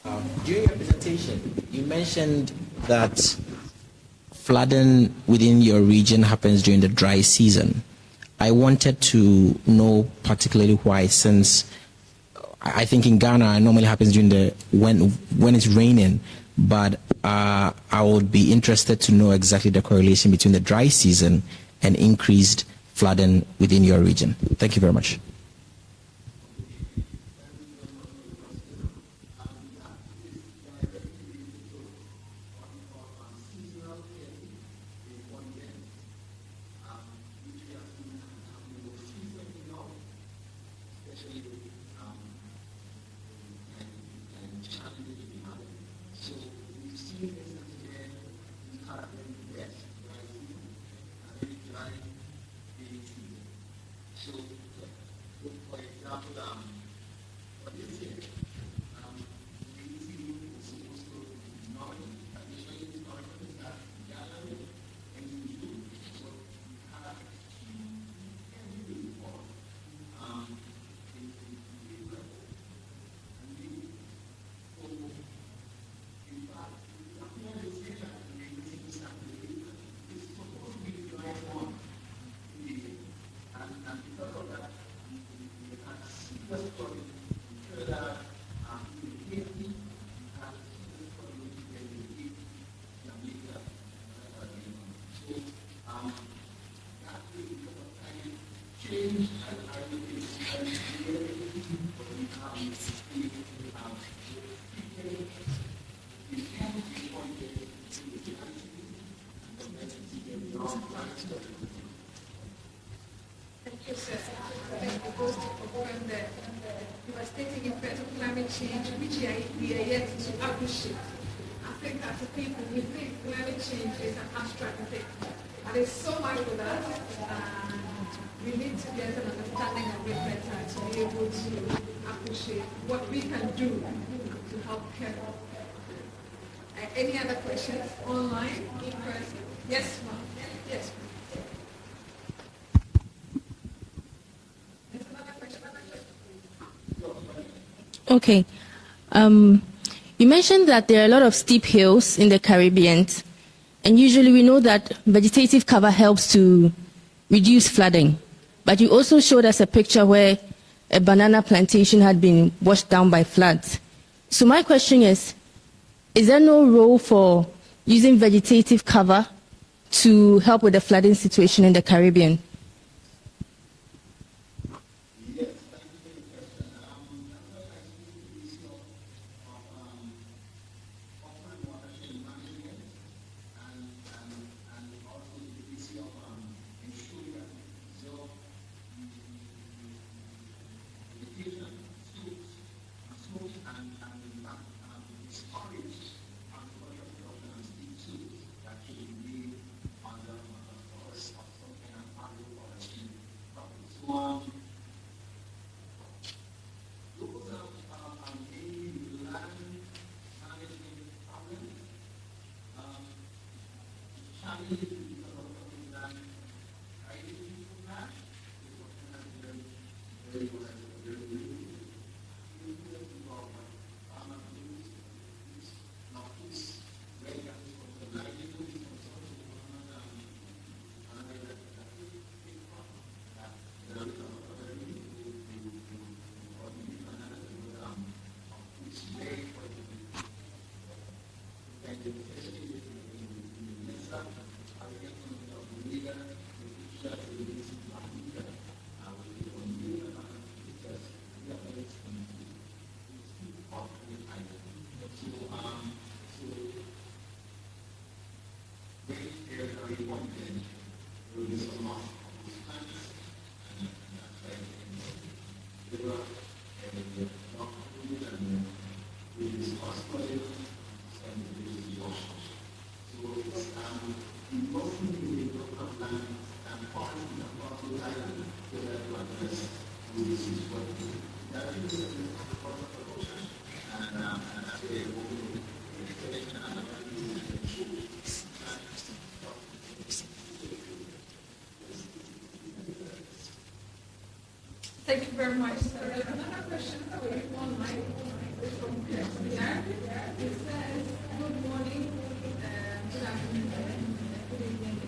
During your presentation, you mentioned that flooding within your region happens during the dry season. I wanted to know particularly why, since I think in Ghana it normally happens during when it's raining, but I would be interested to know exactly the correlation between the dry season and increased flooding within your region. Thank you very much. Change, which we are yet to appreciate. I think as a people, we think climate change is an abstract thing, but it's so much with us. We need to get an understanding of it better to be able to appreciate what we can do to help care. Any other questions online, in person? Yes, ma'am. Yes, ma'am. Okay. You mentioned that there are a lot of steep hills in the Caribbean, and usually we know that vegetative cover helps to reduce flooding. But you also showed us a picture where a banana plantation had been washed down by floods. So my question is there no role for using vegetative cover to help with the flooding situation in the Caribbean? Thank you very much, sir. Another question for you online. It says, good morning, good afternoon, good evening,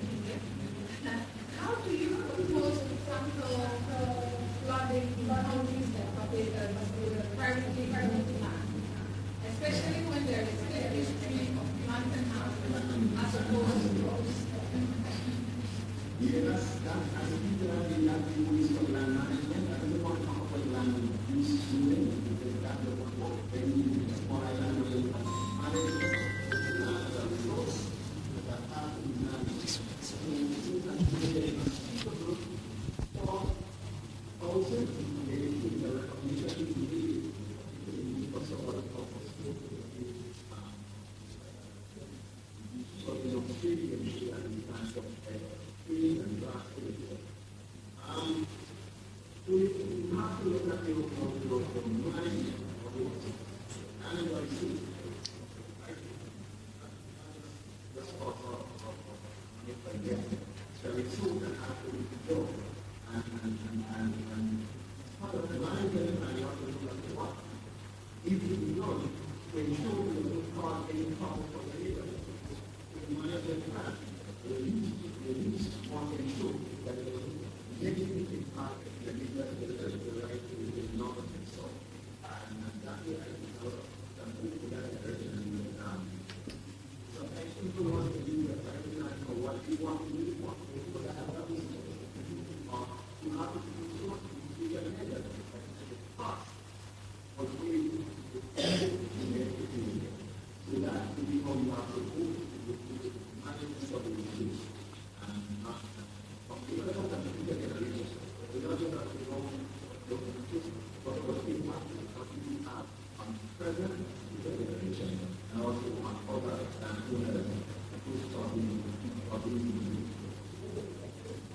how do you propose to tackle flooding in countries that have a privately owned land, especially when there is a history of planting houses as opposed to roads?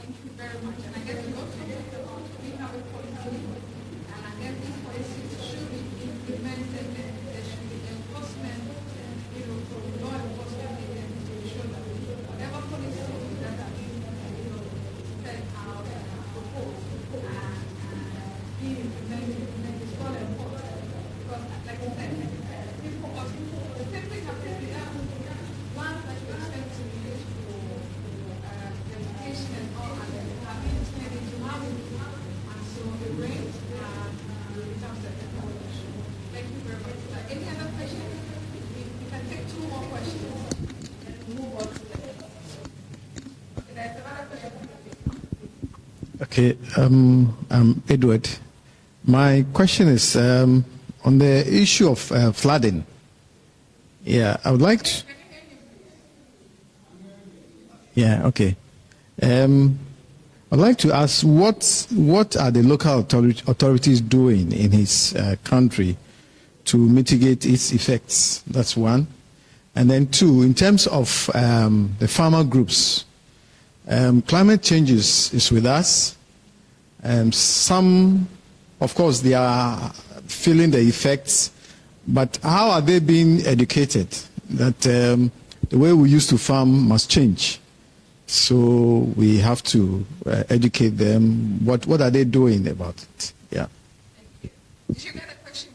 Thank you very much. And I guess we also we have a policy, and I guess these policies should be implemented, and there should be enforcement, from law enforcement agencies to ensure that whatever policies that are being, set out and proposed and being implemented is well enforced. Because, like I said, the same thing happens with lands that you expect to be used for vegetation and all, and then have been turned into housing. And so it rains and it becomes a issue. Thank you very much. Any other questions? We can take two more questions and move on to the next. Okay, there's another question. Okay, I'm Edward. My question is on the issue of flooding. Yeah, I would like to. Yeah, okay. I'd like to ask what are the local authorities doing in his country to mitigate its effects? That's one. And then two, in terms of the farmer groups, climate change is with us. Some, of course, they are feeling the effects, but how are they being educated that the way we used to farm must change? So we have to educate them. What are they doing about it? Yeah. Did you get a question?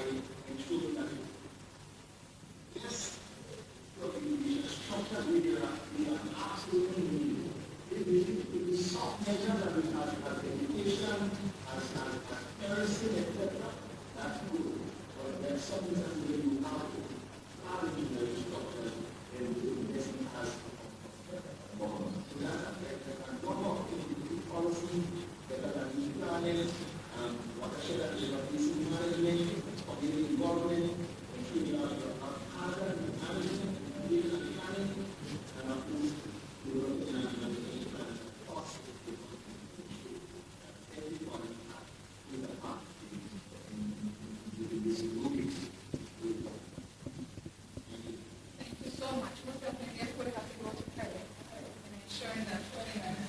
Thank you so much. Most definitely, everybody has to go to Kerry and ensuring that things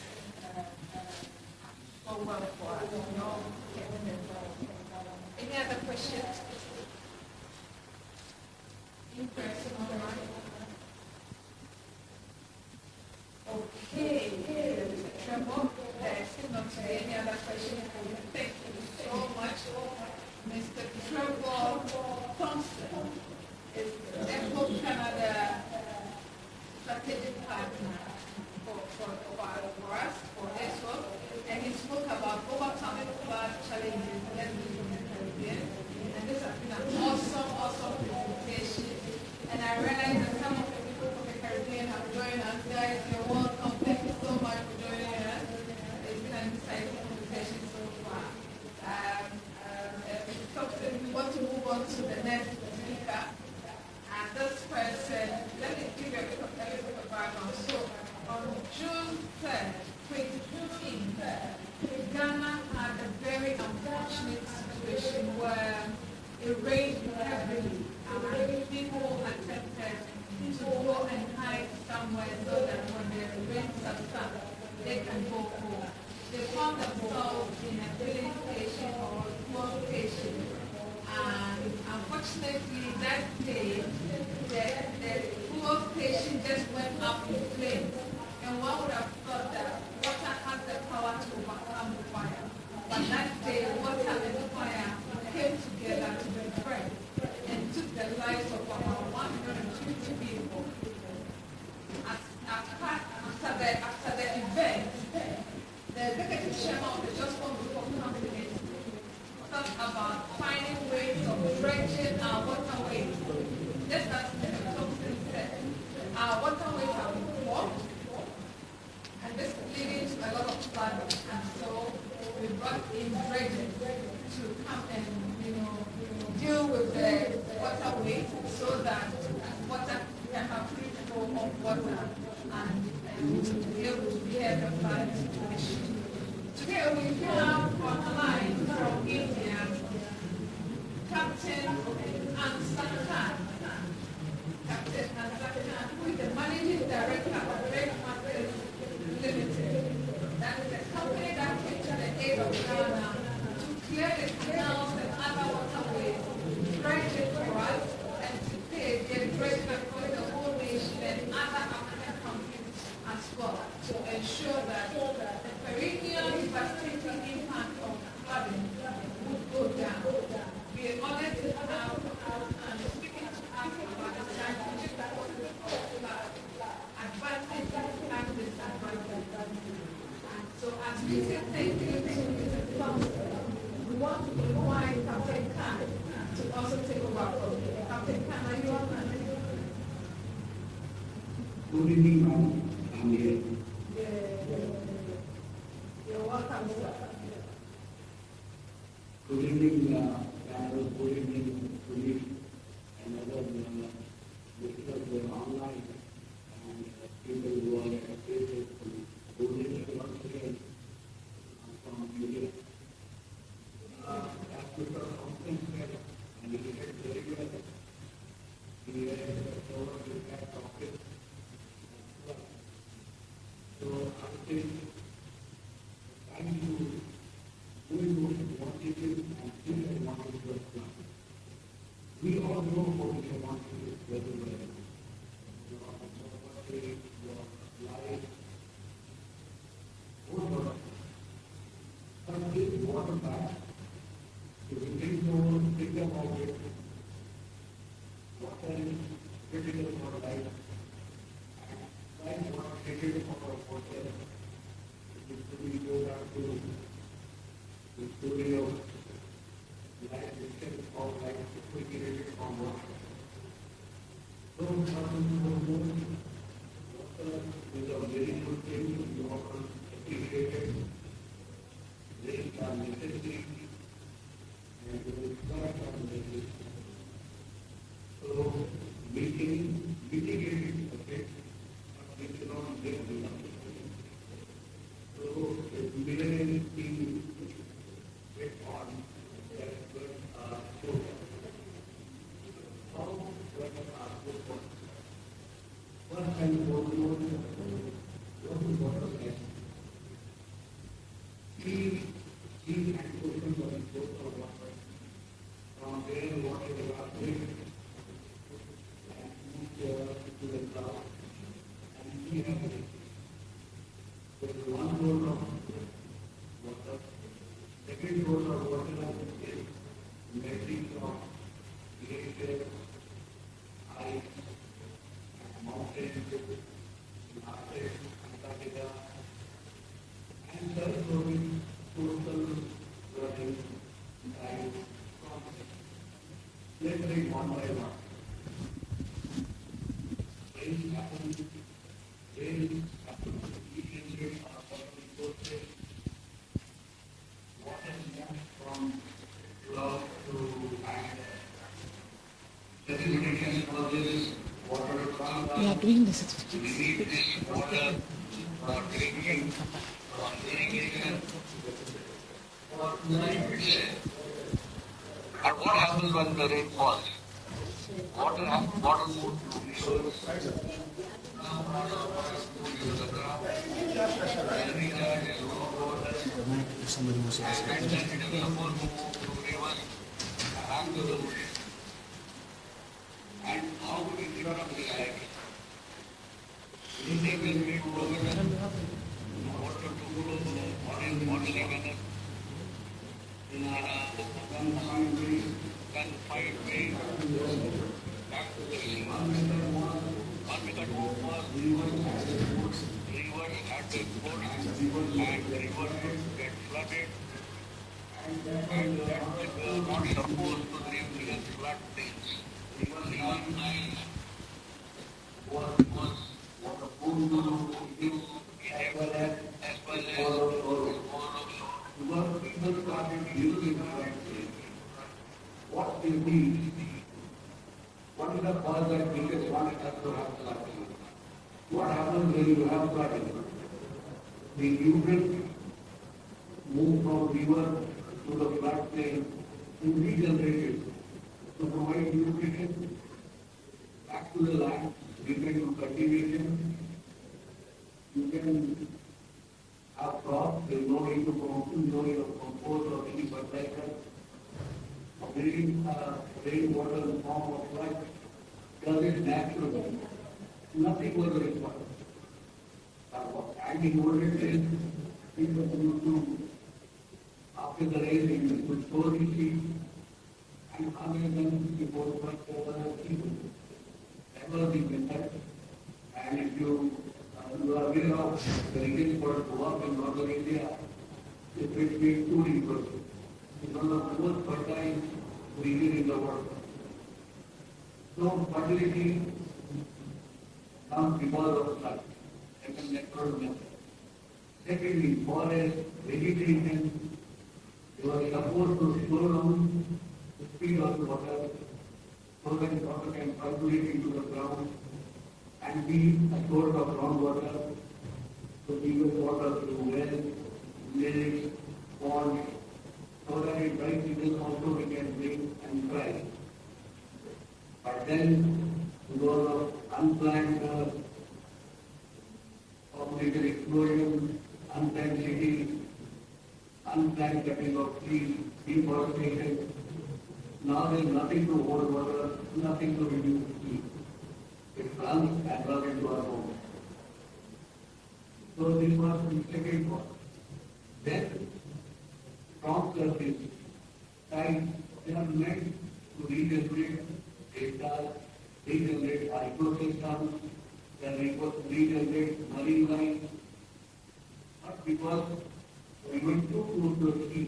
go well for us. You know, any other questions? In person, all right? Okay, Mr. Trevor, there's still not today. Any other questions? Thank you so much. Mr. Trevor Thompson is the Echo Canada strategic partner for us, for AISWAM, and he spoke about overcoming flood challenges in the Caribbean. And this has been an awesome presentation. And I realize that some of the people from the Caribbean have joined us. Guys, you're welcome. Thank you so much for joining us. It's been an exciting conversation so far. We want to move on to the next speaker. And this person, let me give you a little bit of background. So, on June 3rd, 2015, Ghana had a very unfortunate situation where it rained heavily and people attempted to go and hide somewhere so that when the rain subsides, they can go home. They found themselves in a filling station or a fuel station. And unfortunately, that day, the fuel station just went up in flames. And one would have thought that water had the power to overcome the fire. But that day, water and fire came together to be friends and took the lives of about 150 people. After the event, the executive chairman of the Just One Group of Companies talked about finding ways of dredging our waterways. Just as Mr. Thompson said, our waterways have been blocked, and this is leading to a lot of flooding. And so we brought in dredging to come and deal with the waterways so that water can have free flow of water and to be able to bear the flood situation. Today we have on the line from India, Captain Ansar Khan. Captain Ansar Khan, who is the Managing Director of Red Markets Limited. That is a company that came to the aid of Ghana to clear the canals and other waterways, dredge it for us, and to pay the dredge for the whole nation and other African countries as well, to ensure that the perennial devastating impact of flooding would go down. We are honored to have and speaking to us about the strategic causes of flood, advantages and disadvantages. And so as we say thank you to Mr. Thompson, we want to invite Captain Khan to also take over from here. Captain Khan, are you on? Good evening, ma'am. I'm here. You're welcome, sir. Good evening, panel. Good evening, colleagues, and other listeners online and people who are affiliated to good evening once again from media. As Mr. Thompson said, and he said very well, he has covered that topic. So I think trying to do most advantages and disadvantages of flood. We all know what disadvantages very well. Your property, your life, all of but give water back. So we think more, think about it, instead of like refrigerated from water. So important to know water is a very good thing to be often appreciated. Rains are necessary and the floods are necessary. So mitigating effect, but we cannot live without it. So the millionaires being get on that floods are so how floods are so important. First time what is water like? Sea and ocean are both of water. From there water evaporates and moves to the cloud and we have it. There is one role of water. Second role of water is melting of glaciers, ice, mountains, Arctic, Antarctica, and third role is coastal flooding and conflict. Let's read one by one. Rains happen, inches are formally posted. Water moves from cloud to land. Precipitation causes water to come down. We are doing this. We need this water for drinking, for irrigation, for life. And what happens when the rain falls? Water moves to rivers. Now water moves to the ground. And recharge is water. And then it will move to rivers and to the ocean. And how do we get up this cycle? We think when we grow water to flow modeling manner in our confined way back to the sea. Because rivers had been forced and rivers get flooded and that were not supposed to live near flood plains. Was supposed to live as well as because people started using flood plains. What is the what is the cause that makes want us to have flooding? What happens when you have flooding? The nutrients move from river to the flood plain to regenerate it, to provide nutrition back to the land, depend on cultivation. You can have crops, there is no need to compose or any fertilizer. Rainwater in the form of flood does it naturally. Nothing was required. And in older days, people used to, after the rain, they would store the seeds and come in them before people. That was the method. And if you are aware of the region for Goa in northern India, it's between two rivers. It's one of the most fertile region in the world. So fertility comes because of flood. That's a natural method. Secondly, forest, vegetation, you are supposed to slow down the speed of the water so that water can circulate into the ground and be a source of groundwater to give water through wells, lakes, ponds, so that in dry season also we can drink and dry. But then, because of unplanned population explosion, unplanned cities, unplanned cutting of trees, deforestation, now there is nothing to hold water, nothing to reduce heat. It runs and runs into our homes. So this was the second one. Then, strong surface, tides, they are meant to regenerate data, regenerate ecosystems, they regenerate marine life. But because we went too close to the sea,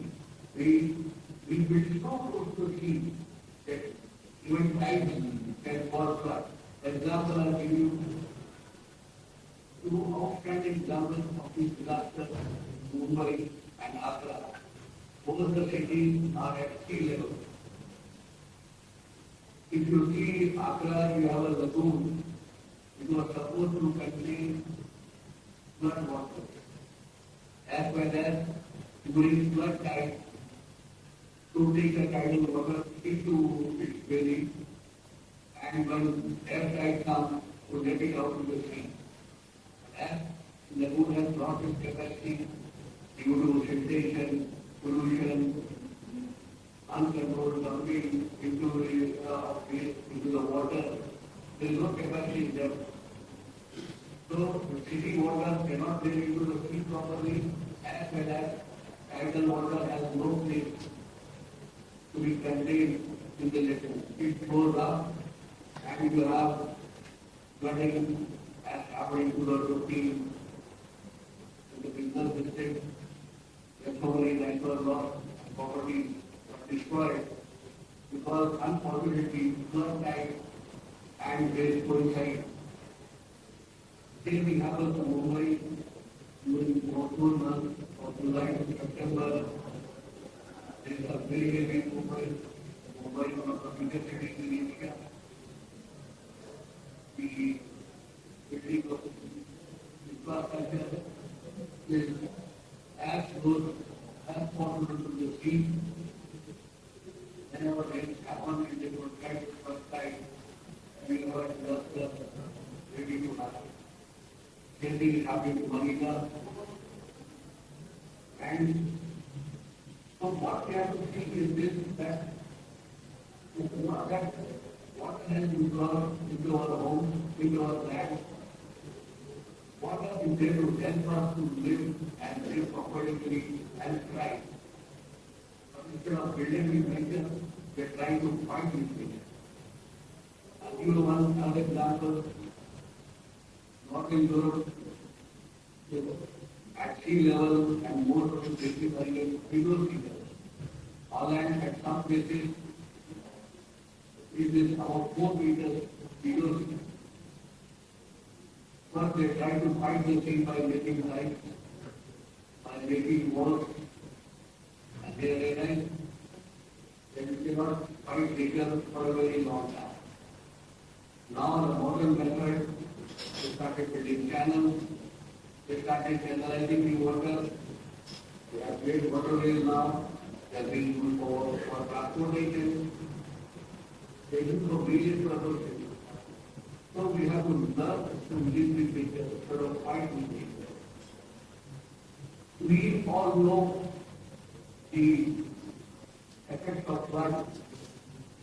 we built so close to the sea see that even tides can cause flood. Example, I'll give you two outstanding examples of these disasters, Mumbai and Agra. Both the cities are at sea level. If you see Agra, you have a lagoon. It was supposed to contain flood water. As well as during flood tide, to take the tidal water into its belly, and when air tide comes, to let it out to the sea. As the lagoon has lost its capacity due to sedimentation, pollution, uncontrolled dumping into the water, there is no capacity there. So the city water cannot drain into the sea properly, as well as tidal water has no place to be contained in the lagoon. It goes up and you have flooding as happening to the routine in the business district. There's so many natural loss and properties are destroyed because unfortunately flood tide and rain coincide. Same thing happens to Mumbai during monsoon month of July to September. There is a very heavy Mumbai. Mumbai is one of the biggest cities in India. The building of infrastructure is as good as possible to the sea. Whenever rains happen, it will try to first time, whenever disaster ready to happen. Same thing is happening to Manila. And so what we have to see is this, that what has been brought into our homes, into our land, what are we there to help us to live and live properly and thrive. But instead of building with nature, we are trying to fight with nature. I'll give you one other example. Northern Europe, at sea level and most of the places are in below sea level. Holland at some places it is about 4 meters below sea. First they try to fight the sea by making dikes, by making walls, and they realize that you cannot fight nature for a very long time. Now the modern method, they started building channels, they started channelizing the water, they have made waterways now, they are being used for transportation, they use for various purposes. So we have to learn to live with nature instead of fight with nature. We all know the effects of flood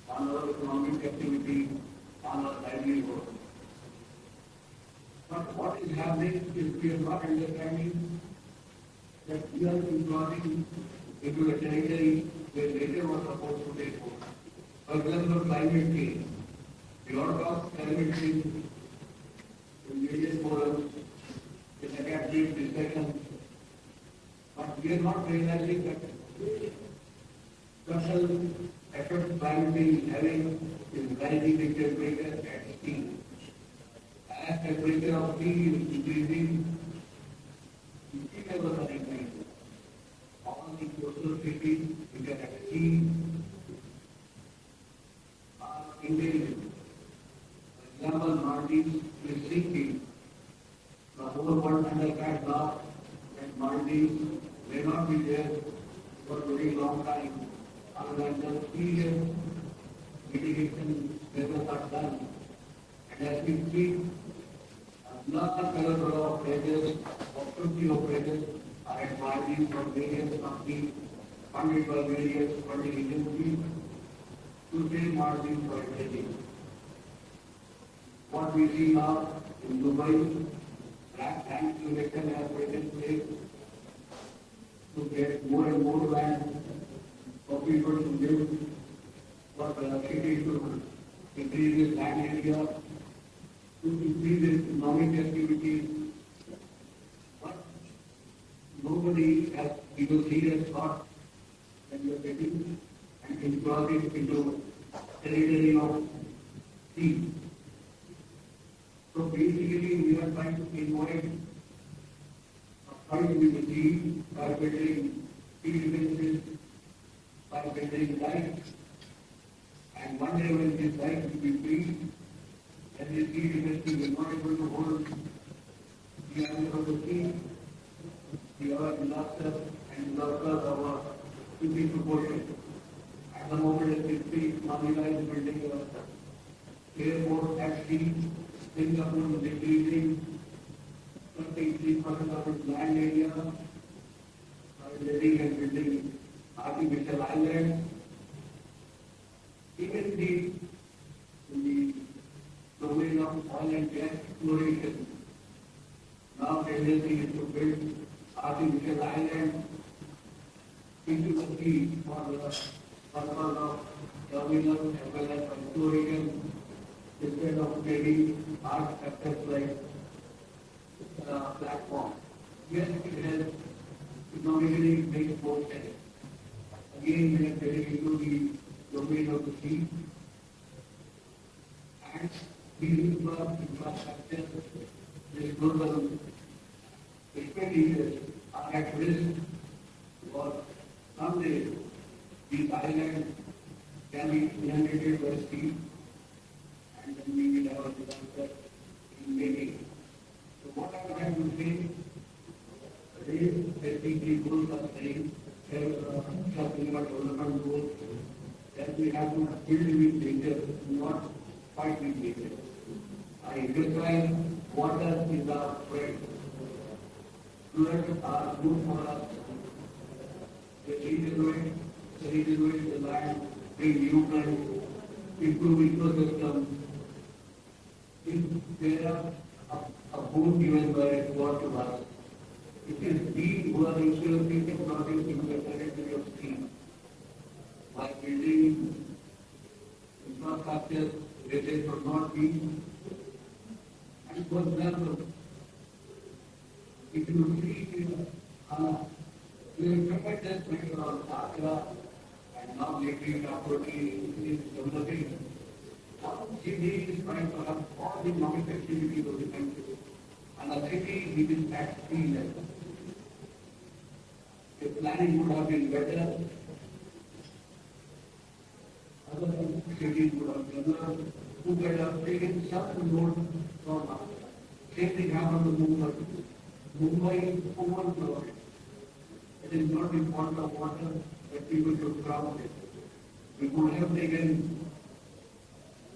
on our economic activity, on our livelihood. But what is happening is we are not understanding that we are crossing into a territory where nature was supposed to take over. For example, climate change. We all talk climate change in various forums, in academic discussions, but we are not realizing that special effect climate change is having is rising the temperature at sea. As temperature of sea is increasing, sea levels are increasing. All the coastal cities which are at sea are increasing. For example, Maldives is sinking. The whole world understands now that Maldives may not be there for a very long time unless the serious mitigation measures are done. And as we speak, not a color of pledges or 50 of pledges are at Maldives from various companies funded by various funding agencies to save Maldives for pledging. What we see now in Dubai, black tank election has taken place to get more and more land for people to live, for the city to increase its land area, to increase its economic activities. But nobody has even serious thought that we are getting and it brought it into territory of sea. So basically, we are trying to avoid a fight with the sea by building sea defenses, by building dikes, and one day when this dike will be free, and the sea defenses will not able to hold the arms of the sea, we are disaster and disaster of a stupid proportion. At the moment, as we speak, Manila is building a airport at sea. Singapore is increasing 33% of its land area, building and building artificial islands. Even the domain of oil and gas exploration, now tendency is to build artificial islands into the sea for the purpose of terminal as well as exploration, instead of trading art assets like platform. Yes, it has economically makes more sense. Again, we are getting into the domain of the sea, and these infrastructure, this global expenditures are at risk, or someday these islands can be inundated by sea, and then we will have a disaster in making. So what I am trying to say is that the goals are saying, sustainable development goals, that we have to build with nature, not fight with nature. I understand water is our friend. Floods are good for us. They regenerate the land, bring nutrients, improve ecosystem. If there are a boon given by God to us, it is we who are ensuring technology in the territory of sea. By building infrastructure, where they should not be. And for example, if you see we have tremendous pressure on Agra, and now lately property is developing. City is trying to have all the economic activities of the country, and a city which is at sea level. The planning would have been better. Other cities would have developed, who could have taken some load from us. Same thing happened to Mumbai. Mumbai is overflowed. It is not in point of water that people should cross it. We could have taken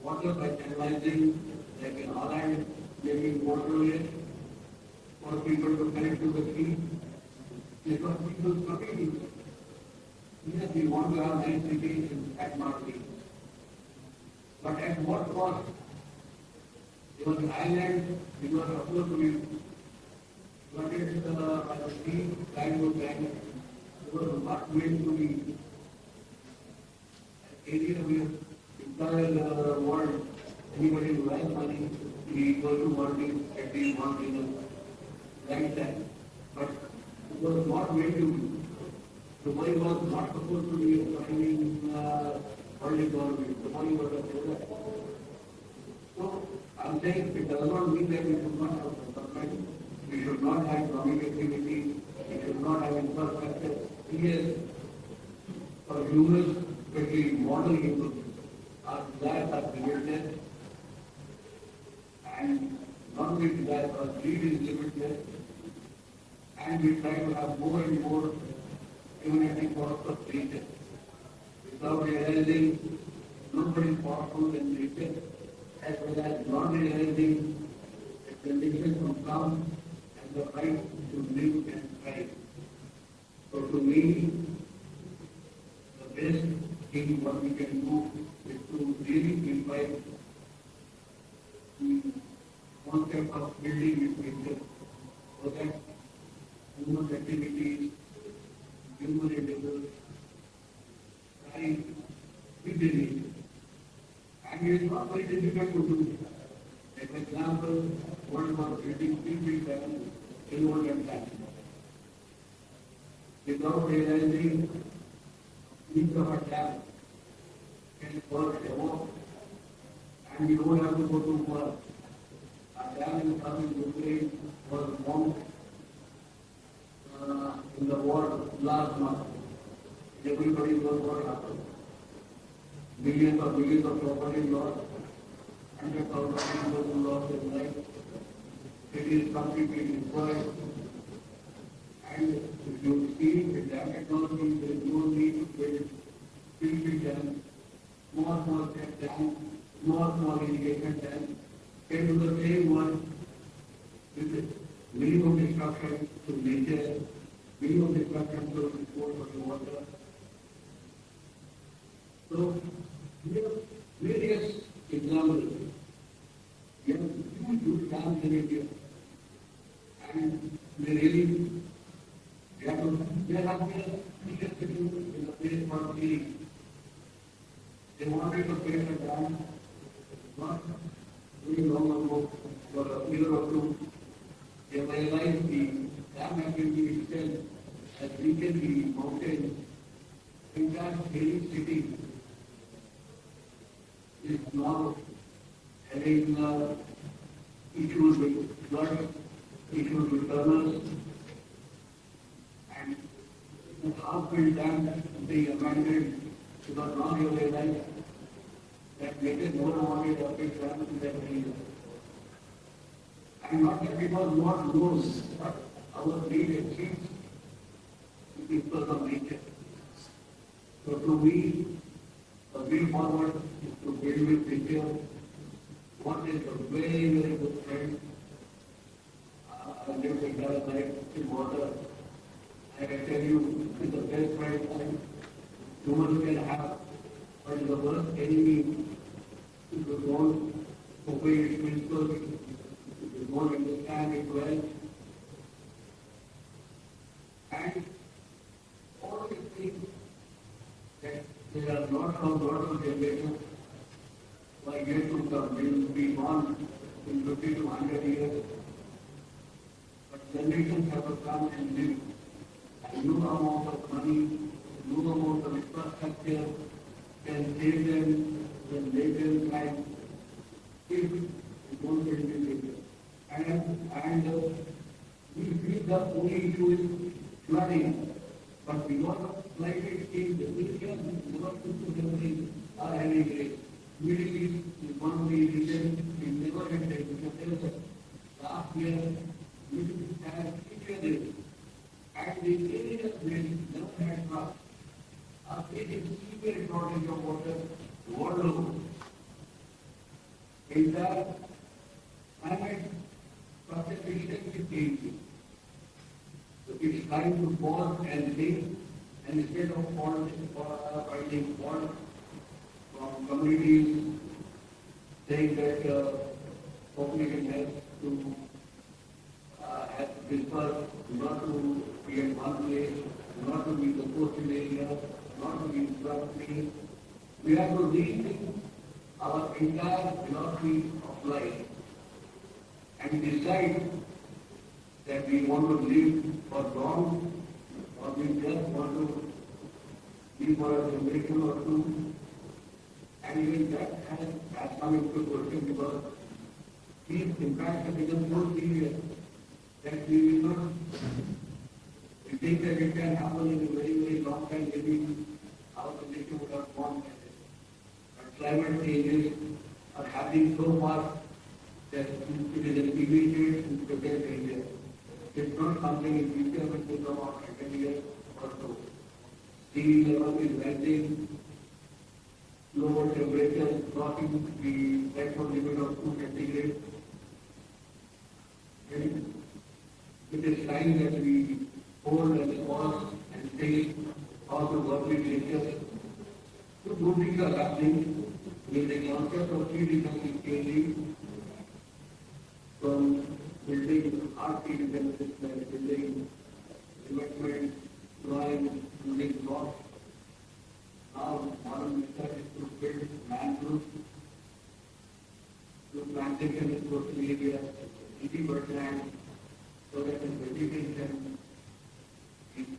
water by channelizing, like in Holland, making waterways for people to connect to the sea. Because people's communities. Yes, we want to have nice cities at Marseille. But at what cost? There was an island, it was supposed to be flooded by the sea, time to time. It was not meant to be an area where entire world, anybody who has money, we go to working at the one in the right time. But it was not meant to be. Dubai was not supposed to be a thriving world economy. Dubai was a failure. So I'm saying it does not mean that we should not have development, we should not have economic activity, we should not have infrastructure. Yes, for humans, especially modern humans, our desires are limitless, and not only desires, our greed is limitless, and we try to have more and more humanity for of nature. Without realizing nobody is powerful than nature, as well as not realizing the conditions of come and the right to live and thrive. So to me, the best thing what we can do is to really invite the concept of building with nature, so that human activities, human endeavors, thrive with the nature. And it is not very difficult to do. Like for example, World War III, inward attack. Without realizing each of our dam, can work demo, and you don't have to go to work. A dam in southern Ukraine was formed in the war last month. Everybody knows what happened. Millions of property lost, hundreds of people lost their life. It is completely destroyed. And if you see with that technology, there is no need to build big dams, small dams, small irrigation dams, can do the same one with minimum destruction to nature, minimum destruction to resource of the water. So, we have various examples. We have huge dams in India, and they really there have been a biggest issue in the place for the they wanted to create a dam not very long ago, for a year or two. They realized the dam activity itself has weakened the mountain. In fact, Delhi city is now having issues with flood, issues with tunnels, and the half-built dam being abandoned because now you realize that nature never wanted a big dam in that area. And not that because God knows, but our need exceeds the people of nature. So to me, the way forward is to build with nature. What is a very, very good friend. I live in entire life in water. I can tell you, it's the best friend humans can have, but the worst enemy if you don't obey its principles, if you don't understand it well. And all these things that there are lots of generations who are yet to come, they will be gone in 50 to 100 years. But generations have to come and live. A new amount of money, a new amount of infrastructure can save them when later time if it won't be later. And we feel the only issue is flooding. But because of climate change, the Christians never put to are having rain. Middle East is one of the regions we never had rain. Last year, Middle East had 6 days. And the areas where we never had drought are facing severe shortage of water world over. In that, climate process is changing. So it's time to pause and think, and instead of finding fault from communities saying that population has to has dispersed, not to be at one place, not to be the coastal area, not to be structurally. We have to rethink our entire philosophy of life and decide that we want to live for long or we just want to live for a generation or two. And even that has come into question because these impacts have become so serious that we will not think that it can happen in a very, very long time, maybe our generation would have gone. But climate changes are happening so fast that it is an immediate and present danger. It's not something in future which will come out in 10 years or so. Sea level is rising, lower temperatures crossing the threshold limit of 2 centigrade. And it is time that we hold and pause and say how to work with nature. So good things are happening with the concept of tree reduction changing from building art tree reduction and building investment, drawing, using blocks. Now modern method is to build mangroves, to plantation in coastal areas, 80%, so that the vegetation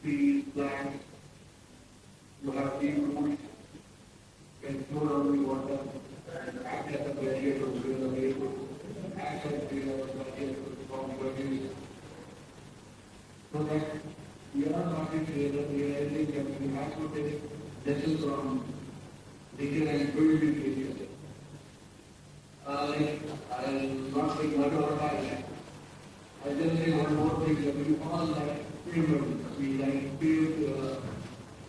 trees, plants, you have tree roots, can store running water and act as a barrier to build the way, act as a barrier to form produce. So that we are not in favor, we are ending that we have to take lessons from nature and build in nature. I'll not take much of our time. I just say one more thing that we all like pavement. We like paved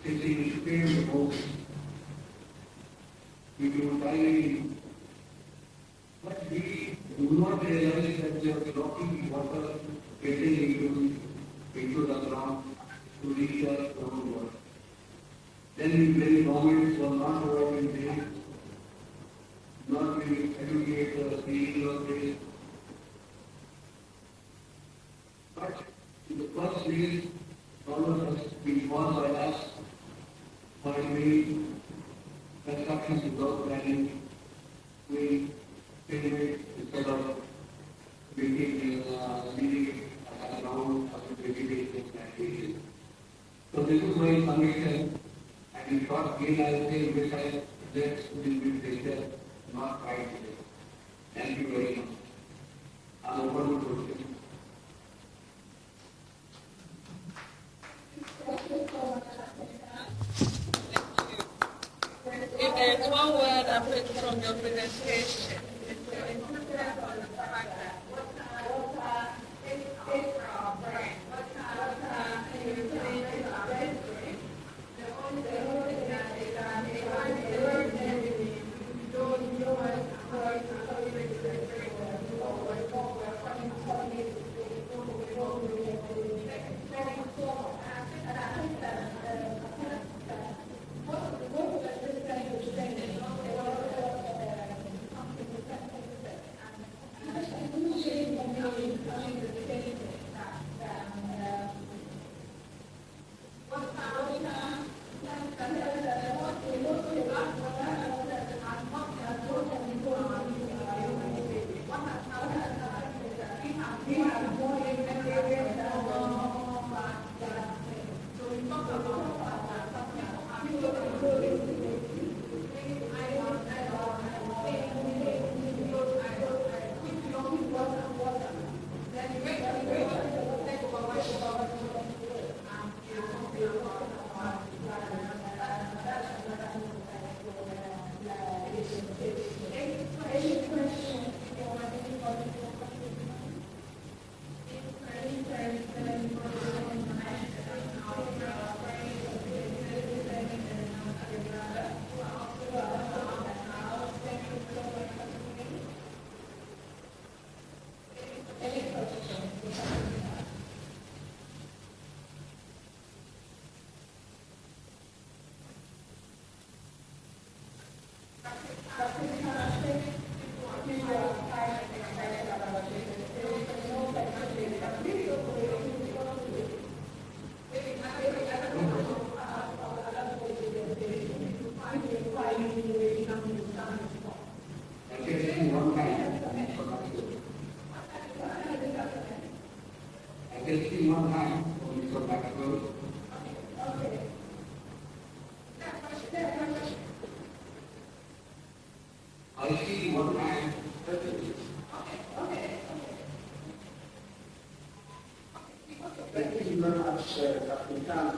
cities, paved homes. We do tiny, but we do not realize that we are blocking water getting into the ground to reach our groundwater. Then we blame governments for not providing this, not being educate the speed of this. But in the first place, all of us be caused by us, by doing construction without planning, we payment instead of making leading around vegetation plantation. So this is my submission, and in short, again I will say which I let's will be later, not right today. Thank you very much. I'm open to questions. If there is one word I picked from your presentation, it's the importance of the fact that water is our brain. Water is our brain. The only thing that is that we don't know what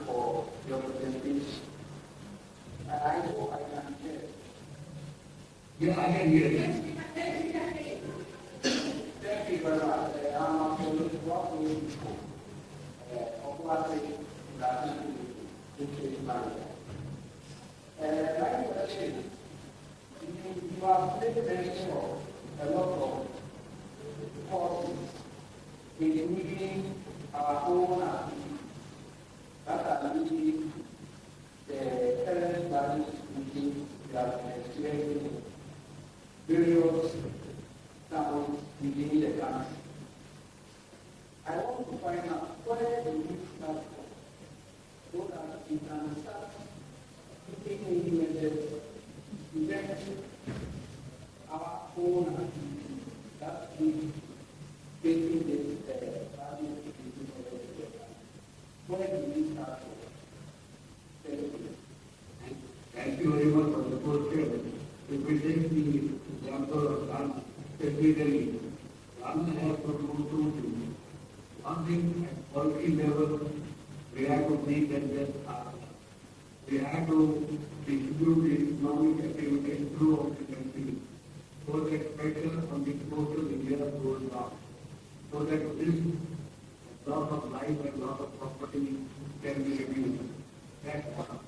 for your presentation. I hope I can hear. Yeah, I can hear you. Thank you very much. I'm absolutely welcome like question, you have made mention of a lot of causes, including our own activities that are leading the current values meeting we have been experiencing various towns within the country. I want to find out where do we start from so that we can start taking implemented preventing our own activities that we taking this value where do we start from? Thank you. Thank you very much for the question. It if we take the example of Ghana, specifically, Ghana has proposed two things. One thing at policy level, we have to make that we have to distribute the economic activity throughout the country. So that pressure on the coastal area goes down. So that this loss of life and loss of property can be reduced. That's one.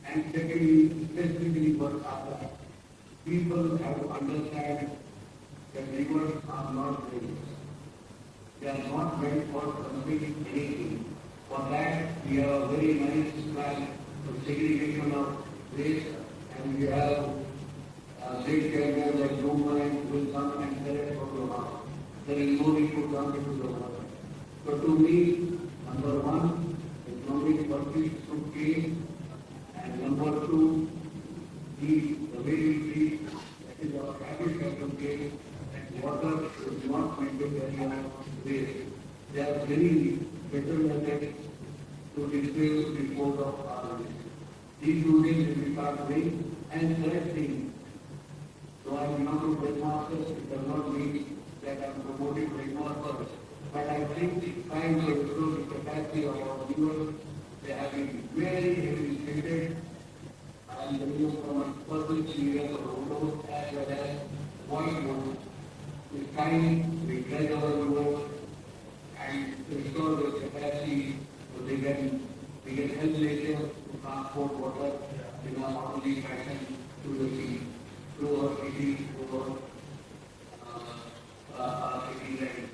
And secondly, specifically for Assam, people have to understand that rivers are not rivers. They are not meant for completing anything. For that, we have a very nice plan of segregation of waste, and we have state carriers like Mumbai will come and collect from the water. There is no need to come into the water. So to me, number one, economic policies should change, and number two, the way we treat, that is our habit has to change, and water should not make it area of waste. There are very better methods to dispose of our waste. These two things will be start doing and correcting. So I belong to breakmasters, it does not mean that I am promoting breakmasters, but I think it's time to improve the capacity of our viewers. They have been very heavily treated, and the view from a personal experience of road as well as voice notes. It's time we guide our viewers and restore their capacity so they can help later to transport water in a orderly fashion to the sea, through our city, through our city land.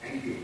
Thank you.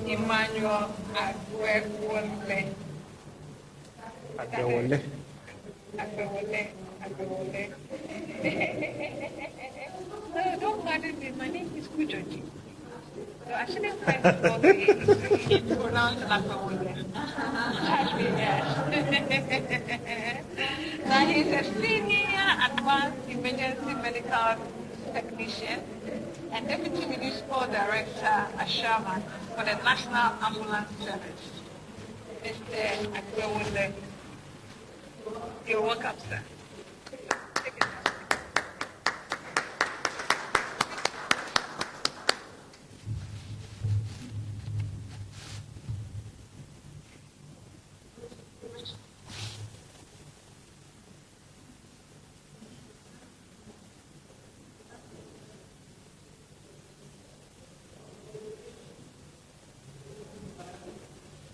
Emmanuel Agwewole. No, don't matter me. My name is Kujoji. So I shouldn't find it pronounced Agwewole. Actually, yes. Now he's a senior advanced emergency medical technician and Deputy Municipal Director at Sherman for the National Ambulance Service. Mr. Agwewole, you're welcome, sir. Take it.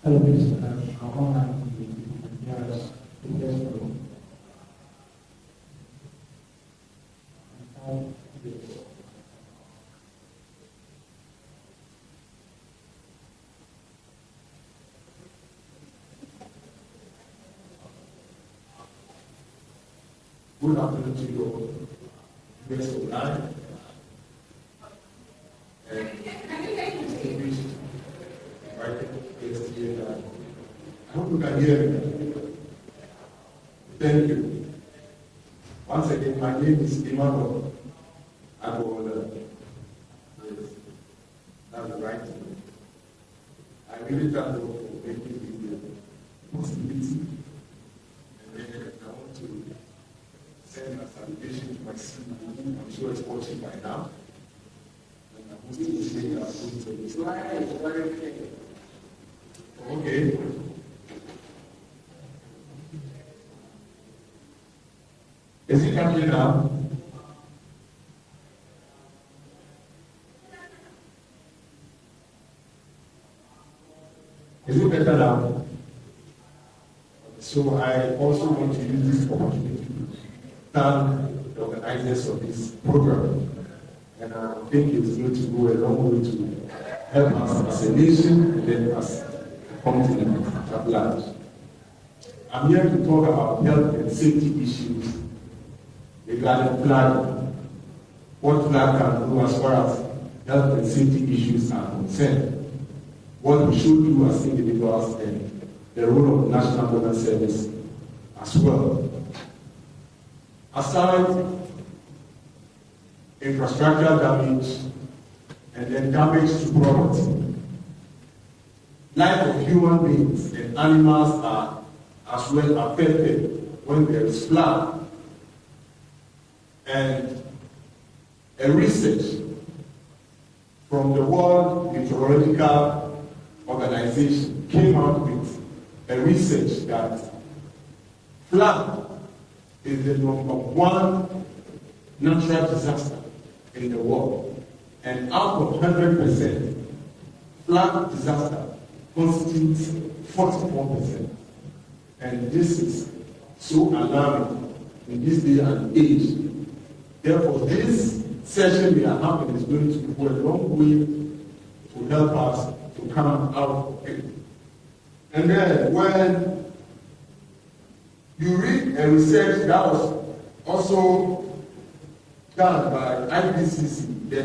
Hello, Minister. I'm honored to be here as the guest room. Good afternoon to you all. Guests online. I hope you can hear me. Thank you. Once again, my name is Emmanuel Agwewole. Yes, that's the right name. I really thank you for making slide is very clear. Okay. Is it coming now? Is it better now? So I also want to use this opportunity to thank the organizers of this program. And I think it's going to go a long way to help us as a nation and then as a continent at large. I'm here to talk about health and safety issues regarding flooding. What flood can do as far as health and safety issues are concerned. What we should do as individuals and the role of National Weather Service as well. Aside infrastructure damage and then damage to property, life of human beings and animals are as well affected when there is flood. And a research from the World Meteorological Organization came out with a research that flood is the number one natural disaster in the world. And out of 100%, flood disaster constitutes 44%. And this is so alarming in this day and age. Therefore, this session we are having is going to go a long way to help us to come out of it. And then when you read a research that was also done by IPCC, the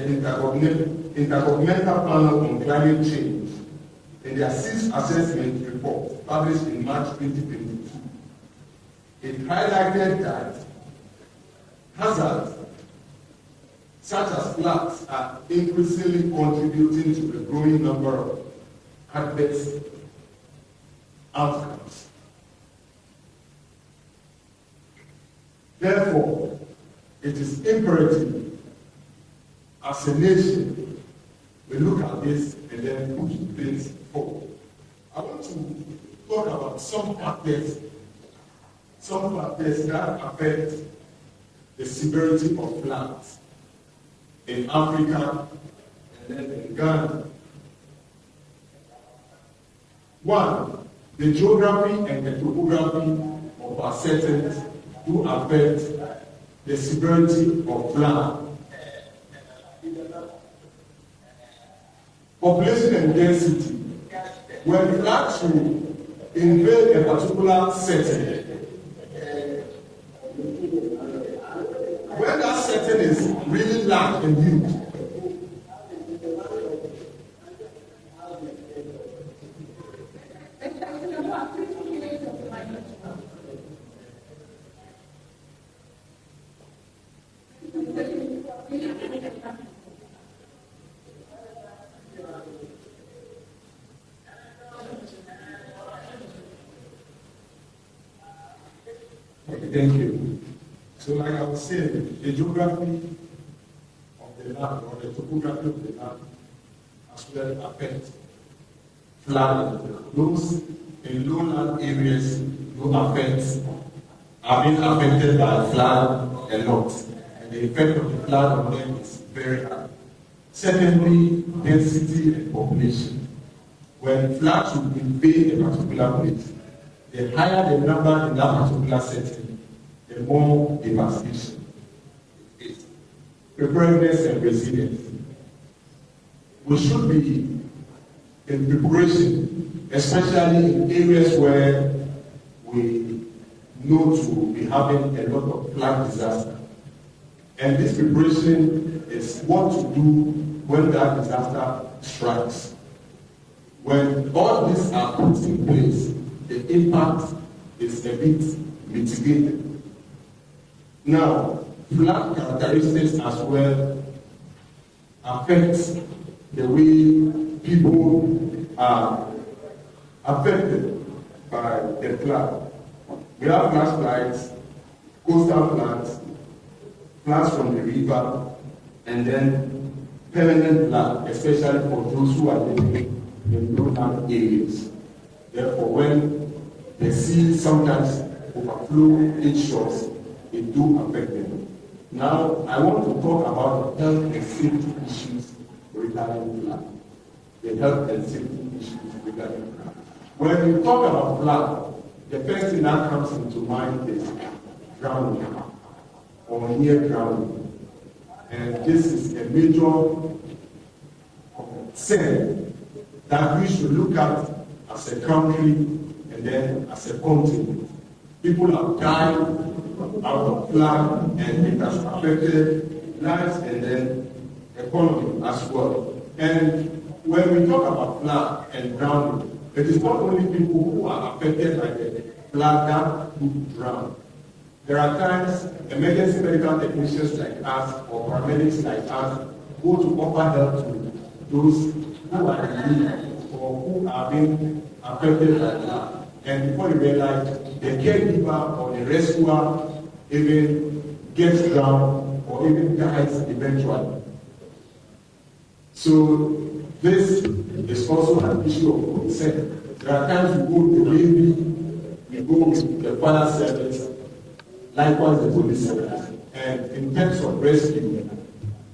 Intergovernmental Panel on Climate Change, in their 6th assessment report published in March 2022, it highlighted that hazards such as floods are increasingly contributing to the growing number of adverse outcomes. Therefore, it is imperative as a nation we look at this and then push things forward. I want to talk about some factors that affect the severity of floods in Africa and then in Ghana. One, the geography and the topography of our settings do affect the severity of flood. Population and density. When floods will invade a particular setting, when that setting is really large and huge, thank you. So like I was saying, the geography of the land or the topography of the land as well affects flooding. Those in lowland areas who are being affected by flood a lot. And the effect of the flood on them is very high. Secondly, density and population. When floods will invade a particular place, the higher the number in that particular setting, the more devastation it is. Preparedness and resilience. We should be in preparation, especially in areas where we know to be having a lot of flood disaster. And this preparation is what to do when that disaster strikes. When all these are put in place, the impact is a bit mitigated. Now, flood characteristics as well affect the way people are affected by the flood. We have flash floods, coastal floods, floods from the river, and then permanent flood, especially for those who are living in low-lying areas. Therefore, when the sea sometimes overflow its shores, it do affect them. Now, I want to talk about health and safety issues regarding flood. The health and safety issues regarding flood. When we talk about flood, the first thing that comes into mind is drowning or near drowning. And this is a major concern that we should look at as a country and then as a continent. People have died out of flood and it has affected lives and then economy as well. And when we talk about flood and drowning, it is not only people who are affected by the flood that who drown. There are times emergency medical technicians like us or paramedics like us go to offer help to those who are in need or who are being affected by flood. And before you realize, the caregiver or the rescuer even gets drowned or even dies eventually. So this is also an issue of concern. There are times we go to the Navy, we go with the fire service, likewise the police service. And in terms of rescue,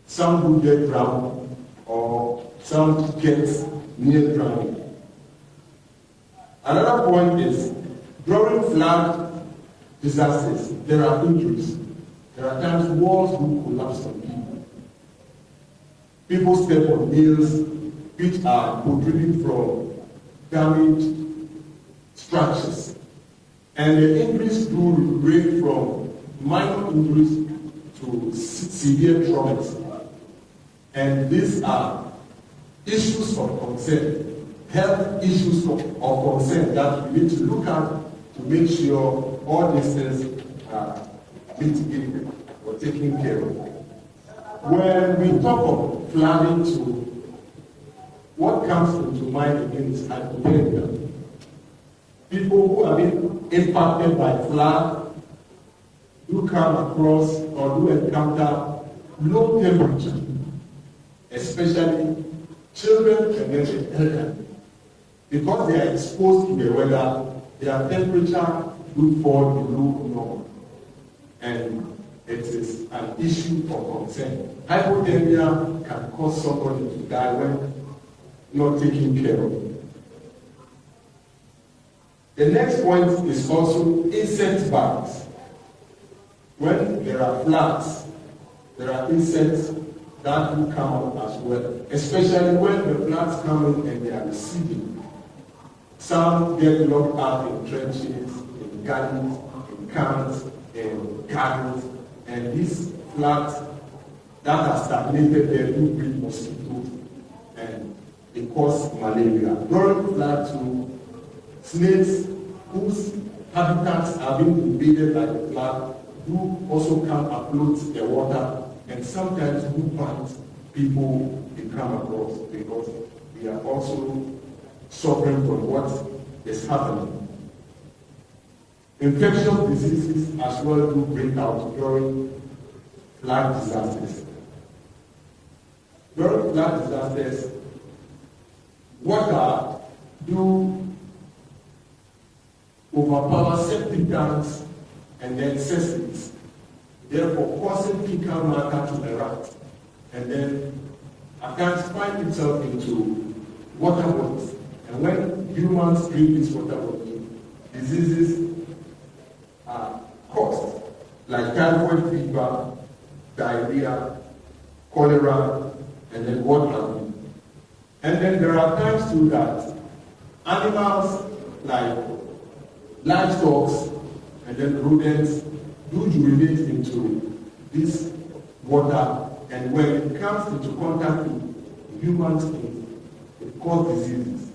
some do get drowned or some get near drowning. Another point is, during flood disasters, there are injuries. There are times walls do collapse on people. People step on nails which are protruding from damaged structures. And the injuries do range from minor injuries to severe traumas. And these are issues of concern, health issues of concern that we need to look at to make sure all these things are mitigated or taken care of. When we talk of flooding too, what comes into mind again is hypothermia. People who have been impacted by flood do come across or do encounter low temperature, especially children and then elderly. Because they are exposed to the weather, their temperature will fall below normal. And it is an issue of concern. Hypothermia can cause somebody to die when not taken care of. The next point is also insect bites. When there are floods, there are insects that will come out as well, especially when the floods come in and they are receding. Some get locked up in trenches, in gullies, in camps, in gardens, and these floods that are stagnated there do breed mosquitoes and they cause malaria. During flood too, snakes whose habitats are being invaded by the flood do also come afloat the water and sometimes do bite people they come across because we are also suffering from what is happening. Infectious diseases as well do break out during flood disasters. During flood disasters, water do overpower septic tanks and then cesspits, therefore causing fecal matter to erupt and then attacks find itself into water bodies. And when humans drink this water body, diseases are caused, like typhoid fever, diarrhea, cholera, and then what have you. And then there are times too that animals like livestock and then rodents do urinate into this water, and when it comes into contact with human skin, it causes diseases.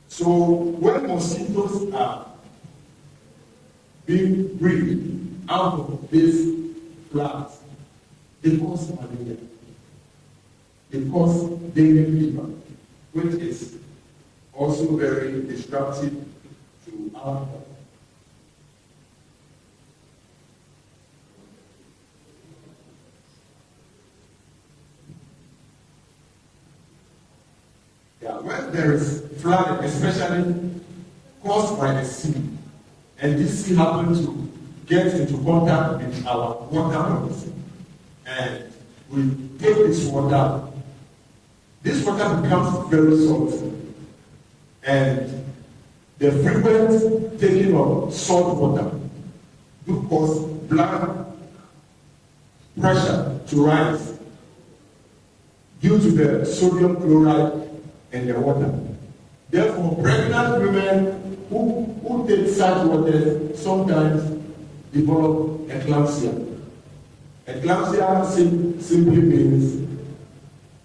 So when mosquitoes are being breathed out of these floods, they cause malaria. They cause dengue fever, which is also very destructive to our health. there is flooding, especially caused by the sea, and this sea happens to get into contact with our water bodies, and we take this water becomes very salty, and the frequent taking of salt water do cause blood pressure to rise due to the sodium chloride in the water. Therefore, pregnant women who take such water sometimes develop eclampsia. Eclampsia simply means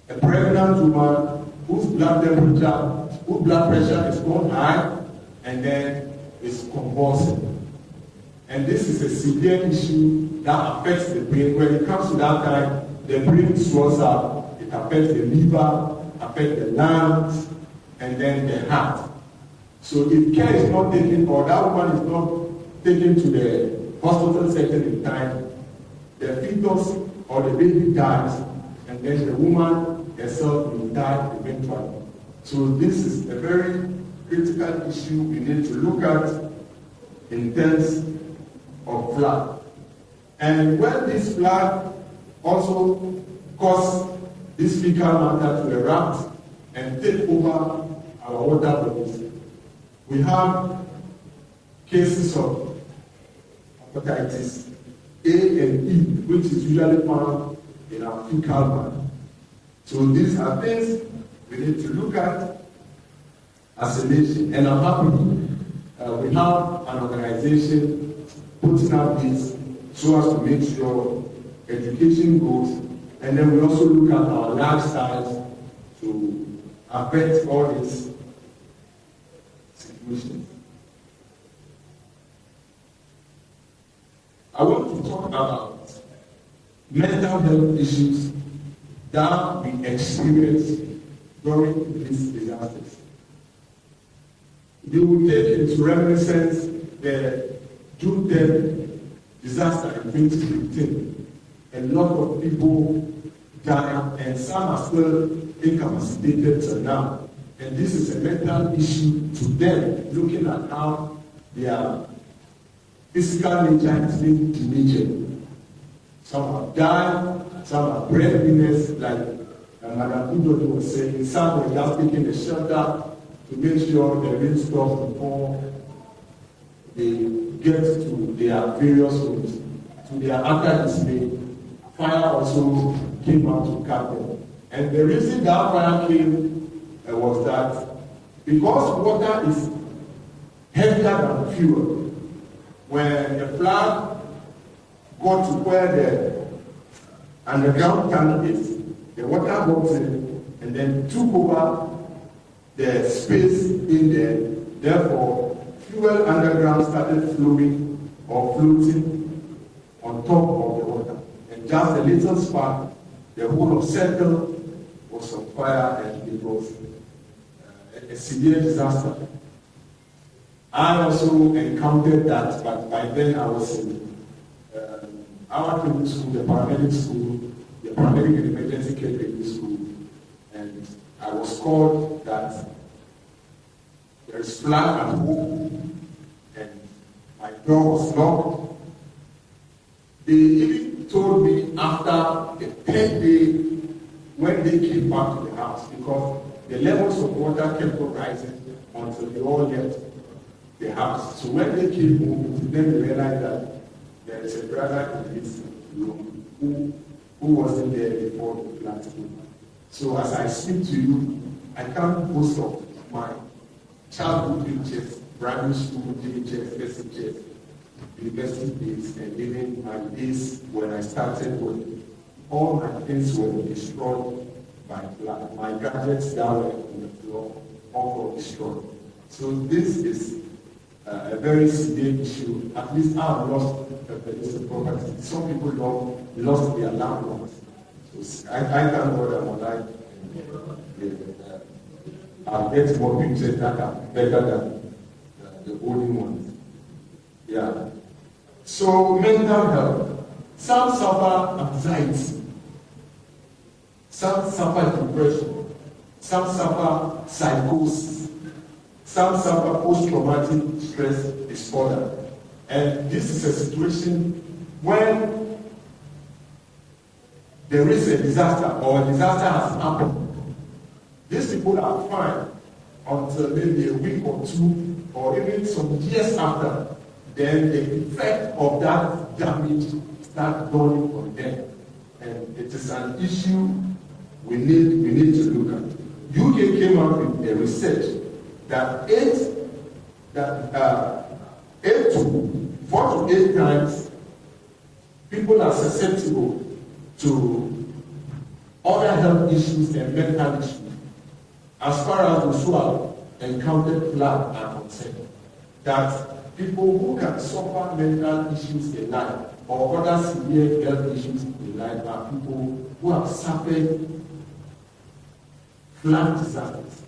a pregnant woman whose blood pressure is gone high and then is convulsing. And this is a severe issue that affects the brain. When it comes to that time, the brain swells up, it affects the liver, affects the lungs, and then the heart. So if care is not taken, or that woman is not taken to the hospital setting in time, the fetus or the baby dies, and then the woman herself will die eventually. So this is a very critical issue we need to look at in terms of flood. And when this flood also cause this fecal matter to erupt and take over our water bodies, we have cases of hepatitis A and E, which is usually found in our fecal matter. So these are things we need to look at as a nation. And I'm happy we have an organization putting up this so as to make sure education goes, and then we also look at our lifestyles to affect all these situations. I want to talk about mental health issues that we experience during these disasters. You will take into reminiscence the June 10th disaster in 2015. A lot of people died, and some are still incapacitated till now. And this is a mental issue to them, looking at how their physical nature has been denatured. Some have died, some are breadwinners, like Madam Udodo was saying. Some were just taking a shelter to make sure the rain stops before they get to their various homes. To their utter dismay, fire also came out to cut them. And the reason that fire came was that because water is heavier than fuel, when the flood got to where the underground tank is, the water got in and then took over the space in there. Therefore, fuel underground started flowing or floating on top of the water. And just a little spark, the whole of Circle was on fire, and it was a severe disaster. I also encountered that, but by then I was in our training school, the paramedic school, the paramedic and emergency care training school, and I was called that there is flood at home, and my door was locked. They even told me after the 10th day when they came back to the house, because the levels of water kept on rising until they all left the house. So when they came home, then they realized that there is a brother in this room who wasn't there before the flood came. So as I speak to you, I can't boast of my childhood pictures, primary school pictures, basic pictures, university days, and even my days when I started working. All my things were destroyed by flood. My gadgets that were on the floor, all were destroyed. So this is a very severe issue. At least I've lost the property. Some people lost their loved ones. So I thank God I'm alive. I'll get more pictures that are better than the older ones. Yeah. So mental health. Some suffer anxiety. Some suffer depression. some suffer psychosis, some suffer post-traumatic stress disorder. And this is a situation when there is a disaster or a disaster has happened. These people are fine until maybe a week or two or even some years after. Then the effect of that damage starts dawning on them. And it is an issue we need to look at. UK came up with a research that 4 to 8 times people are susceptible to other health issues and mental issues as far as those who have encountered flood are concerned. That people who can suffer mental issues in life or other severe health issues in life are people who have suffered flood disasters.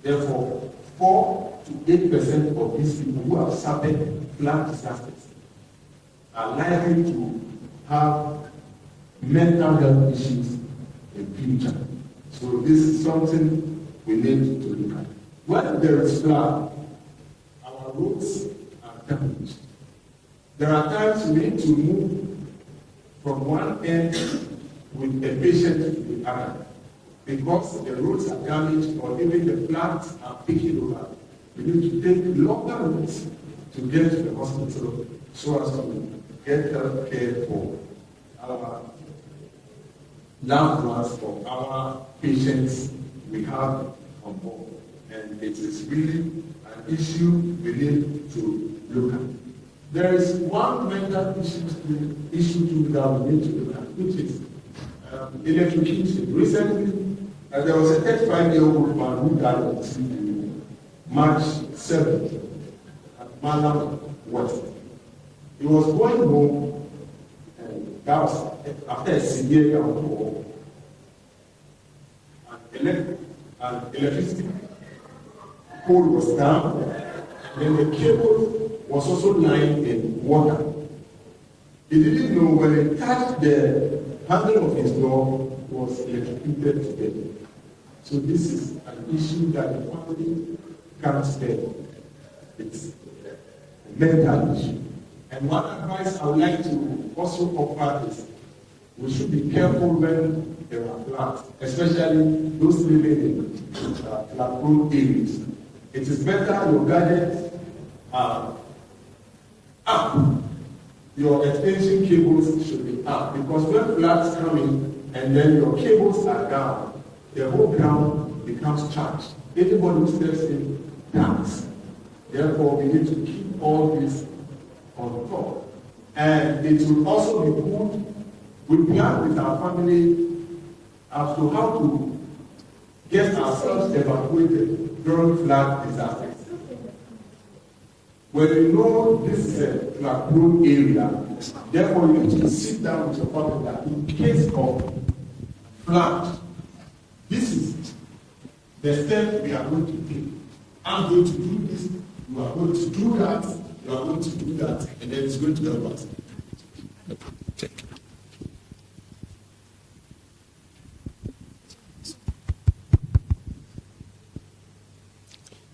Therefore, 4 to 8% of these people who have suffered flood disasters are likely to have mental health issues in future. So this is something we need to look at. When there is flood, our roads are damaged. There are times we need to move from one end with a patient to the other because the roads are damaged or even the floods are taking over. We need to take longer routes to get to the hospital so as to get health care for our loved ones, for our patients we have on board. And it is really an issue we need to look at. There is one mental issue too that we need to look at, which is electrocution. Recently, there was a 35-year-old man who died on March 7th at Malam West. He was going home, and that was after a severe downpour. And electricity pole was down, and then the cable was also lying in water. He didn't know when he touched the handle of his door, was electrocuted to death. So this is an issue that the family can't bear. It's a mental issue. And one advice I would like to also offer is we should be careful when there are floods, especially those living in flood-prone areas. It is better your gadgets are up. Your extension cables should be up because when floods come in and then your cables are down, the whole ground becomes charged. Anybody who steps in dies. Therefore, we need to keep all this on top. And it will also be good. We plan with our family as to how to get ourselves evacuated during flood disasters. When you know this is a flood-prone area, therefore you need to sit down with your family that in case of flood, this is the step we are going to take. I'm going to do this, you are going to do that, you are going to do that, and then it's going to help us.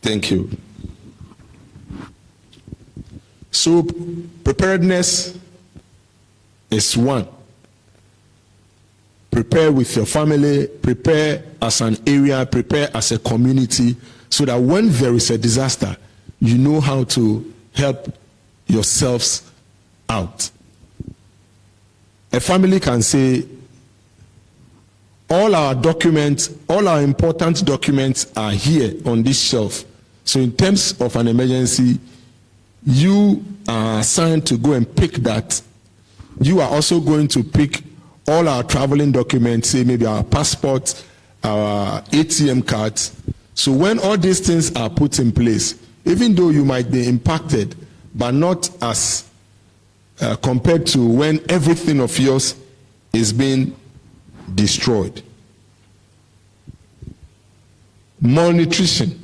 Thank you. So, preparedness is one. Prepare with your family, prepare as an area, prepare as a community, so that when there is a disaster, you know how to help yourselves out. A family can say, all our documents, all our important documents are here on this shelf. So in terms of an emergency, you are assigned to go and pick that. You are also going to pick all our traveling documents, say maybe our passports, our ATM cards. So when all these things are put in place, even though you might be impacted, but not as compared to when everything of yours is being destroyed. Malnutrition.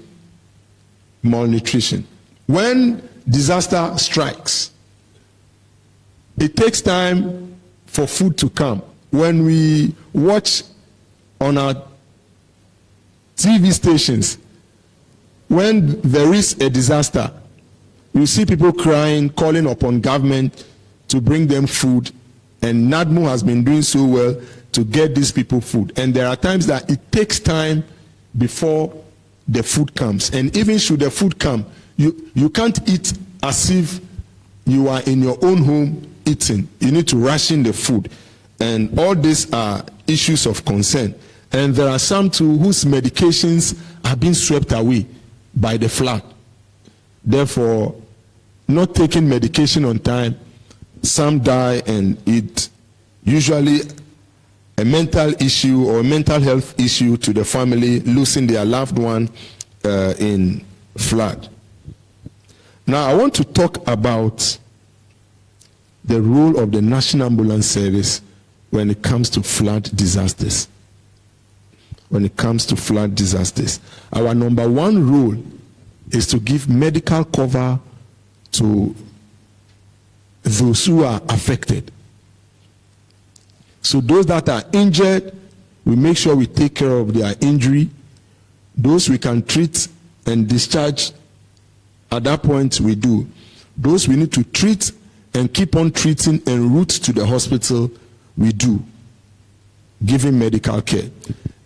When disaster strikes, it takes time for food to come. When we watch on our TV stations. When there is a disaster, you see people crying, calling upon government to bring them food, and NADMO has been doing so well to get these people food. And there are times that it takes time before the food comes. And even should the food come, you can't eat as if you are in your own home eating. You need to ration the food. And all these are issues of concern. And there are some too whose medications are being swept away by the flood. Therefore, not taking medication on time, some die, and it usually a mental issue or a mental health issue to the family losing their loved one in flood. Now, I want to talk about the role of the National Ambulance Service when it comes to flood disasters. When it comes to flood disasters, our number one role is to give medical cover to those who are affected. So those that are injured, we make sure we take care of their injury. Those we can treat and discharge, at that point we do. Those we need to treat and keep on treating en route to the hospital, we do, giving medical care.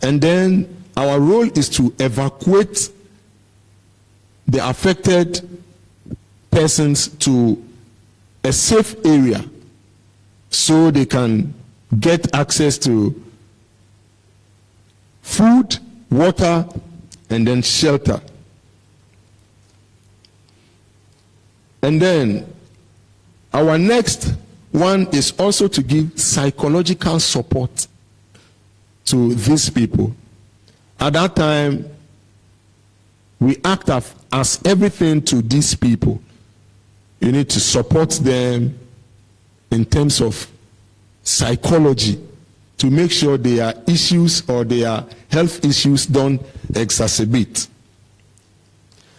And then our role is to evacuate the affected persons to a safe area so they can get access to food, water, and then shelter. And then our next one is also to give psychological support to these people. At that time, we act as everything to these people. You need to support them in terms of psychology to make sure their issues or their health issues don't exacerbate.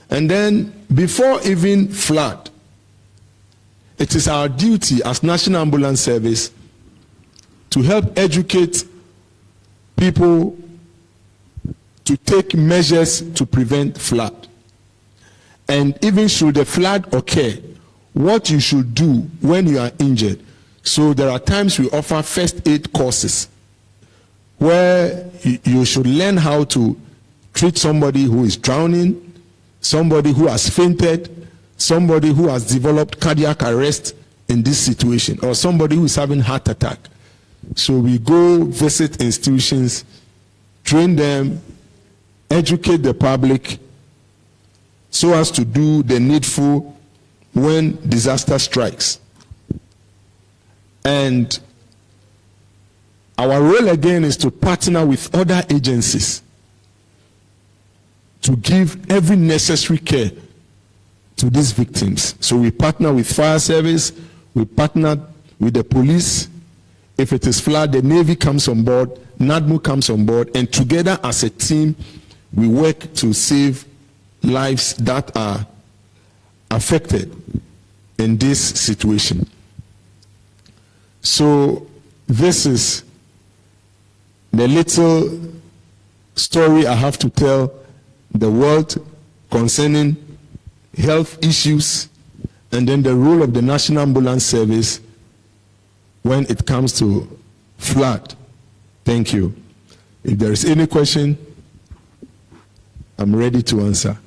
And then, before even flood, it is our duty as National Ambulance Service to help educate people to take measures to prevent flood. And even should the flood occur, what you should do when you are injured. So there are times we offer first aid courses where you should learn how to treat somebody who is drowning, somebody who has fainted, somebody who has developed cardiac arrest in this situation, or somebody who is having heart attack. So we go visit institutions, train them, educate the public so as to do the needful when disaster strikes. And our role again is to partner with other agencies to give every necessary care to these victims. So we partner with fire service, we partner with the police. If it is flood, the Navy comes on board, NADMO comes on board, and together as a team, we work to save lives that are affected in this situation. So this is the little story I have to tell the world concerning health issues and then the role of the National Ambulance Service when it comes to flood. Thank you. If there is any question, I'm ready to answer.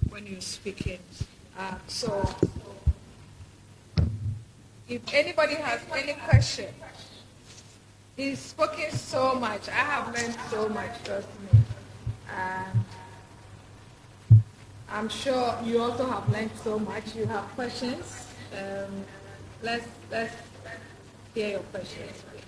When you're speaking. So, if anybody has any question, He's spoken so much. I have learned so much, trust me. And I'm sure you also have learned so much. You have questions. Let's hear your questions, please.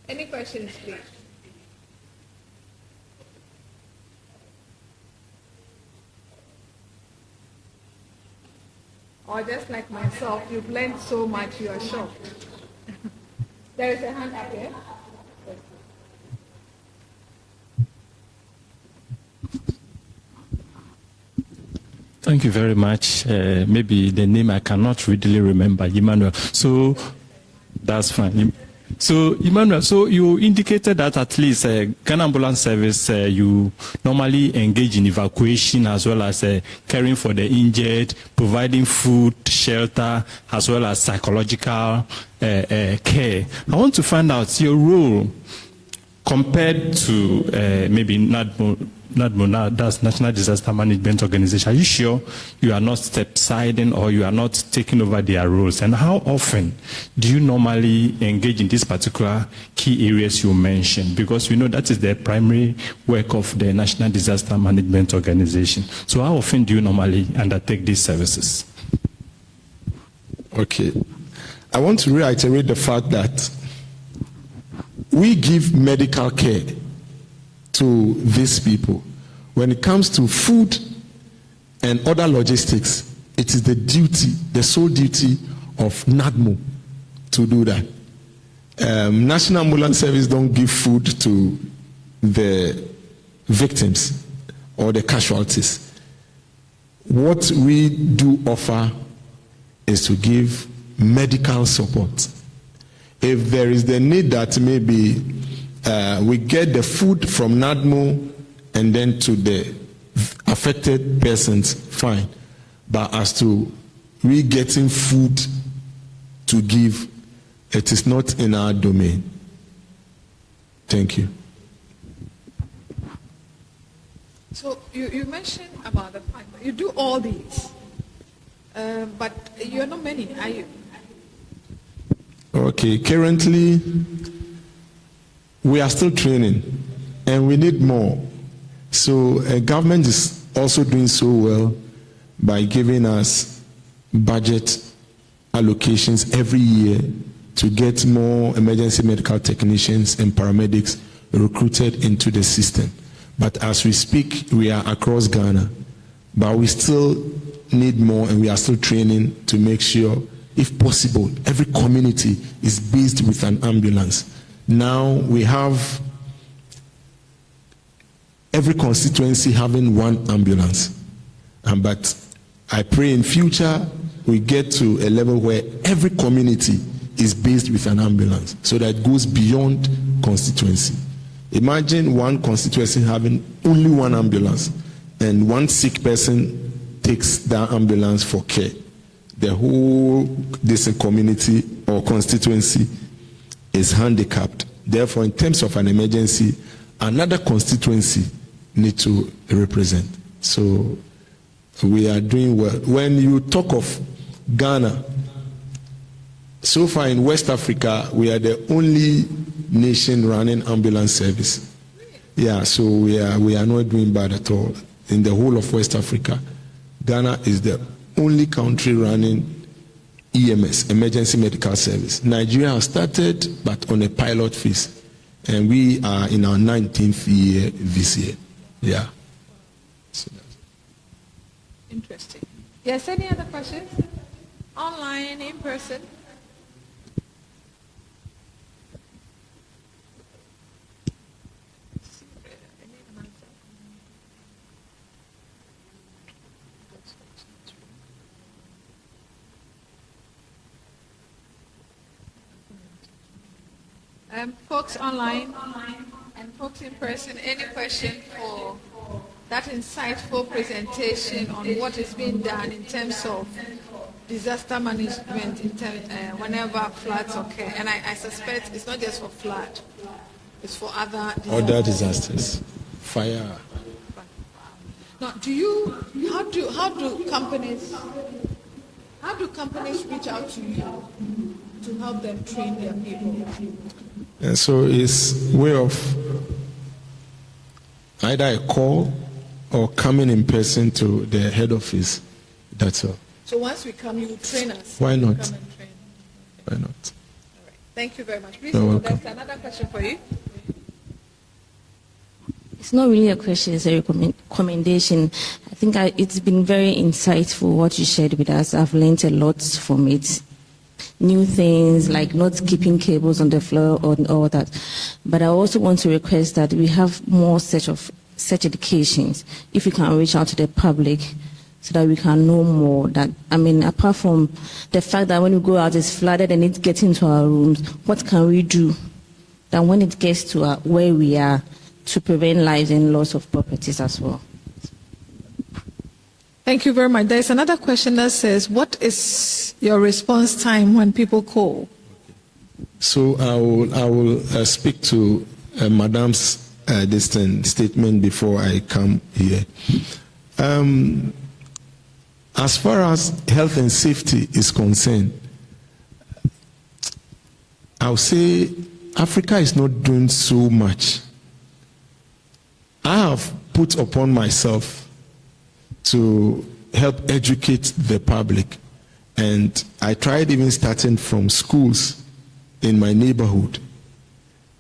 Any questions, please? Or just like myself, you've learned so much, you are shocked. There is a hand up here. Thank you very much. Maybe the name I cannot readily remember, Emmanuel. So that's fine. So, Emmanuel, so you indicated that at least Ghana Ambulance Service, you normally engage in evacuation as well as caring for the injured, providing food, shelter, as well as psychological care. I want to find out your role compared to maybe NADMO, that's National Disaster Management Organization. Are you sure you are not step-siding or you are not taking over their roles? And how often do you normally engage in these particular key areas you mentioned? Because we know that is the primary work of the National Disaster Management Organization. So how often do you normally undertake these services? Okay. I want to reiterate the fact that we give medical care to these people. When it comes to food and other logistics, it is the duty, the sole duty of NADMO to do that. National Ambulance Service don't give food to the victims or the casualties. What we do offer is to give medical support. If there is the need that maybe we get the food from NADMO and then to the affected persons, fine. But as to we getting food to give, it is not in our domain. Thank you. So you mentioned about the fact that you do all these, but you're not many, are you? Okay, currently we are still training and we need more. So government is also doing so well by giving us budget allocations every year to get more emergency medical technicians and paramedics recruited into the system. But as we speak, we are across Ghana, but we still need more and we are still training to make sure, if possible, every community is based with an ambulance. Now we have every constituency having one ambulance. But I pray in future we get to a level where every community is based with an ambulance so that it goes beyond constituency. Imagine one constituency having only one ambulance and one sick person takes that ambulance for care. The whole community or constituency is handicapped. Therefore, in terms of an emergency, another constituency needs to represent. So we are doing well. When you talk of Ghana, so far in West Africa, we are the only nation running ambulance service. Yeah, so we are not doing bad at all. In the whole of West Africa, Ghana is the only country running EMS, emergency medical service. Nigeria has started, but on a pilot phase. And we are in our 19th year this year. Yeah. Interesting. Yes, any other questions? Online, in person? Folks online and folks in person, any question for that insightful presentation on what is being done in terms of disaster management in whenever floods occur? And I suspect it's not just for flood, it's for other disasters. Other disasters, fire. Now, how do companies reach out to you to help them train their people? And so it's way of either a call or coming in person to the head office. That's all. So once we come, you will train us. Why not? Come and train. Why not? All right. Thank you very much. Please, You're welcome. there's another question for you. It's not really a question, it's a recommendation. I think it's been very insightful what you shared with us. I've learned a lot from it. New things like not keeping cables on the floor and all that. But I also want to request that we have more such educations, if we can reach out to the public so that we can know more. That, I mean, apart from the fact that when we go out it's flooded and it gets into our rooms, what can we do that when it gets to where we are to prevent lives and loss of properties as well? Thank you very much. There's another question that says, what is your response time when people call? So I will speak to Madam's statement before I come here. As far as health and safety is concerned, I'll say Africa is not doing so much. I have put upon myself to help educate the public, and I tried even starting from schools in my neighborhood.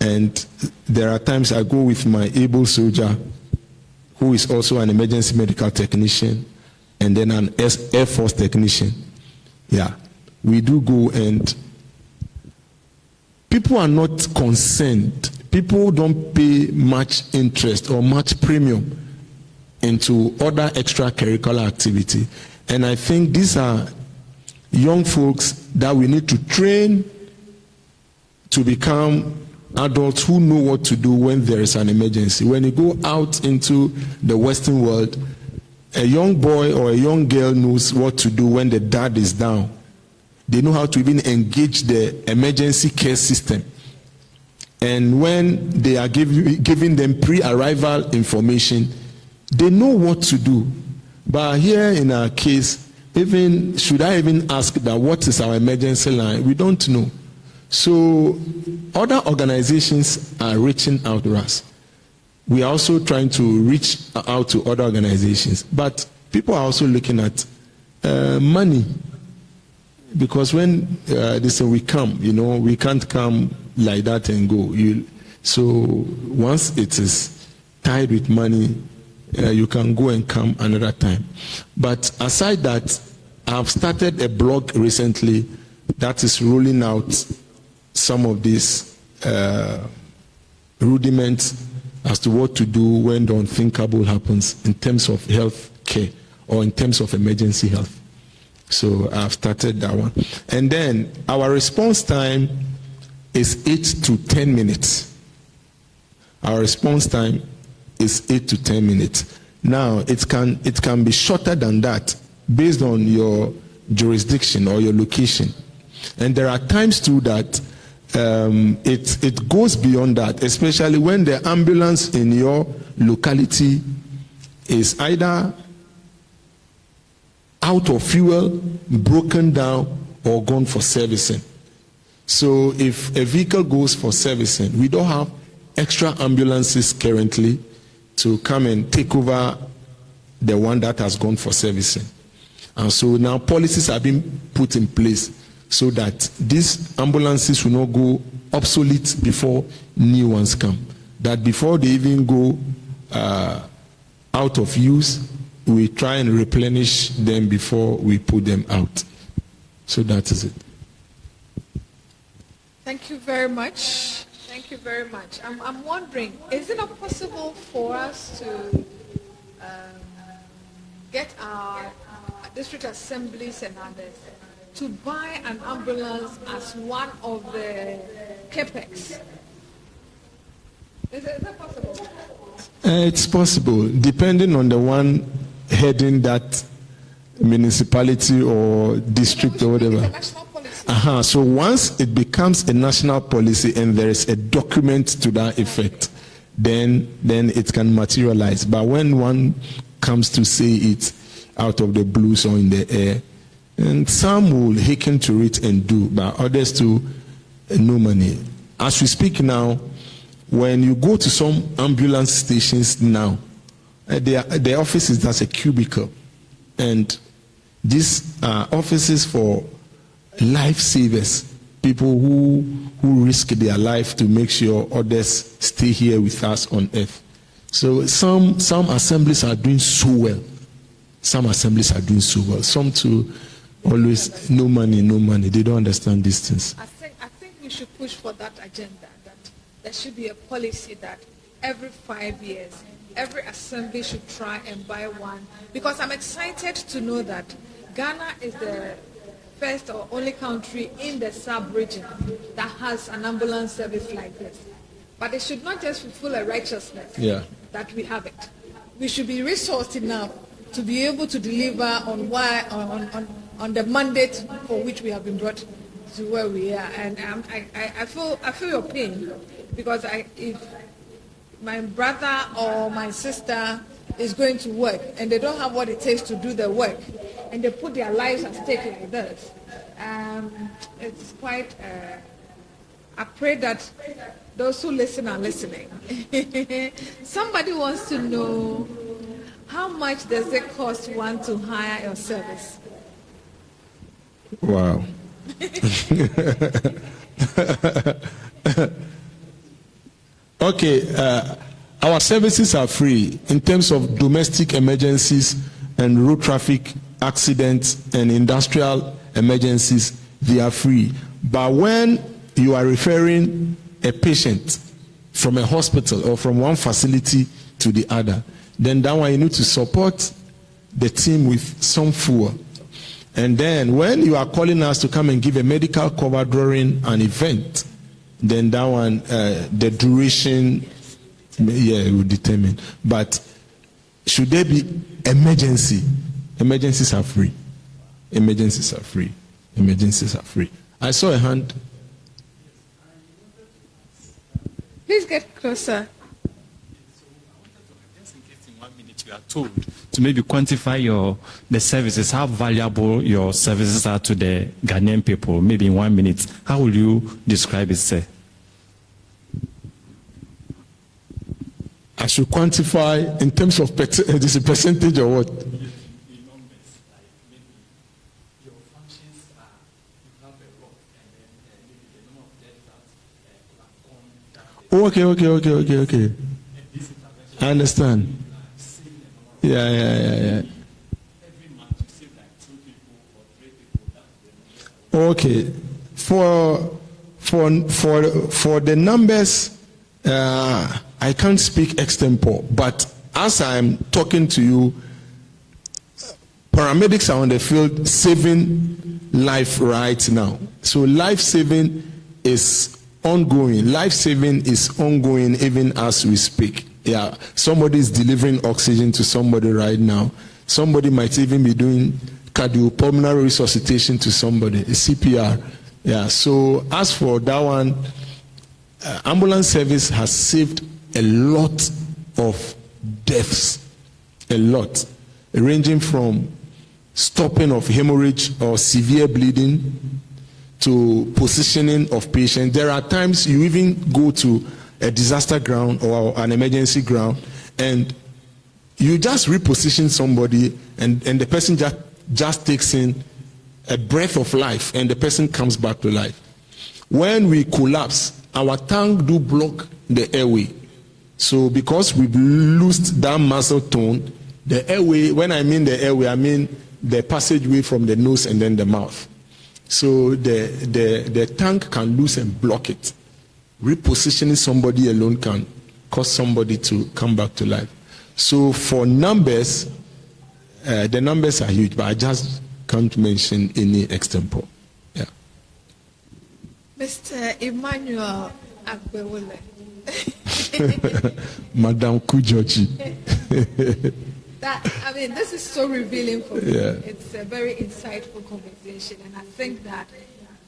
And there are times I go with my able soldier, who is also an emergency medical technician, and then an Air Force technician. Yeah, we do go, and people are not concerned. People don't pay much interest or much premium into other extracurricular activity. And I think these are young folks that we need to train to become adults who know what to do when there is an emergency. When you go out into the Western world, a young boy or a young girl knows what to do when the dad is down. They know how to even engage the emergency care system. And when they are giving them pre-arrival information, they know what to do. But here in our case, even should I even ask that what is our emergency line? We don't know. So other organizations are reaching out to us. We are also trying to reach out to other organizations. But people are also looking at money. Because when they say we come, we can't come like that and go. So once it is tied with money, you can go and come another time. But aside that, I've started a blog recently that is rolling out some of these rudiments as to what to do when the unthinkable happens in terms of health care or in terms of emergency health. So I've started that one. And then our response time is 8 to 10 minutes. Our response time is 8 to 10 minutes. Now, it can be shorter than that based on your jurisdiction or your location. And there are times too that it goes beyond that, especially when the ambulance in your locality is either out of fuel, broken down, or gone for servicing. So if a vehicle goes for servicing, we don't have extra ambulances currently to come and take over the one that has gone for servicing. And so now policies are being put in place so that these ambulances will not go obsolete before new ones come. That before they even go out of use, we try and replenish them before we put them out. So that is it. Thank you very much. Thank you very much. I'm wondering, is it not possible for us to get our district assemblies and others to buy an ambulance as one of the capex? Is that possible? It's possible, depending on the one heading that municipality or district or whatever. National policy. So once it becomes a national policy and there is a document to that effect, then it can materialize. But when one comes to say it out of the blues or in the air. And some will hearken to it and do, but others too, no money. As we speak now, when you go to some ambulance stations now, the office is just a cubicle. And these are offices for lifesavers, people who risk their life to make sure others stay here with us on earth. So some assemblies are doing so well. Some assemblies are doing so well. Some too, always no money. They don't understand these things. I think we should push for that agenda, that there should be a policy that every 5 years, every assembly should try and buy one. Because I'm excited to know that Ghana is the first or only country in the sub-region that has an ambulance service like this. But it should not just fulfill a righteousness that we have it. We should be resourced enough to be able to deliver on the mandate for which we have been brought to where we are. And I feel your pain, because if my brother or my sister is going to work and they don't have what it takes to do the work, and they put their lives at stake like this, it's quite. I pray that those who listen are listening. Somebody wants to know, how much does it cost one to hire your service? Wow. Okay, our services are free in terms of domestic emergencies and road traffic accidents and industrial emergencies. They are free. But when you are referring a patient from a hospital or from one facility to the other, then that one you need to support the team with some fuel. And then when you are calling us to come and give a medical cover during an event, then that one, the duration, it will determine. But should there be emergency? Emergencies are free. Emergencies are free. Emergencies are free. I saw a hand. Please get closer. Just in case in 1 minute you are told to maybe quantify the services, how valuable your services are to the Ghanaian people, maybe in 1 minute, how will you describe it, sir? I should quantify in terms of this a percentage or what? Okay. I understand. Yeah. Okay. For the numbers, I can't speak extempore, but as I'm talking to you, paramedics are on the field saving life right now. So life saving is ongoing. Life saving is ongoing even as we speak. Yeah, somebody is delivering oxygen to somebody right now. Somebody might even be doing cardiopulmonary resuscitation to somebody, a CPR. Yeah, so as for that one, ambulance service has saved a lot of deaths, a lot, ranging from stopping of hemorrhage or severe bleeding to positioning of patients. There are times you even go to a disaster ground or an emergency ground and you just reposition somebody and the person just takes in a breath of life and the person comes back to life. When we collapse, our tongue do block the airway. So because we've loosed that muscle tone, the airway, when I mean the airway, I mean the passageway from the nose and then the mouth. So the tongue can loose and block it. Repositioning somebody alone can cause somebody to come back to life. So for numbers, the numbers are huge, but I just can't mention any example. Yeah. Mr. Emmanuel Agbewole. Madam Kujochi. This is so revealing for me. Yeah. It's a very insightful conversation, and I think that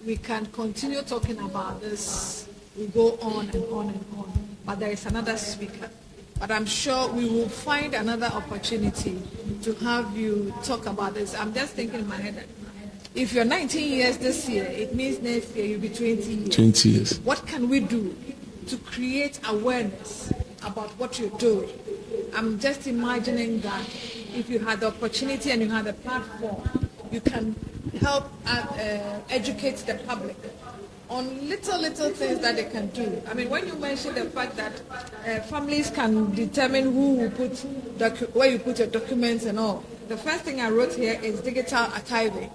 we can continue talking about this. We go on and on and on, but there is another speaker. But I'm sure we will find another opportunity to have you talk about this. I'm just thinking in my head that if you're 19 years this year, it means next year you'll be 20 years. 20 years. What can we do to create awareness about what you're doing? I'm just imagining that if you had the opportunity and you had a platform, you can help educate the public on little things that they can do. I mean, when you mentioned the fact that families can determine who will put where you put your documents and all, the first thing I wrote here is digital archiving.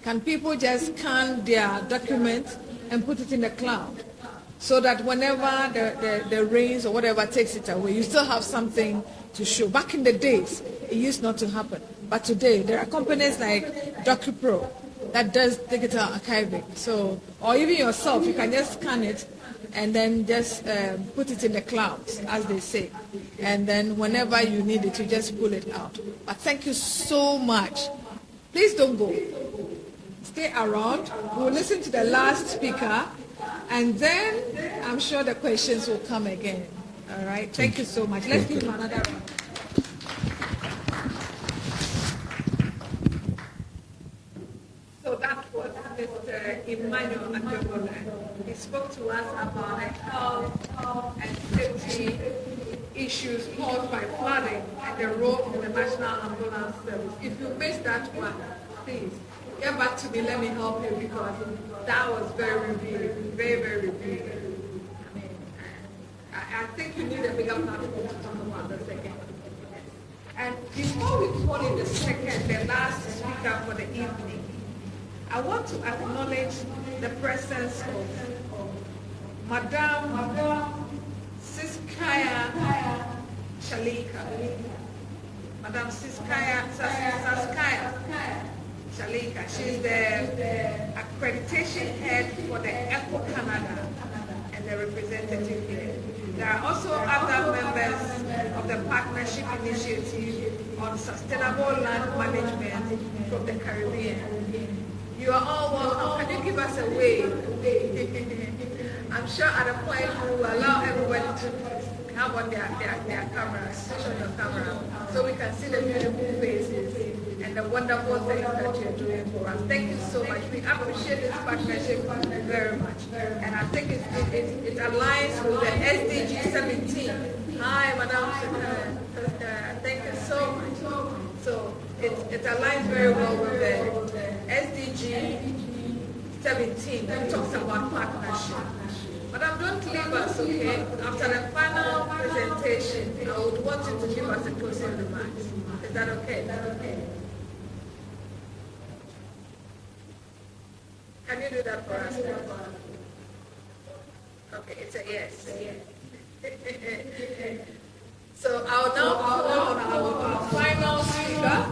Can people just scan their documents and put it in the cloud, so that whenever the rains or whatever takes it away, you still have something to show? Back in the days, it used not to happen. But today, there are companies like DocuPro that does digital archiving. So, or even yourself, you can just scan it and then just put it in the cloud, as they say. And then whenever you need it, you just pull it out. But thank you so much. Please don't go. Stay around. We'll listen to the last speaker, and then I'm sure the questions will come again. All right? Thank you so much. Let's give him another round. So that was Mr. Emmanuel Ademola. He spoke to us about health and safety issues caused by flooding and the role of the National Ambulance Service. If you missed that one, please get back to me. Let me help you, because that was very revealing, very revealing. I mean, I think you need a bigger platform to talk about this again. And before we call in the last speaker for the evening, I want to acknowledge the presence of Madam Siskaya Shalika. Madam Saskaya Shalika. She's the accreditation head for the ECHO Canada and the representative here. There are also other members of the Partnership Initiative on Sustainable Land Management from the Caribbean. You are all welcome. Can you give us a wave? I'm sure at a point we will allow everybody to have on their cameras, switch on your camera, so we can see the beautiful faces and the wonderful things that you're doing for us. Thank you so much. We appreciate this partnership very much. And I think it aligns with the SDG 17. Hi, Madam. Thank you so much. So it aligns very well with the SDG 17 that talks about partnership. Madam, don't leave us, okay? After the final presentation, I would want you to give us a closing remarks. Is that okay? Can you do that for us? Okay, it's a yes. So I'll now call on our final speaker.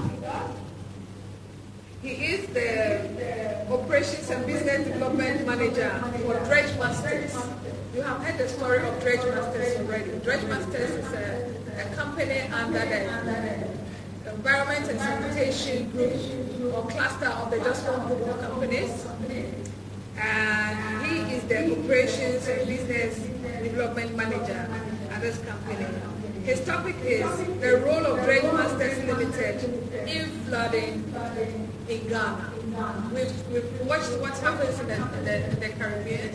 He is the Operations and Business Development Manager for Dredge Masters. You have heard the story of Dredge Masters already. Dredge Masters is a company under the Environment and Sanitation Group or cluster of the AISWAM Group of companies. And he is the Operations and Business Development Manager at this company. His topic is the role of Dredge Masters Limited in flooding in Ghana. We've watched what happens in the Caribbean.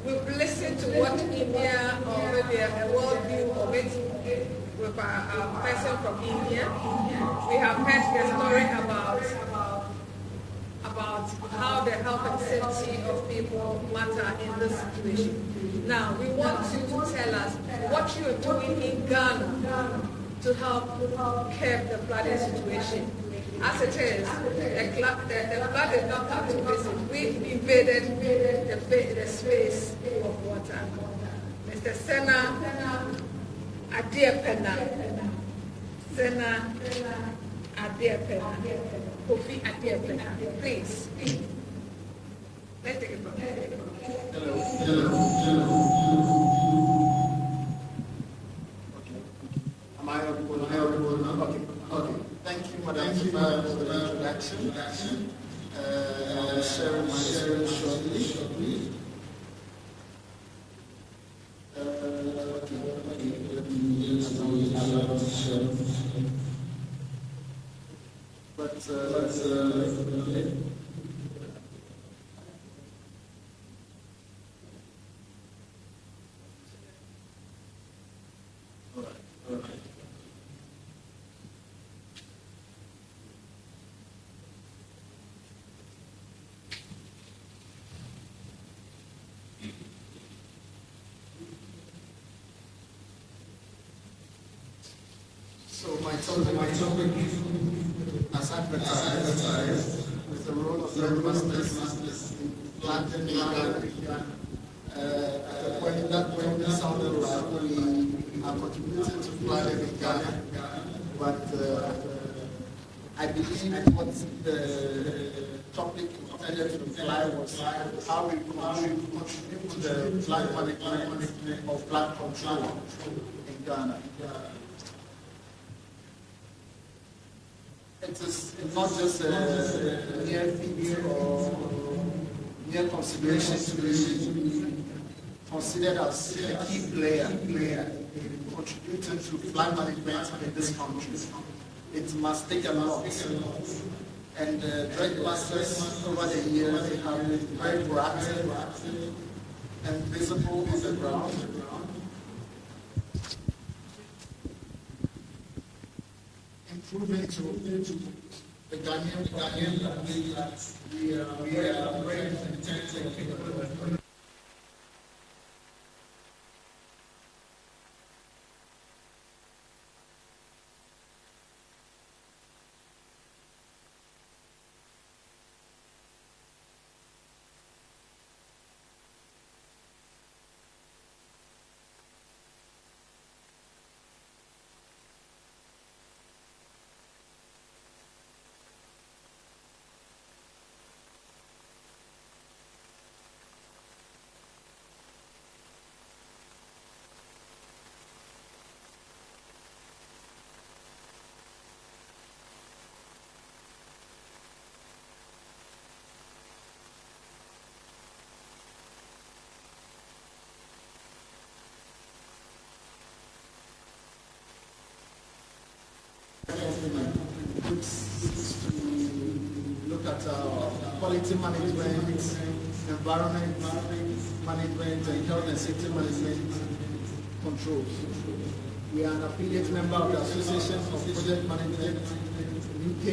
We've listened to what India, or maybe a world view of it with a person from India. We have heard the story about how the health and safety of people matter in this situation. Now, we want you to tell us what you are doing in Ghana to help curb the flooding situation. As it is, the flood did not come to visit. We invaded the space of water. Mr. Sena Adiapena. Sena Adiapena. Kofi Adiapena. Please. Let's take it from here. Am I audible? Okay. Thank you, Madam, for the introduction. I'll share my screen shortly. So my topic, as advertised, is the role of the masters in planting Ghana. At that point, it sounded like we are contributing to planting in Ghana, but I believe what the topic intended to imply was how we contribute to the plant management of plant control in Ghana. It is not just a mere feat or mere consideration to be considered as a key player in contributing to plant management in this country. It must take a lot. And dredge masters over the years have been very proactive and visible on the ground. Improving to the Ghanaian that we are very intelligent and capable. Look at quality management, environment management, and health and safety management controls. We are an affiliate member of the Association of Project Management UK,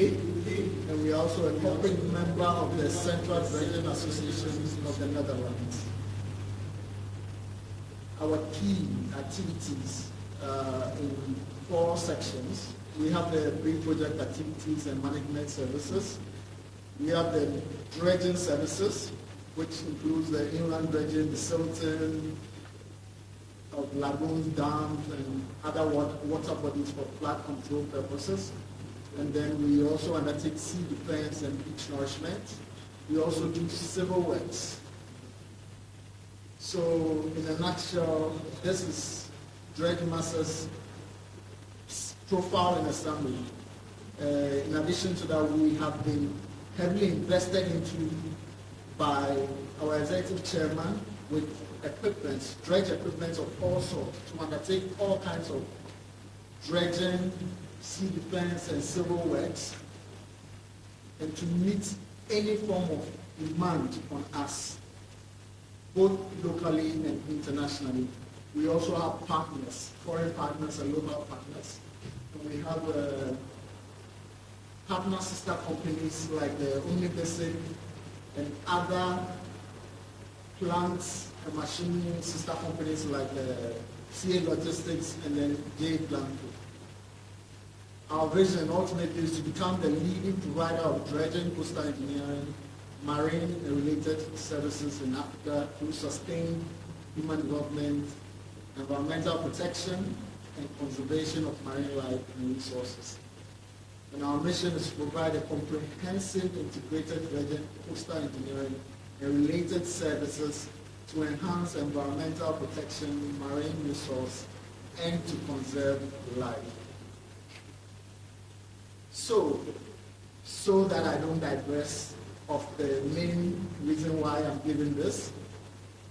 and we are also a corporate member of the Central Dredging Association of the Netherlands. Our key activities in 4 sections. We have the pre-project activities and management services. We have the dredging services, which includes the inland dredging, the silting of lagoons, dams, and other water bodies for flood control purposes. And then we also undertake sea defense and beach nourishment. We also do civil works. So, in a nutshell, this is dredge masters profile in a summary. In addition to that, we have been heavily invested into by our executive chairman with equipment, dredge equipment of all sorts, to undertake all kinds of dredging, sea defense, and civil works, and to meet any form of demand on us, both locally and internationally. We also have partners, foreign partners and local partners. We have partner sister companies like the Omnibasic and other plants and machinery sister companies like CA Logistics and then J Blanco. Our vision ultimately is to become the leading provider of dredging, coastal engineering, marine and related services in Africa through sustained human development, environmental protection, and conservation of marine life and resources. And our mission is to provide a comprehensive integrated dredging, coastal engineering, and related services to enhance environmental protection, marine resource, and to conserve life. So that I don't digress of the main reason why I'm giving this,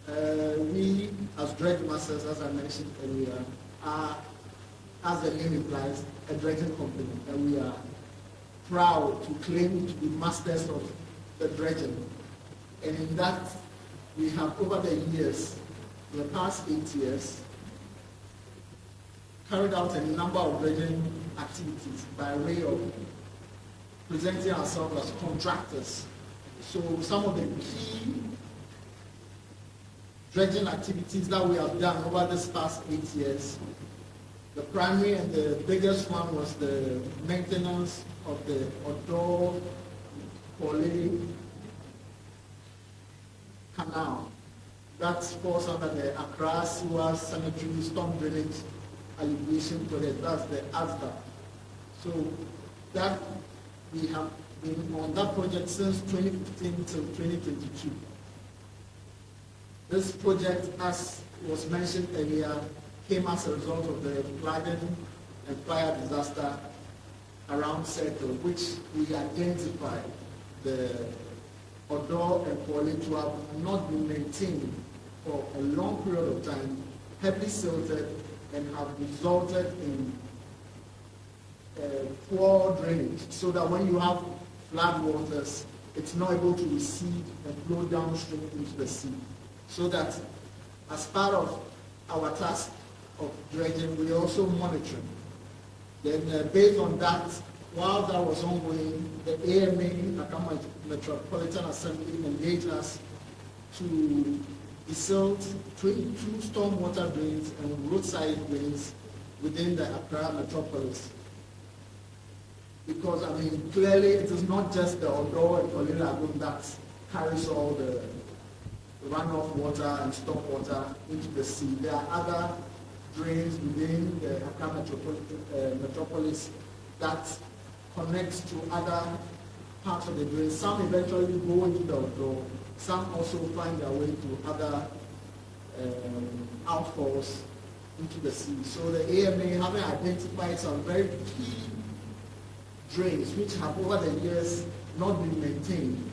we as dredge masters, as I mentioned earlier, are, as the name implies, a dredging company, and we are proud to claim to be masters of the dredging. And in that, we have over the years, the past 8 years, carried out a number of dredging activities by way of presenting ourselves as contractors. So some of the key dredging activities that we have done over this past 8 years, the primary and the biggest one was the maintenance of the Odo Pole Canal. That falls under the Accra Sewer Sanitary Storm Drainage Alleviation Project. That's the AISWAM. So that we have been on that project since 2015 till 2022. This project, as was mentioned earlier, came as a result of the flooding and fire disaster around Circle, which we identified the Odo and Pole to have not been maintained for a long period of time, heavily silted, and have resulted in poor drainage, so that when you have flood waters, it's not able to recede and flow downstream into the sea. So that as part of our task of dredging, we also monitoring. Then based on that, while that was ongoing, the AMA, Accra Metropolitan Assembly, engaged us to desilt 22 stormwater drains and roadside drains within the Accra metropolis. Because, I mean, clearly it is not just the Odo and Pole Lagoon that carries all the runoff water and storm water into the sea. There are other drains within the Accra metropolis that connect to other parts of the drain. Some eventually go into the Odo. Some also find their way to other outfalls into the sea. So the AMA, having identified some very key drains which have over the years not been maintained,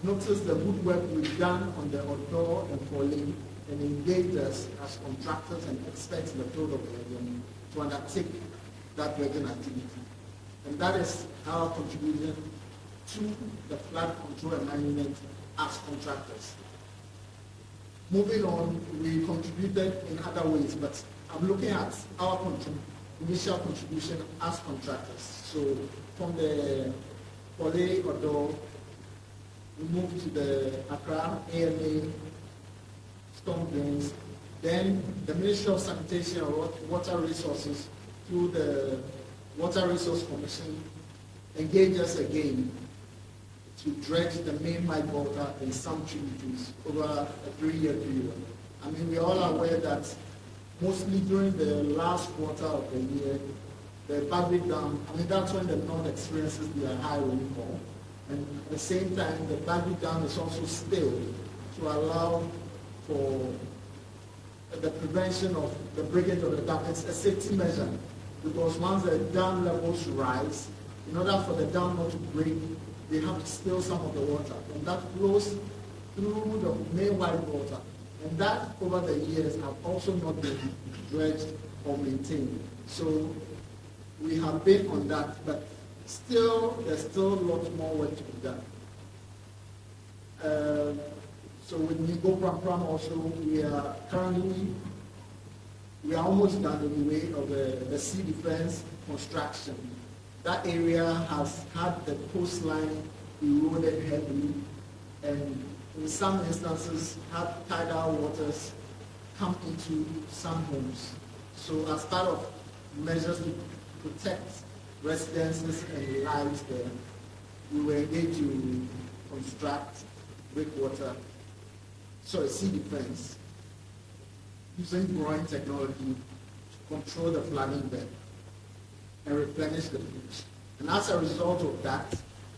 noticed the good work we've done on the Odo and Pole, and engaged us as contractors and experts in the field of dredging to undertake that dredging activity. And that is our contribution to the flood control and management as contractors. Moving on, we contributed in other ways, but I'm looking at our initial contribution as contractors. So from the Pole Odo, we moved to the Accra AMA storm drains. Then the Ministry of Sanitation and Water Resources, through the Water Resource Commission, engaged us again to dredge the main Mike Volta and some tributaries over a 3-year period. I mean, we are all aware that mostly during the last quarter of the year, the Bagby Dam, I mean, that's when the north experiences their high rainfall. And at the same time, the Bagby Dam is also stilled to allow for the prevention of the breakage of the dam. It's a safety measure, because once the dam levels rise, in order for the dam not to break, they have to still some of the water, and that flows through the main white water. And that, over the years, have also not been dredged or maintained. So we have been on that, but still, there's still a lot more work to be done. So with Nigo Pram also, we are almost done anyway of the sea defense construction. That area has had the coastline eroded heavily, and in some instances had tidal waters come into some homes. So as part of measures to protect residences and lives there, we were engaged to construct sea defense using growing technology to control the flooding bed and replenish the beach. And as a result of that,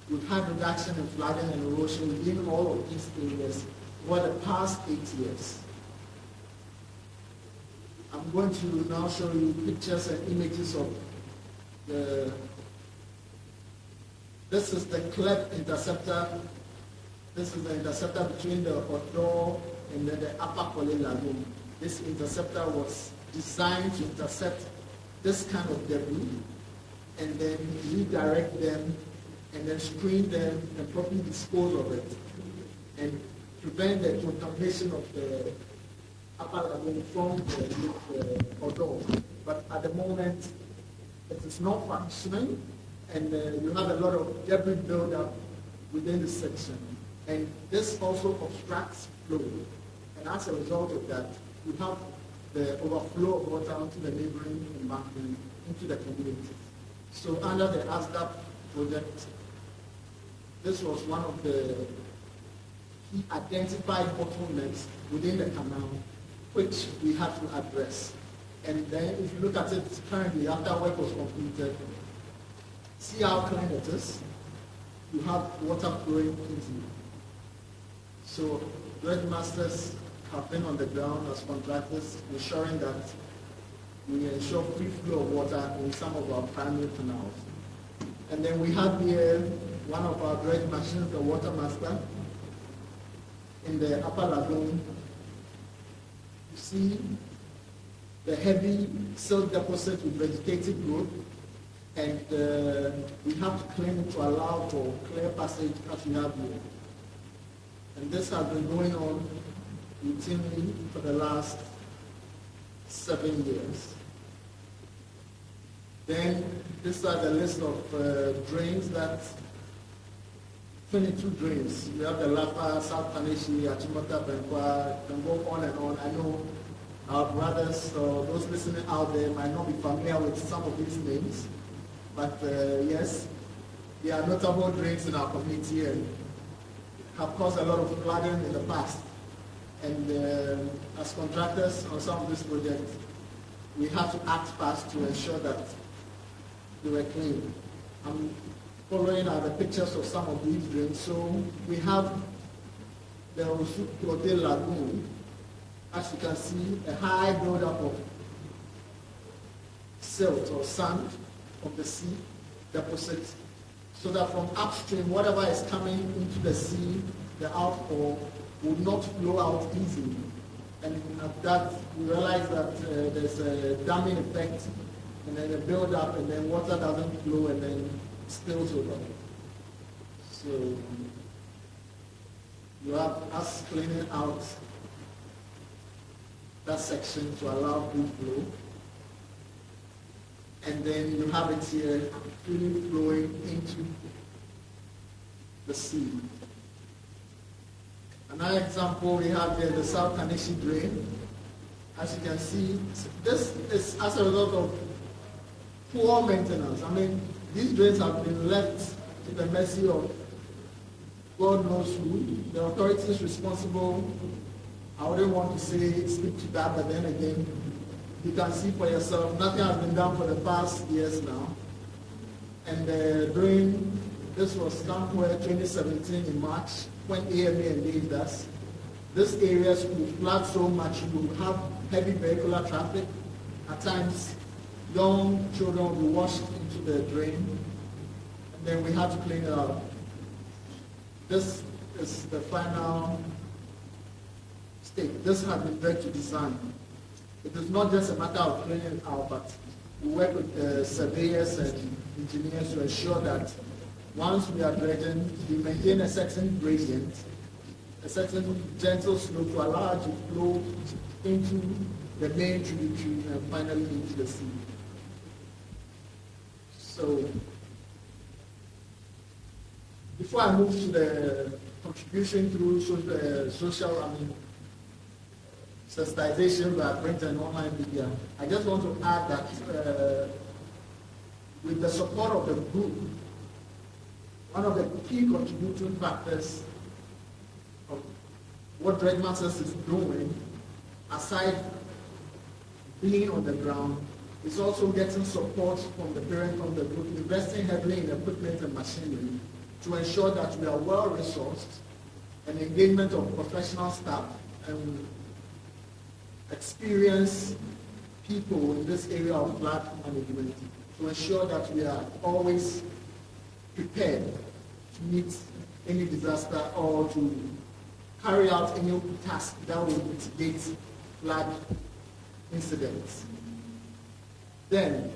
we've had reduction in flooding and erosion within all of these areas over the past 8 years. I'm going to now show you pictures and images of this is the cleft interceptor. This is the interceptor between the Odo and the upper Pole Lagoon. This interceptor was designed to intercept this kind of debris and then redirect them and then screen them and properly dispose of it and prevent the contamination of the upper lagoon from the odor. But at the moment, it is not functioning, and you have a lot of debris buildup within the section. And this also obstructs flow. And as a result of that, you have the overflow of water into the neighboring embankment, into the community. So under the ASDAP project, this was one of the key identified bottlenecks within the canal, which we had to address. And then if you look at it currently, after work was completed, see how clean it is. You have water flowing easily. So dredge masters have been on the ground as contractors, ensuring that we ensure free flow of water in some of our primary canals. And then we have here one of our dredge machines, the water master, in the upper lagoon. You see the heavy silt deposit with vegetative growth, and we have to clean it to allow for clear passage as we have here. And this has been going on routinely for the last 7 years. Then these are the list of drains that 22 drains. We have the Lapa, South Taneshi, Achimota, Benkwa, can go on and on. I know our brothers or those listening out there might not be familiar with some of these names, but yes, there are notable drains in our community and have caused a lot of flooding in the past. And as contractors on some of these projects, we have to act fast to ensure that they were clean. I'm following the pictures of some of these drains. So we have the Osukote Lagoon. As you can see, a high buildup of silt or sand of the sea deposits, so that from upstream, whatever is coming into the sea, the outfall would not flow out easily. And at that, we realize that there's a damming effect, and then a build-up, and then water doesn't flow, and then spills over. So you have us cleaning out that section to allow free flow. And then you have it here freely flowing into the sea. Another example we have here, the South Taneshi drain. As you can see, this is as a result of poor maintenance. I mean, these drains have been left to the mercy of God knows who. The authorities responsible, I wouldn't want to say speak to that, but then again, you can see for yourself, nothing has been done for the past years now. And during, this was somewhere 2017 in March, when AMA engaged us. This area will flood so much, you will have heavy vehicular traffic. At times, young children will be washed into the drain, and then we have to clean it out. This is the final state. This has been very to design. It is not just a matter of cleaning it out, but we work with surveyors and engineers to ensure that once we are dredging, we maintain a certain gradient, a certain gentle slope to allow it to flow into the main tributary and finally into the sea. So, before I move to the contribution through social, sensitization by print and online media, I just want to add that with the support of the group, one of the key contributing factors of what Dredge Masters is doing, aside being on the ground, is also getting support from the parent of the group, investing heavily in equipment and machinery to ensure that we are well resourced, and engagement of professional staff and experienced people in this area of flood management to ensure that we are always prepared to meet any disaster or to carry out any task that will mitigate flood incidents. Then,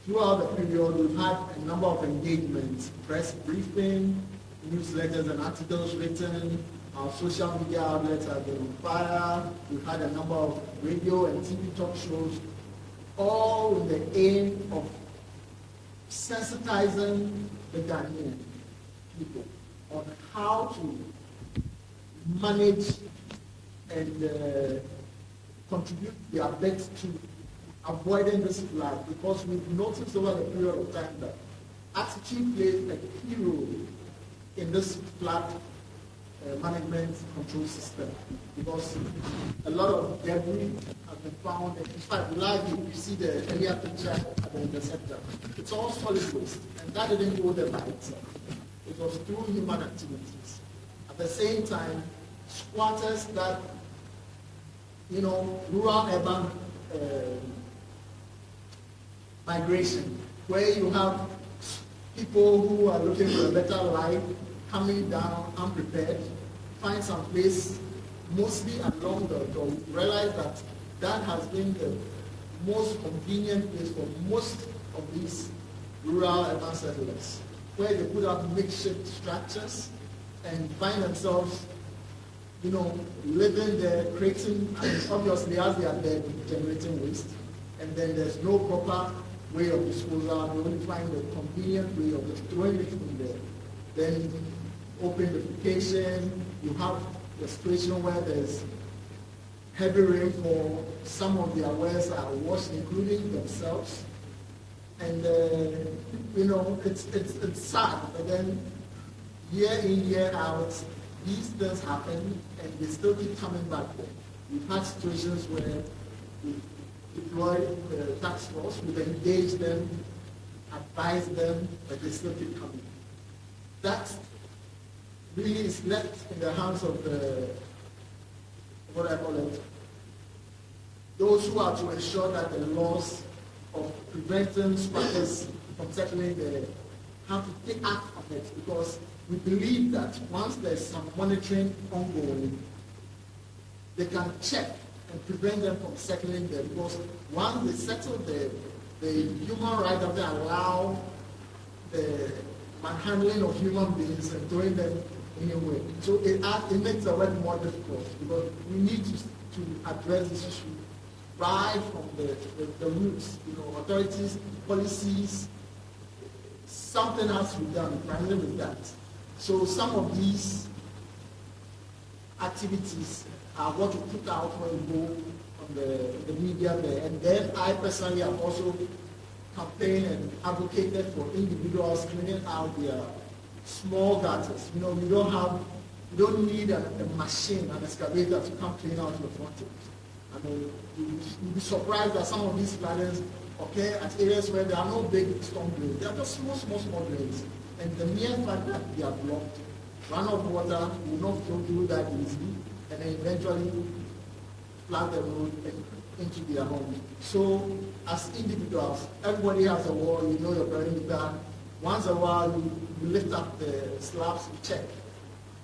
throughout the period, we've had a number of engagements, press briefing, newsletters and articles written, our social media outlets have been on fire, we've had a number of radio and TV talk shows, all with the aim of sensitizing the Ghanaian people on how to manage and contribute their bit to avoiding this flood, because we've noticed over the period of time that attitude plays a key role in this flood management control system, because a lot of debris has been found. In fact, live you see the earlier picture at the interceptor. It's all solid waste, and that didn't go there by itself. It was through human activities. At the same time, squatters that, rural-urban migration, where you have people who are looking for a better life coming down unprepared, find some place mostly along the road. We realize that has been the most convenient place for most of these rural urban settlers, where they put up makeshift structures and find themselves, living there, creating, obviously as they are there, generating waste, and then there's no proper way of disposal. They only find a convenient way of just throwing it in there. Then open defecation, you have the situation where there's heavy rainfall, some of their wells are washed, including themselves. And, it's sad, but then year in, year out, these things happen, and they still keep coming back. We've had situations where we've deployed the task force, we've engaged them, advised them, but they still keep coming. That really is left in the hands of those who are to ensure that the laws of preventing squatters from settling there have to take act on it, because we believe that once there's some monitoring ongoing, they can check and prevent them from settling there, because once they settle there, the human right doesn't allow the manhandling of human beings and throwing them anywhere. So it makes the work more difficult, because we need to address this issue right from the roots, authorities, policies. Something has to be done, primarily with that. So some of these activities are what we put out when we go on the media there. And then I personally have also campaigned and advocated for individuals cleaning out their small gutters. We don't need a machine, an excavator to come clean out your frontage. You'll be surprised that some of these floodings occur at areas where there are no big storm drains. They are just small drains. And the mere fact that they are blocked, runoff water will not flow through that easily, and then eventually flood the road and into their homes. So as individuals, everybody has a wall, your perimeter. Once in a while, you lift up the slabs, you check.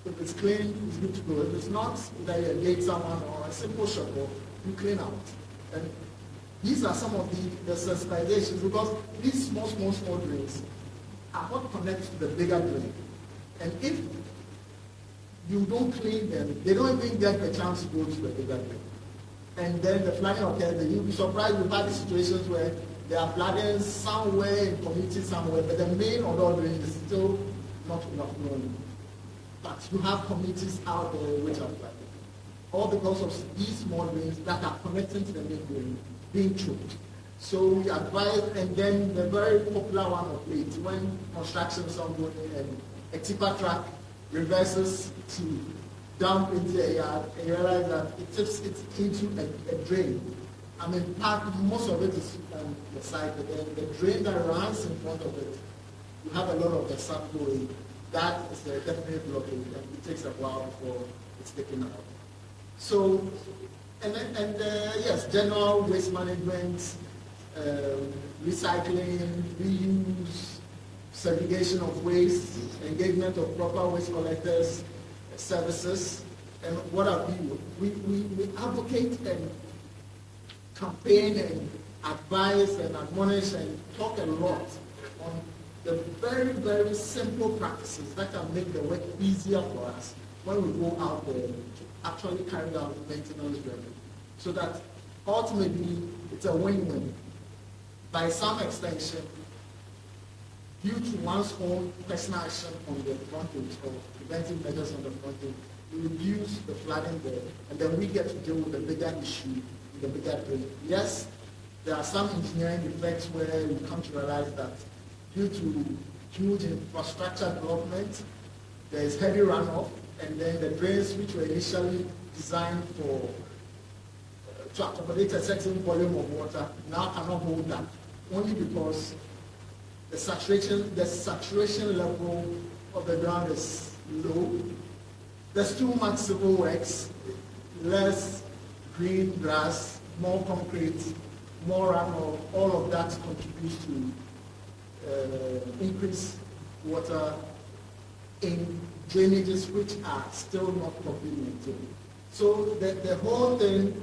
If it's clean, it's good to go. If it's not, either you engage someone or a simple shovel, you clean out. And these are some of the sensitizations, because these small drains are what connects to the bigger drain. And if you don't clean them, they don't even get a chance to go to the bigger drain. And then the flooding occurs, and you'll be surprised. We've had situations where there are floodings somewhere in community somewhere, but the main odor drain is still not enough known. But you have communities out there which are flooded, all because of these small drains that are connecting to the main drain being choked. So we advise, and then the very popular one of late, when construction is ongoing and a tipper truck reverses to dump into a yard, and you realize that it tips it into a drain. Most of it is on the side, but then the drain that runs in front of it, you have a lot of the sand going. That is a definite blockage, and it takes a while before it's taken out. So, yes, general waste management, recycling, reuse, segregation of waste, engagement of proper waste collectors, services, and what have you. We advocate and campaign and advise and admonish and talk a lot on the very, very simple practices that can make the work easier for us when we go out there to actually carry out maintenance dredging. So that ultimately it's a win-win. By some extension, due to one's own personal action on the front end or preventive measures on the front end, we reduce the flooding there, and then we get to deal with the bigger issue, the bigger drain. Yes, there are some engineering defects where we come to realize that due to huge infrastructure development, there is heavy runoff, and then the drains which were initially designed for to accommodate a certain volume of water now cannot hold that, only because the saturation level of the ground is low. There's too much civil works, less green grass, more concrete, more runoff. All of that contributes to increase water in drainages which are still not properly maintained. So the whole thing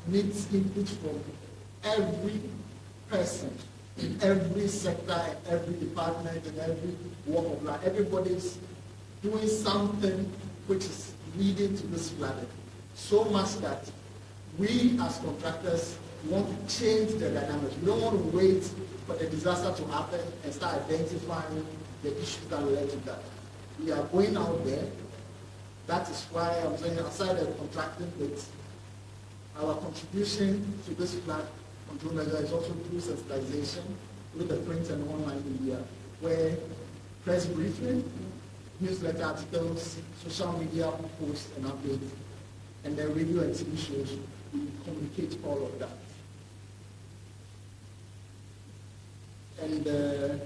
needs input from every person in every sector, in every department, in every walk of life. Everybody's doing something which is leading to this flooding. So much that we as contractors want to change the dynamics. We don't want to wait for the disaster to happen and start identifying the issues that led to that. We are going out there. That is why I'm saying, aside of contracting bit, our contribution to this flood control measure is also through sensitization with the print and online media, where press briefing, newsletter articles, social media posts and updates, and then radio and TV shows, we communicate all of that. And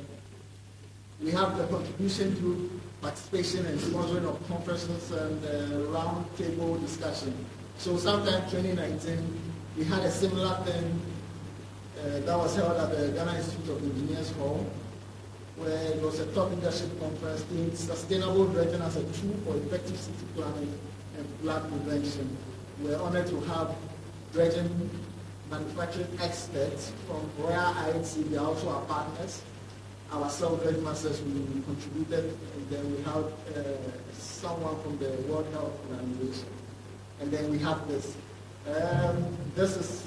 we have the contribution through participation and sponsoring of conferences and round table discussion. So sometime 2019, we had a similar thing that was held at the Ghana Institute of Engineers Hall, where it was a top leadership conference in sustainable dredging as a tool for effective city planning and flood prevention. We're honored to have dredging manufacturing experts from Royal IHC. They are also our partners. Our self-dredging masters, we contributed, and then we have someone from the World Health Organization. And then we have this. This is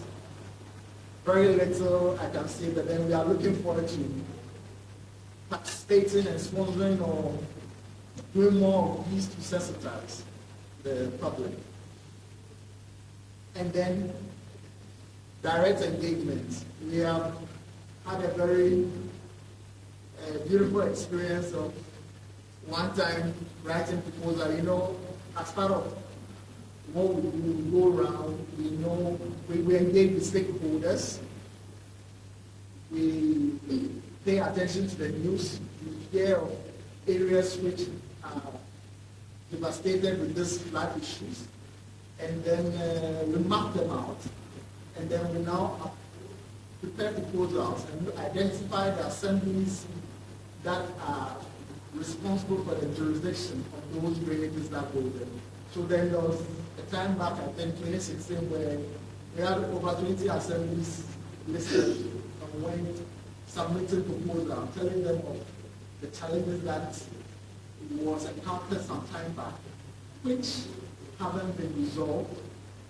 very little I can say, but then we are looking forward to participating and sponsoring or doing more of these to sensitize the public. And then direct engagement. We have had a very beautiful experience of one time writing proposal. You know, as part of what we do, we go around, we engage with stakeholders, we pay attention to the news, we hear of areas which are devastated with these flood issues, and then we map them out, and then we now prepare proposals and identify the assemblies that are responsible for the jurisdiction of those drainages that go there. So then there was a time back, I think 2016, where we had over 20 assemblies listed and went submitting proposals, telling them of the challenges that was encountered some time back, which haven't been resolved.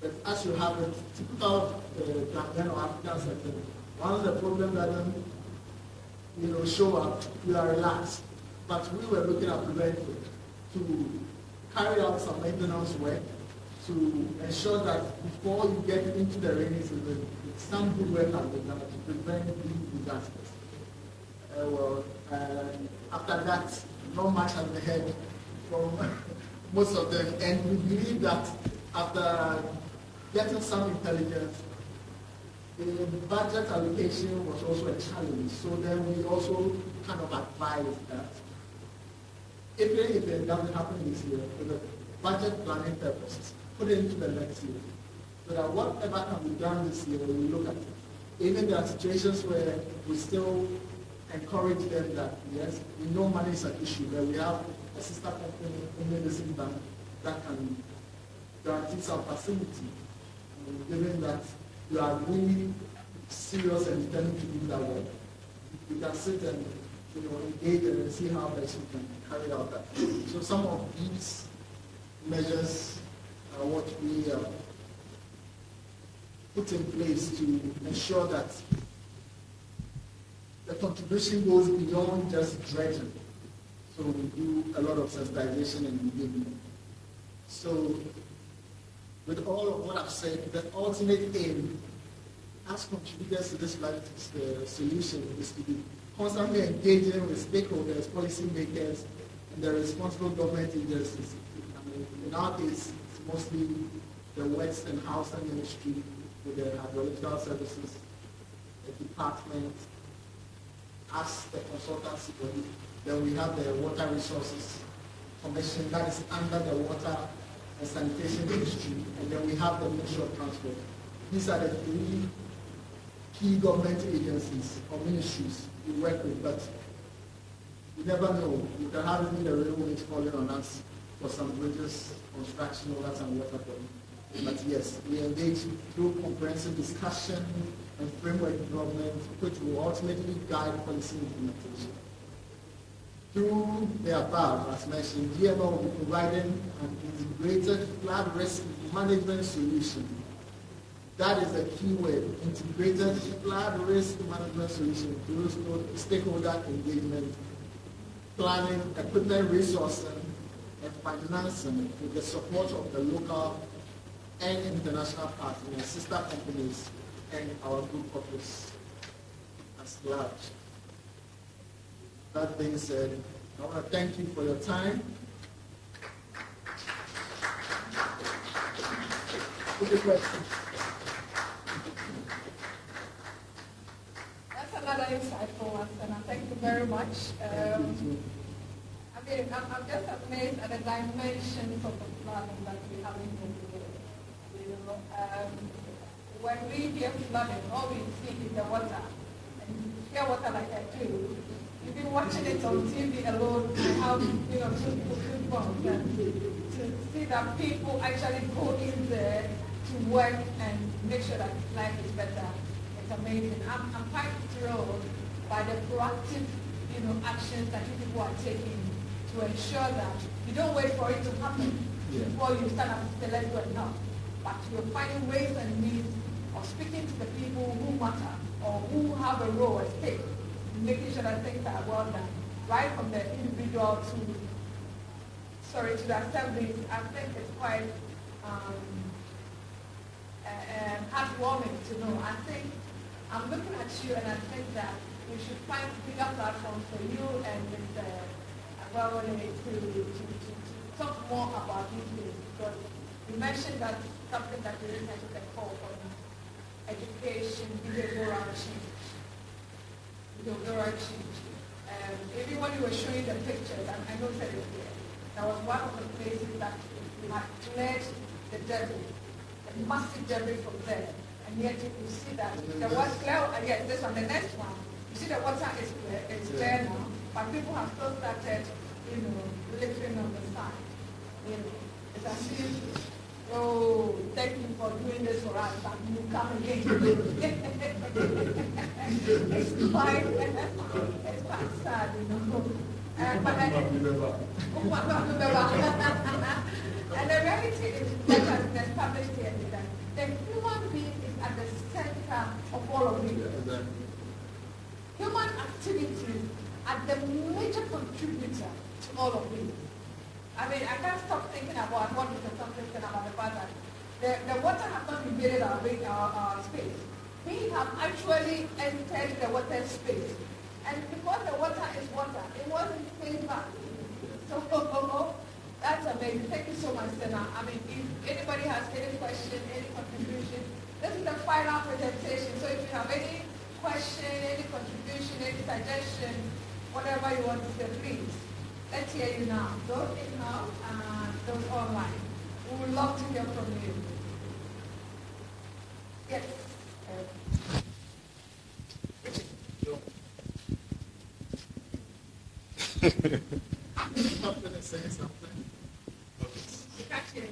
But as you have it, typical Ghanaian or African sector, one of the problems that show up, we are relaxed. But we were looking at preventing to carry out some maintenance work to ensure that before you get into the rainy season, some good work has been done to prevent these disasters. After that, not much has been heard from most of them, and we believe that after getting some intelligence, the budget allocation was also a challenge. So then we also kind of advised that even if it doesn't happen this year, for the budget planning purposes, put it into the next year. So that whatever can be done this year, we look at it. Even there are situations where we still encourage them that, yes, we know money is an issue, but we have a sister company in the medicine bank that can guarantee some facility, given that we are really serious and determined to do that work. We can sit and engage and see how best we can carry out that. So some of these measures are what we put in place to ensure that the contribution goes beyond just dredging. So we do a lot of sensitization and engagement. So with all of what I've said, the ultimate aim as contributors to this climate solution is to be constantly engaging with stakeholders, policymakers, and the responsible government agencies. I mean, in our case, it's mostly the West and Housing Ministry with the hydrological services, the department, as the consultancy body. Then we have the Water Resources Commission that is under the Water and Sanitation Ministry, and then we have the Ministry of Transport. These are the three key government agencies or ministries we work with, but you never know. You can have even the railways falling on us for some bridges, construction, over some water problem. But yes, we engage through comprehensive discussion and framework development, which will ultimately guide policy implementation. Through the above, as mentioned, GMO will be providing an integrated flood risk management solution. That is a key word, integrated flood risk management solution through stakeholder engagement, planning, equipment resourcing, and financing with the support of the local and international partners, sister companies, and our group office as large. That being said, I want to thank you for your time. Good question. That's another insightful one, and thank you very much. I'm just amazed at the dimensions of the flooding that we have in here. When we hear flooding, all we see is the water, and hear water like I do. You've been watching it on TV alone. I have, two phones, and to see that people actually go in there to work and make sure that life is better. It's amazing. I'm quite thrilled by the proactive, actions that you people are taking to ensure that you don't wait for it to happen before you stand up and say, let's go and help. But you're finding ways and means of speaking to the people who matter or who have a role at stake, making sure that things are well done, right from the individual to the assemblies. I think it's quite heartwarming to know. I think I'm looking at you, and I think that we should find bigger platforms for you and Mr. Agwawale to talk more about these things, because you mentioned that something that you really have to call for education, behavioral change. Even when you were showing the pictures, and I noticed it here, that was one of the places that we had cleared the debris, the massive debris from there. And yet you could see that there was clear, and yet this one, the next one, you see the water is clear, it's clear now, but people have still started, littering on the side. It's as if, oh, thank you for doing this for us, but you come again. It's quite sad, But and the reality is that has been established here is that the human being is at the center of all of it. Human activities are the major contributor to all of it. I mean, I can't stop thinking about what Mr. Thompson said about the fact that the water has not invaded our space. We have actually entered the water space. And because the water is water, it wasn't staying back. So that's amazing. Thank you so much, Senna. I mean, if anybody has any question, any contribution, this is the final presentation. So if you have any question, any contribution, any suggestion, whatever you want to say, please. Let's hear you now. Those in-house and those online. We would love to hear from you. Yes. Something is saying something. You can't hear.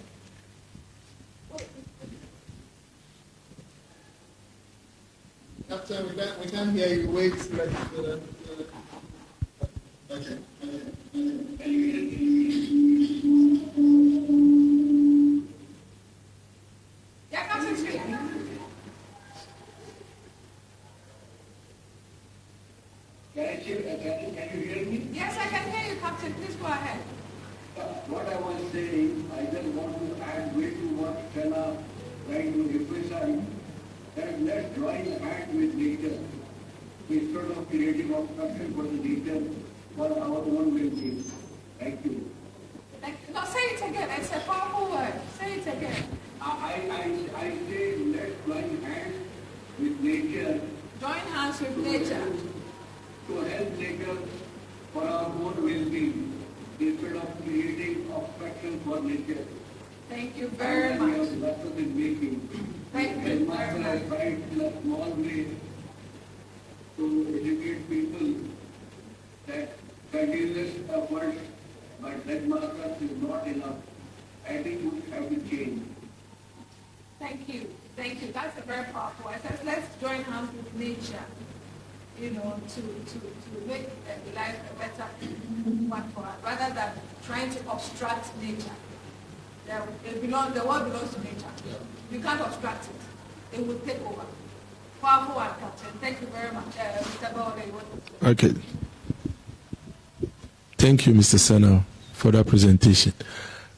Captain, we can't hear you. Wait. Okay. Yeah, Captain, speak. Can you hear me? Yes, I can hear you, Captain. Please go ahead. What I was saying, I just want to add way to what Stella trying to emphasize, that let's join hand with nature instead of creating obstruction for the nature for our own well-being. Thank you. No, say it again. It's a powerful word. Say it again. I say let's join hands with nature Join hands with nature. to help nature for our own well-being instead of creating obstruction for nature. Thank you very And we much. have lessons in making. Thank you And very Master much. has tried in a small way to educate people that continuous effort by headmasters is not enough. Attitudes have to change. Thank you. Thank you. That's a very powerful. I said, let's join hands with nature, you know, to make life a better one for us, rather than trying to obstruct nature. The world belongs to nature. You can't obstruct it. It will take over. Powerful one, Captain. Thank you very much. Mr. Bowden, you want to say? Okay. Thank you, Mr. Senna, for that presentation.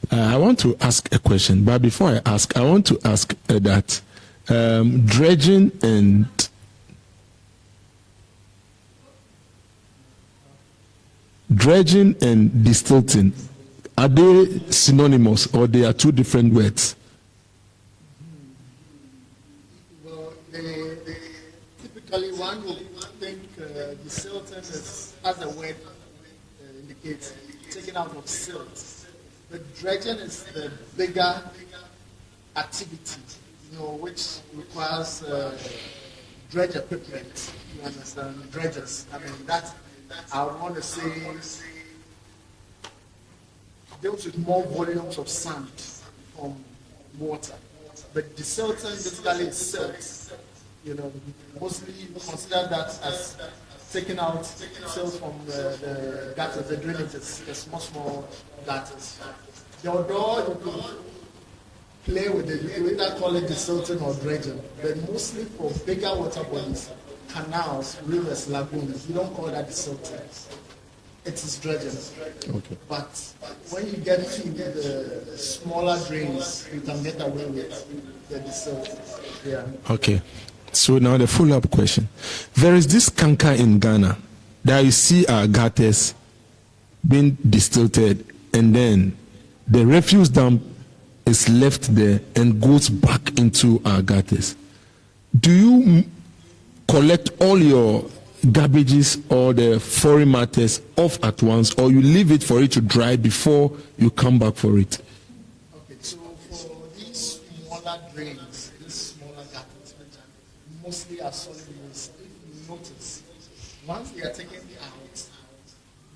I want to ask a question, but before I ask, I want to ask that dredging and distilling, are they synonymous or they are two different words? Well, typically one would think the silting is, as the word indicates, taken out of silt. But dredging is the bigger activity, you know, which requires dredge equipment. You understand? Dredgers. I mean, that I want to say deals with more volumes of sand from water. But the silting basically is silt. You know, mostly you consider that as taking out silt from the gutters, the drainages, the small gutters. The outdoor, you could play with it. You either call it desilting or dredging, but mostly for bigger water bodies, canals, rivers, lagoons, you don't call that desilting. It is dredging. Okay. But when you get to the smaller drains, you can get away with the desilting. Yeah. Okay. So now the follow-up question. There is this canker in Ghana that you see our gutters being distilled, and then the refuse dump is left there and goes back into our gutters. Do you collect all your garbages or the foreign matters off at once, or you leave it for it to dry before you come back for it? Okay, so for these smaller drains, these smaller gutters, which are mostly are solid waste, if you notice, once they are taken out,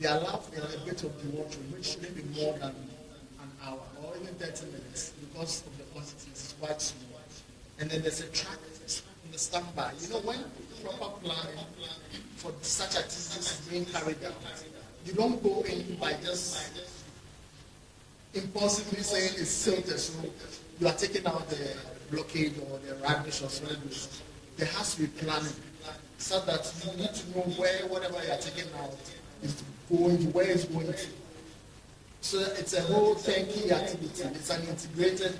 they allow for a bit of dewatering, which shouldn't be more than an hour or even 30 minutes because of the quantity is quite small. And then there's a track in the standby. You know, when proper planning for such activities is being carried out, you don't go in by just impulsively saying it's silted, so you are taking out the blockade or the rubbish or solid waste. There has to be planning so that you need to know where whatever you are taking out is going to, where it's going to. So it's a whole turnkey activity. It's an integrated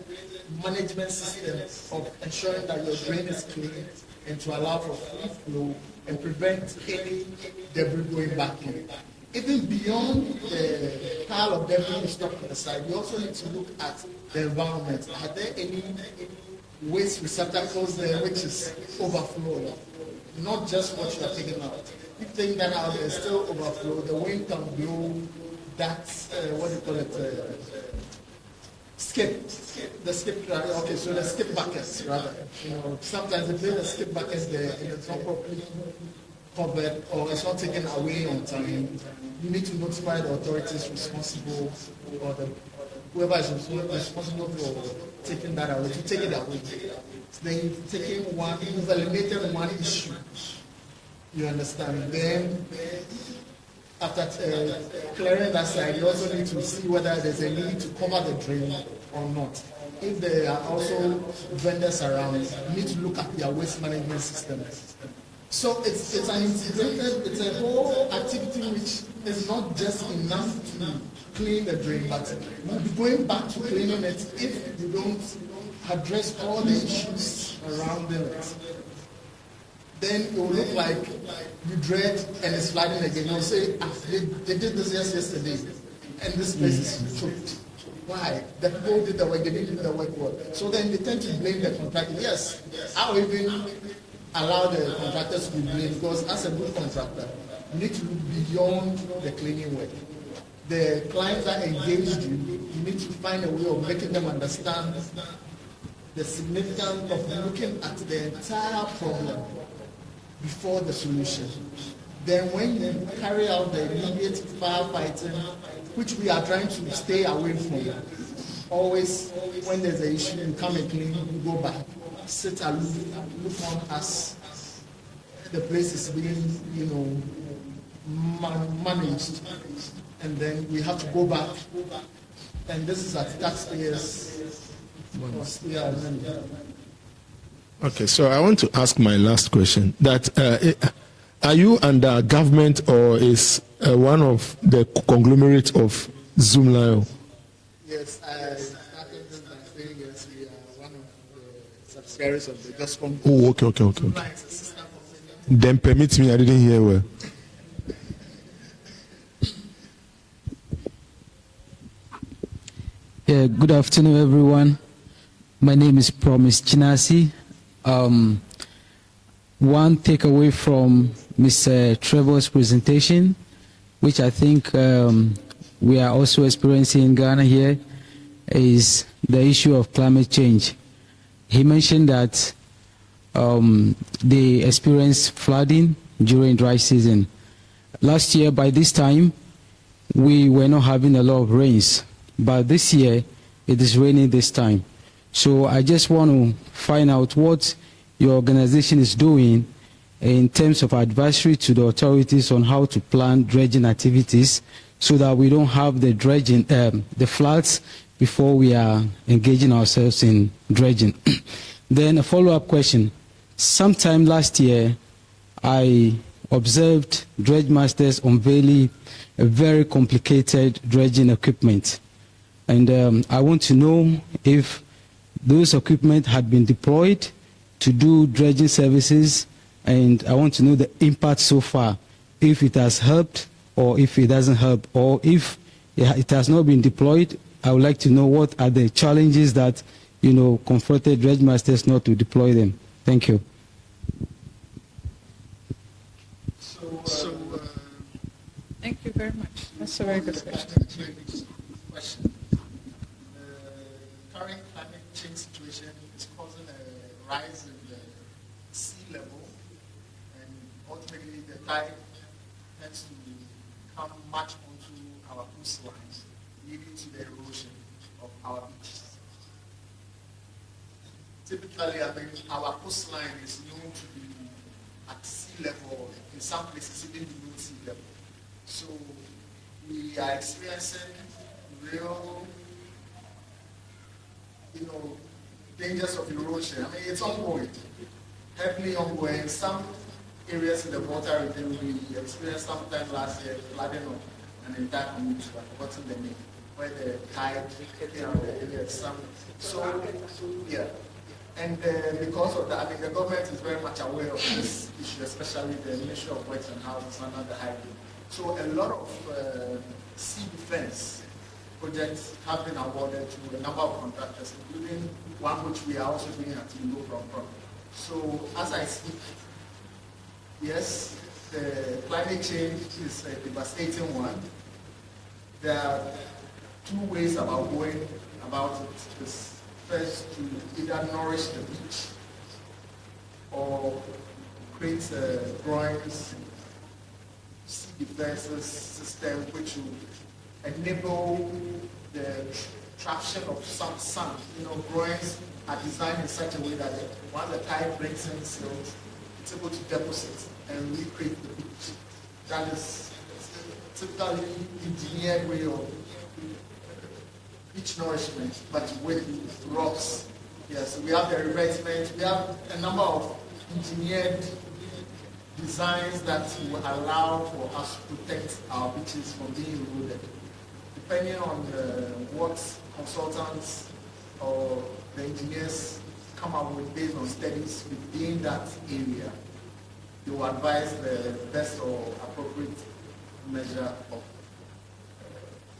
management system of ensuring that your drain is clean and to allow for free flow and prevent any debris going back in. Even beyond the pile of debris stored on the side, you also need to look at the environment. Are there any waste receptacles there which is overflowing? Not just what you are taking out. If you think that out there is still overflow, the wind can blow that, what do you call it, skip. The skip, okay, so the skip buckets, rather. You know, sometimes they place the skip buckets there and it's not properly covered or it's not taken away on time. You need to notify the authorities responsible or the whoever is responsible for taking that away, to take it away. Then you've taken one, you've eliminated one issue. You understand? Then, after clearing that side, you also need to see whether there's a need to cover the drain or not. If there are also vendors around, you need to look at their waste management system. So it's an integrated, it's a whole activity which is not just enough to clean the drain, but we'll be going back to cleaning it if you don't address all the issues around it. Then it will look like you dread and it's flooding again. You'll say, they did this yesterday, and this place is choked. Why? The people did the work, they didn't do the work well. So then they tend to blame the contractor. Yes, I will even allow the contractors to be blamed, because as a good contractor, you need to look beyond the cleaning work. The clients that engaged you, you need to find a way of making them understand the significance of looking at the entire problem before the solution. Then when you carry out the immediate firefighting, which we are trying to stay away from, always when there's an issue, you come and clean, you go back, sit aloof, look on as the place is being, managed, and then we have to go back, and this is at taxpayers' money. Okay, so I want to ask my last question. That are you under government, or is one of the conglomerate of Zoomlion? Yes, I started this by saying yes, we are one of the subsidiaries of the Gospel. Oh, okay. Then permit me, I didn't hear well. Yeah, good afternoon, everyone. My name is Promise Chinasi. One takeaway from Mr. Trevor's presentation, which I think we are also experiencing in Ghana here, is the issue of climate change. He mentioned that they experienced flooding during dry season. Last year, by this time, we were not having a lot of rains, but this year, it is raining this time. So I just want to find out what your organization is doing in terms of advisory to the authorities on how to plan dredging activities so that we don't have the dredging, the floods before we are engaging ourselves in dredging. Then a follow-up question. Sometime last year, I observed dredge masters unveiling a very complicated dredging equipment. And I want to know if those equipment had been deployed to do dredging services, and I want to know the impact so far, if it has helped or if it doesn't help, or if it has not been deployed. I would like to know what are the challenges that confronted dredge masters not to deploy them. Thank you. Thank you very much. That's a very good question. The current climate change situation is causing a rise in the sea level, and ultimately the tide tends to come much onto our coastlines, leading to the erosion of our beaches. Typically, our coastline is known to be at sea level, in some places even below sea level. So we are experiencing real, dangers of erosion. I mean, it's ongoing, heavily ongoing. Some areas in the water region, we experienced sometime last year flooding of an entire community, I've forgotten the name, where the tide came out the area. So, yeah. And because of that, I mean, the government is very much aware of this issue, especially the Ministry of Works and Houses under the highway. So a lot of sea defense projects have been awarded to a number of contractors, including one which we are also doing at Timbo from. So as I speak, yes, the climate change is a devastating one. There are two ways about going about it. Is first to either nourish the beach or create a growing sea defenses system which will enable the traction of some sand. Groins are designed in such a way that once the tide breaks in silt, it's able to deposit and recreate the beach. That is typically engineered way of beach nourishment, but with rocks. Yes, we have the revetment. We have a number of engineered designs that will allow for us to protect our beaches from being eroded. Depending on what consultants or the engineers come up with based on studies within that area, they will advise the best or appropriate measure of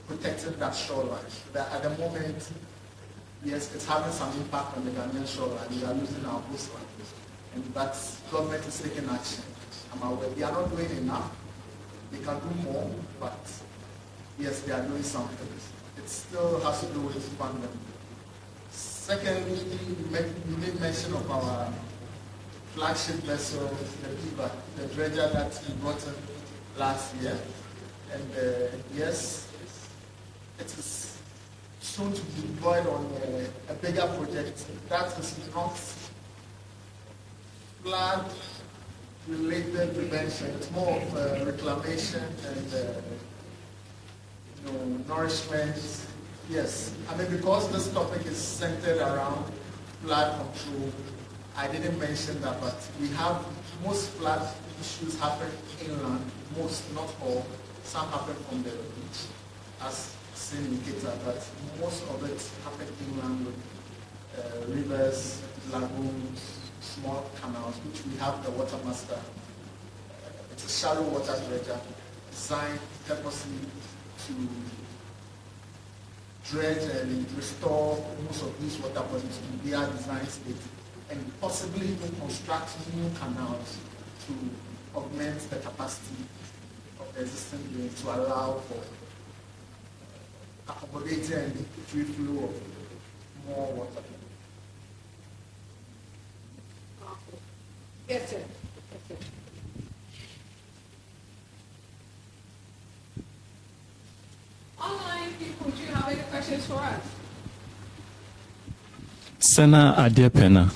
protecting that shoreline. But at the moment, yes, it's having some impact on the Ghanaian shoreline. We are losing our coastline. And that government is taking action. I'm aware they are not doing enough. They can do more, but yes, they are doing something. It still has to do with funding. Secondly, you made mention of our flagship vessel, the Beaver, the dredger that we brought in last year. And yes, it is soon to be deployed on a bigger project that is not flood-related prevention. It's more of reclamation and nourishment. Yes, I mean, because this topic is centered around flood control, I didn't mention that, but we have most flood issues happen inland, most, not all. Some happen from the beach, as seen indicator, but most of it happen inland with rivers, lagoons, small canals, which we have the water master. It's a shallow water dredger designed purposely to dredge and restore most of these water bodies to their design state, and possibly even construct new canals to augment the capacity of the existing drains to allow for accommodating and free flow of more water. Yes, sir. Online people, do you have any questions for us? Sana Adiapena.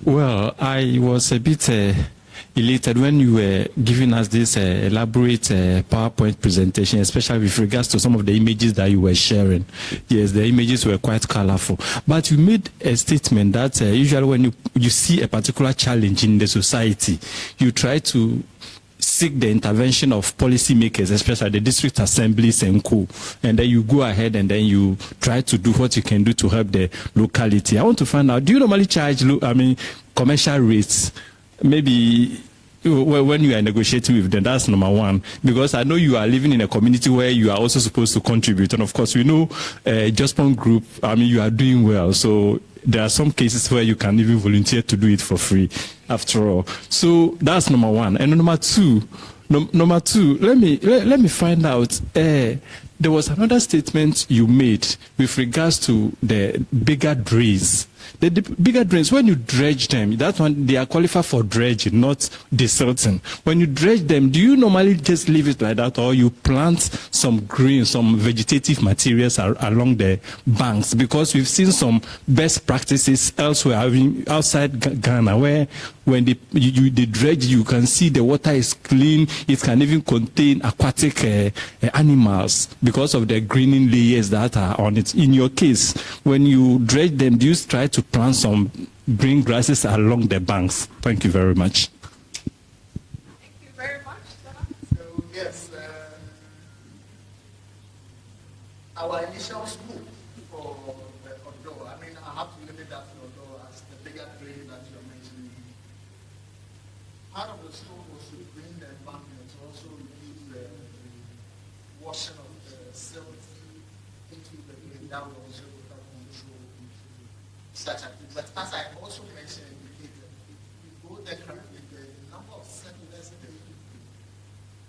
Well, I was a bit elated when you were giving us this elaborate PowerPoint presentation, especially with regards to some of the images that you were sharing. Yes, the images were quite colorful. But you made a statement that usually when you see a particular challenge in the society, you try to seek the intervention of policymakers, especially the district assemblies and co. And then you go ahead and then you try to do what you can do to help the locality. I want to find out, do you normally charge, commercial rates? Maybe when you are negotiating with them, that's number one. Because I know you are living in a community where you are also supposed to contribute. And of course, we know JustPon Group, you are doing well. So there are some cases where you can even volunteer to do it for free, after all. So that's number one. And number two, let me find out. There was another statement you made with regards to the bigger drains. The bigger drains, when you dredge them, that one, they are qualified for dredging, not desilting. When you dredge them, do you normally just leave it like that, or you plant some green, some vegetative materials along the banks? Because we've seen some best practices elsewhere, outside Ghana, where when they dredge, you can see the water is clean. It can even contain aquatic animals because of the greening layers that are on it. In your case, when you dredge them, do you try to plant some green grasses along the banks? Thank you very much. Thank you very much. So yes, our initial scope for the Odo, I have to limit that to Odo as the bigger drain that you're mentioning. Part of the scope was to bring the embankment to also reduce the washing of the silt into the drain. That will also control such a thing. But as I also mentioned, if you go there currently, the number of settlers there,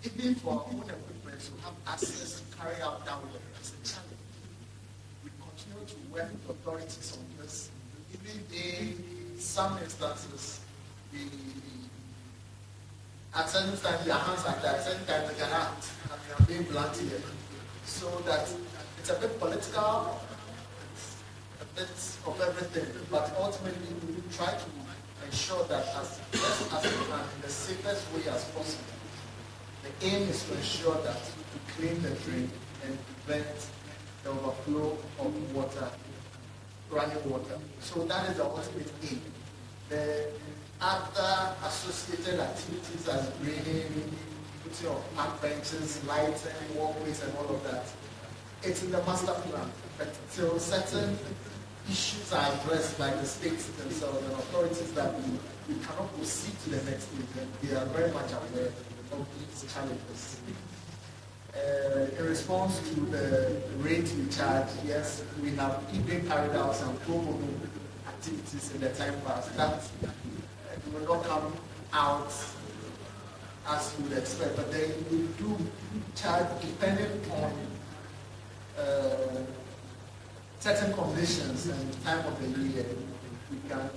even for our own equipment to have access to carry out that work is a challenge. We continue to work with authorities on this. Even in some instances, at certain times their hands are there, at certain times they cannot. I'm being blunt here. So that it's a bit political, bits of everything, but ultimately we try to ensure that as best as we can, in the safest way as possible. The aim is to ensure that we clean the drain and prevent the overflow of water, running water. So that is the ultimate aim. The other associated activities as grading, putting of park benches, lighting, walkways, and all of that, it's in the master plan. But till certain issues are addressed by the states themselves and authorities that we cannot proceed to the next stage, and we are very much aware of these challenges. In response to the rate we charge, yes, we have even carried out some pro bono activities in the time past that will not come out as you would expect, but then we do charge depending on certain conditions and time of the year. We can,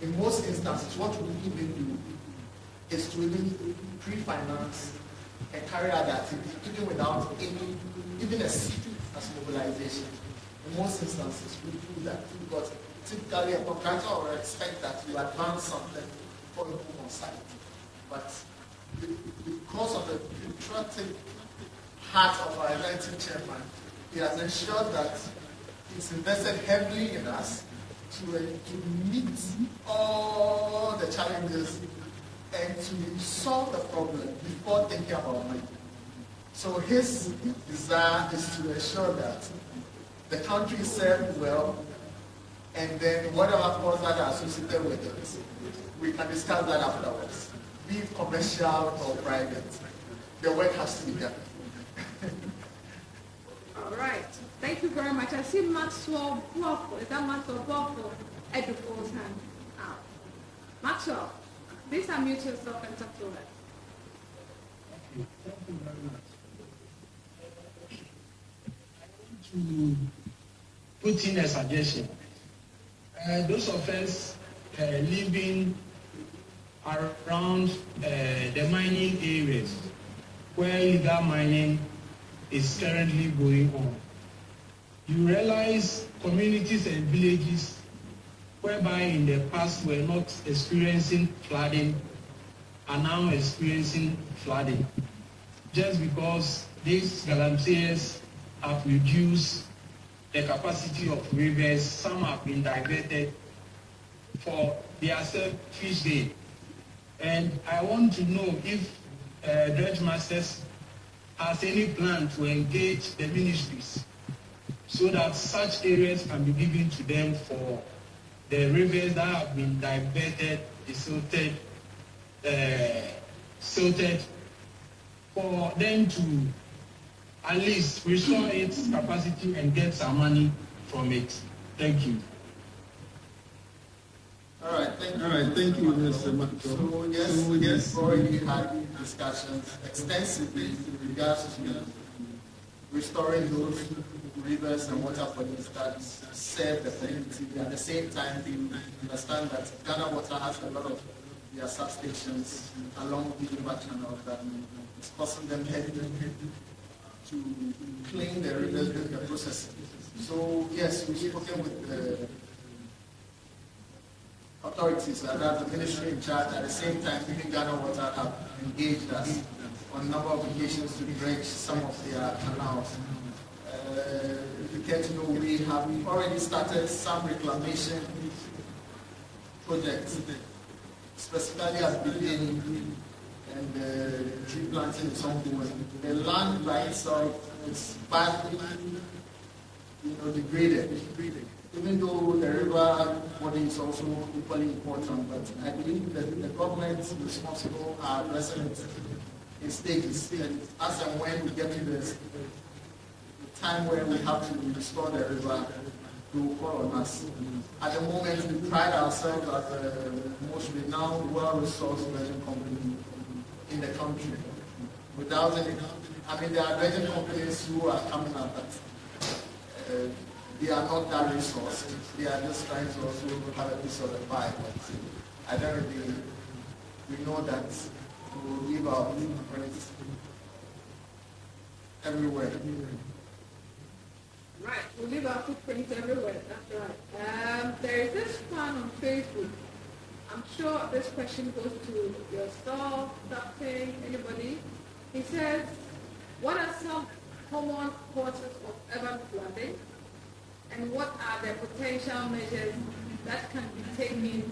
in most instances, what we even do is to even pre-finance and carry out the activity even without even a seat as mobilization. In most instances, we do that because typically a contractor will expect that you advance something before you move on site. But because of the patriotic heart of our executive chairman, he has ensured that he's invested heavily in us to meet all the challenges and to solve the problem before thinking about money. So his desire is to ensure that the country is served well, and then whatever costs that are associated with it, we can discuss that afterwards. Be it commercial or private, the work has to be done. All right. Thank you very much. I see Maxwell Buffalo. Is that Maxwell Buffalo at the full hand? Maxwell, please unmute yourself and talk to us. Thank you very much. I want to put in a suggestion. Those of us living around the mining areas where illegal mining is currently going on, you realize communities and villages whereby in the past were not experiencing flooding are now experiencing flooding just because these galamsees have reduced the capacity of rivers. Some have been diverted for their selfish gain. And I want to know if Dredge Masters has any plan to engage the ministries so that such areas can be given to them for the rivers that have been diverted, silted, for them to at least restore its capacity and get some money from it. Thank you. All right, thank you, Mr. Maxwell. So yes, we've already had discussions extensively in regards to restoring those rivers and water bodies that serve the community. At the same time, we understand that Ghana Water has a lot of their substations along the river channel that is costing them heavily to clean the rivers during the processing. So yes, we've spoken with the authorities, that's the ministry in charge. At the same time, even Ghana Water have engaged us on a number of occasions to dredge some of their canals. If you care to know, we have already started some reclamation projects, specifically at the beginning, and tree planting is ongoing. The land by itself is badly, degraded. Even though the river body is also equally important, but I believe that the government responsible are addressing it in stages. And as and when we get to the time where we have to restore the river, they will call on us. At the moment, we pride ourselves as the most renowned, well-resourced dredging company in the country. Without any, there are dredging companies who are coming up, but they are not that resourced. They are just trying to also have a piece of the pie. But I don't really, we know that we will give our friends everywhere. Right, we leave our footprints everywhere, that's right. There is this fan on Facebook. I'm sure this question goes to yourself, Dr. anybody. He says, what are some common causes of urban flooding? And what are the potential measures that can be taken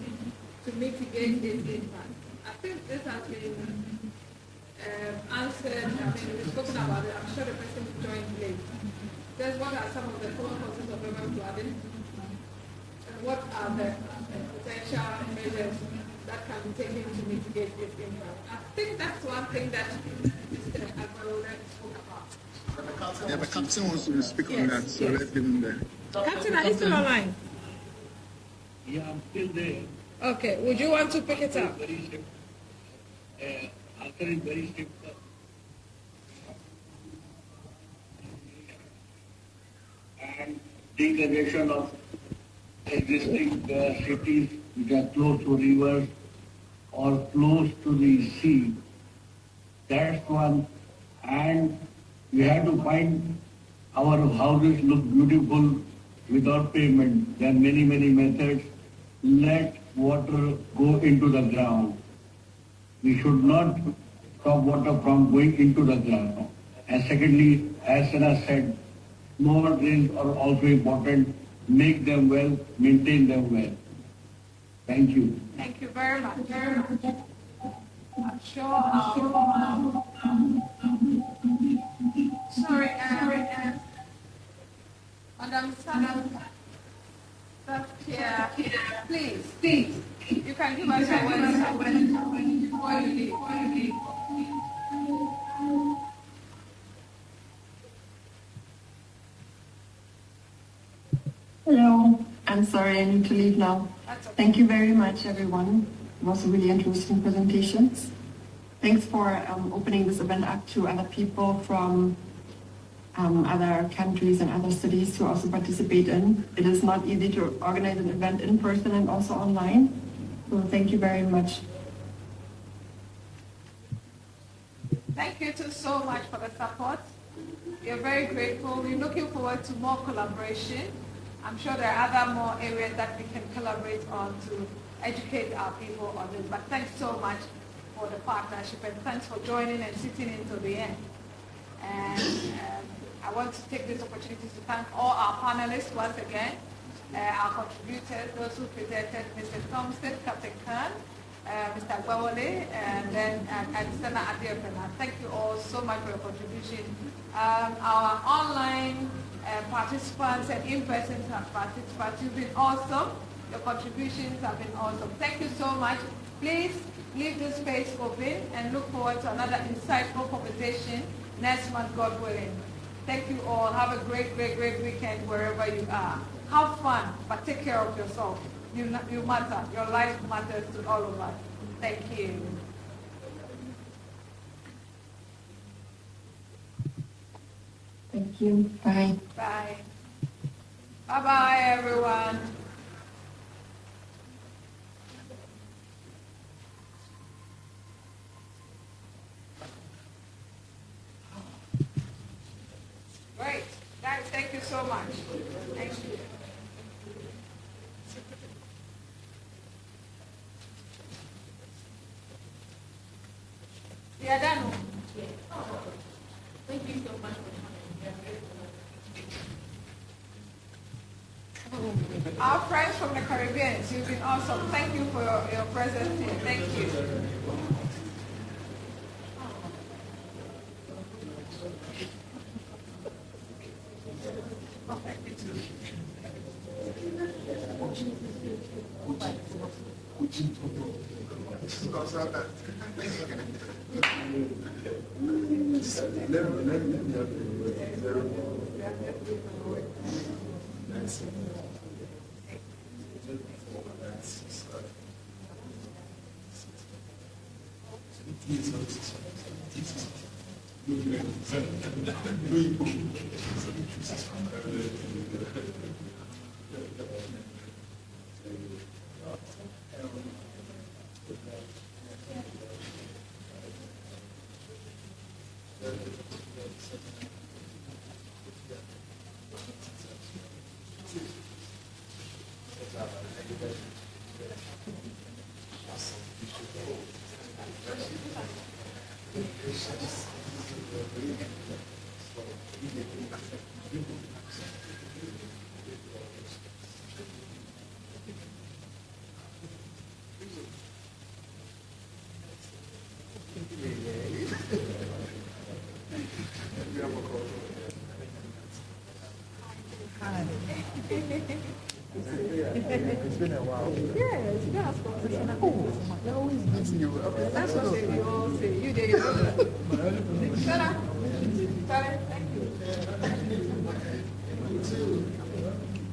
to mitigate its impact? I think this has been answered. I mean, we've spoken about it. I'm sure the person joined late. Just what are some of the common causes of urban flooding? And what are the potential measures that can be taken to mitigate its impact? I think that's one thing that Mr. Agbarola spoke about. Yeah, but Captain wants to speak Yes, on that, so yes. let's give him the. Captain, are you still online? Yeah, I'm still there. Okay, would you want to pick it up? Very strict. Answer is very strict. And degradation of existing cities which are close to rivers or close to the sea. That's one. And we have to find our houses look beautiful without pavement. There are many, many methods. Let water go into the ground. We should not stop water from going into the ground. And secondly, as Sana said, small drains are also important. Make them well, maintain them well. Thank you. Thank you very much. Very much. I'm sure. Sorry, Madam Sana. Yeah, please. You can give us your words before you leave. Hello. I'm sorry, I need to leave now. That's okay. Thank you very much, everyone. It was a really interesting presentations. Thanks for opening this event up to other people from other countries and other cities to also participate in. It is not easy to organize an event in person and also online. So thank you very much. Thank you too so much for the support. We are very grateful. We're looking forward to more collaboration. I'm sure there are other more areas that we can collaborate on to educate our people on this. But thanks so much for the partnership and thanks for joining and sitting into the end. And I want to take this opportunity to thank all our panelists once again, our contributors, those who presented, Mr. Thompson, Captain Khan, Mr. Gwawole, and then Sana Adiopena. Thank you all so much for your contribution. Our online participants and in-person participants, you've been awesome. Your contributions have been awesome. Thank you so much. Please leave this space open and look forward to another insightful conversation next month, God willing. Thank you all. Have a great weekend wherever you are. Have fun, but take care of yourself. You matter. Your life matters to all of us. Thank you. Thank you. Bye. Bye. Bye-bye, everyone. Great. Guys, thank you so much. Thank you. We are done. Thank you so much for coming. Our friends from the Caribbean, you've been awesome. Thank you for your presence here. Thank you. It's been a while. Yes, that's what they say. Oh, I always miss you. That's what they all say. You did it. Sarah, thank you.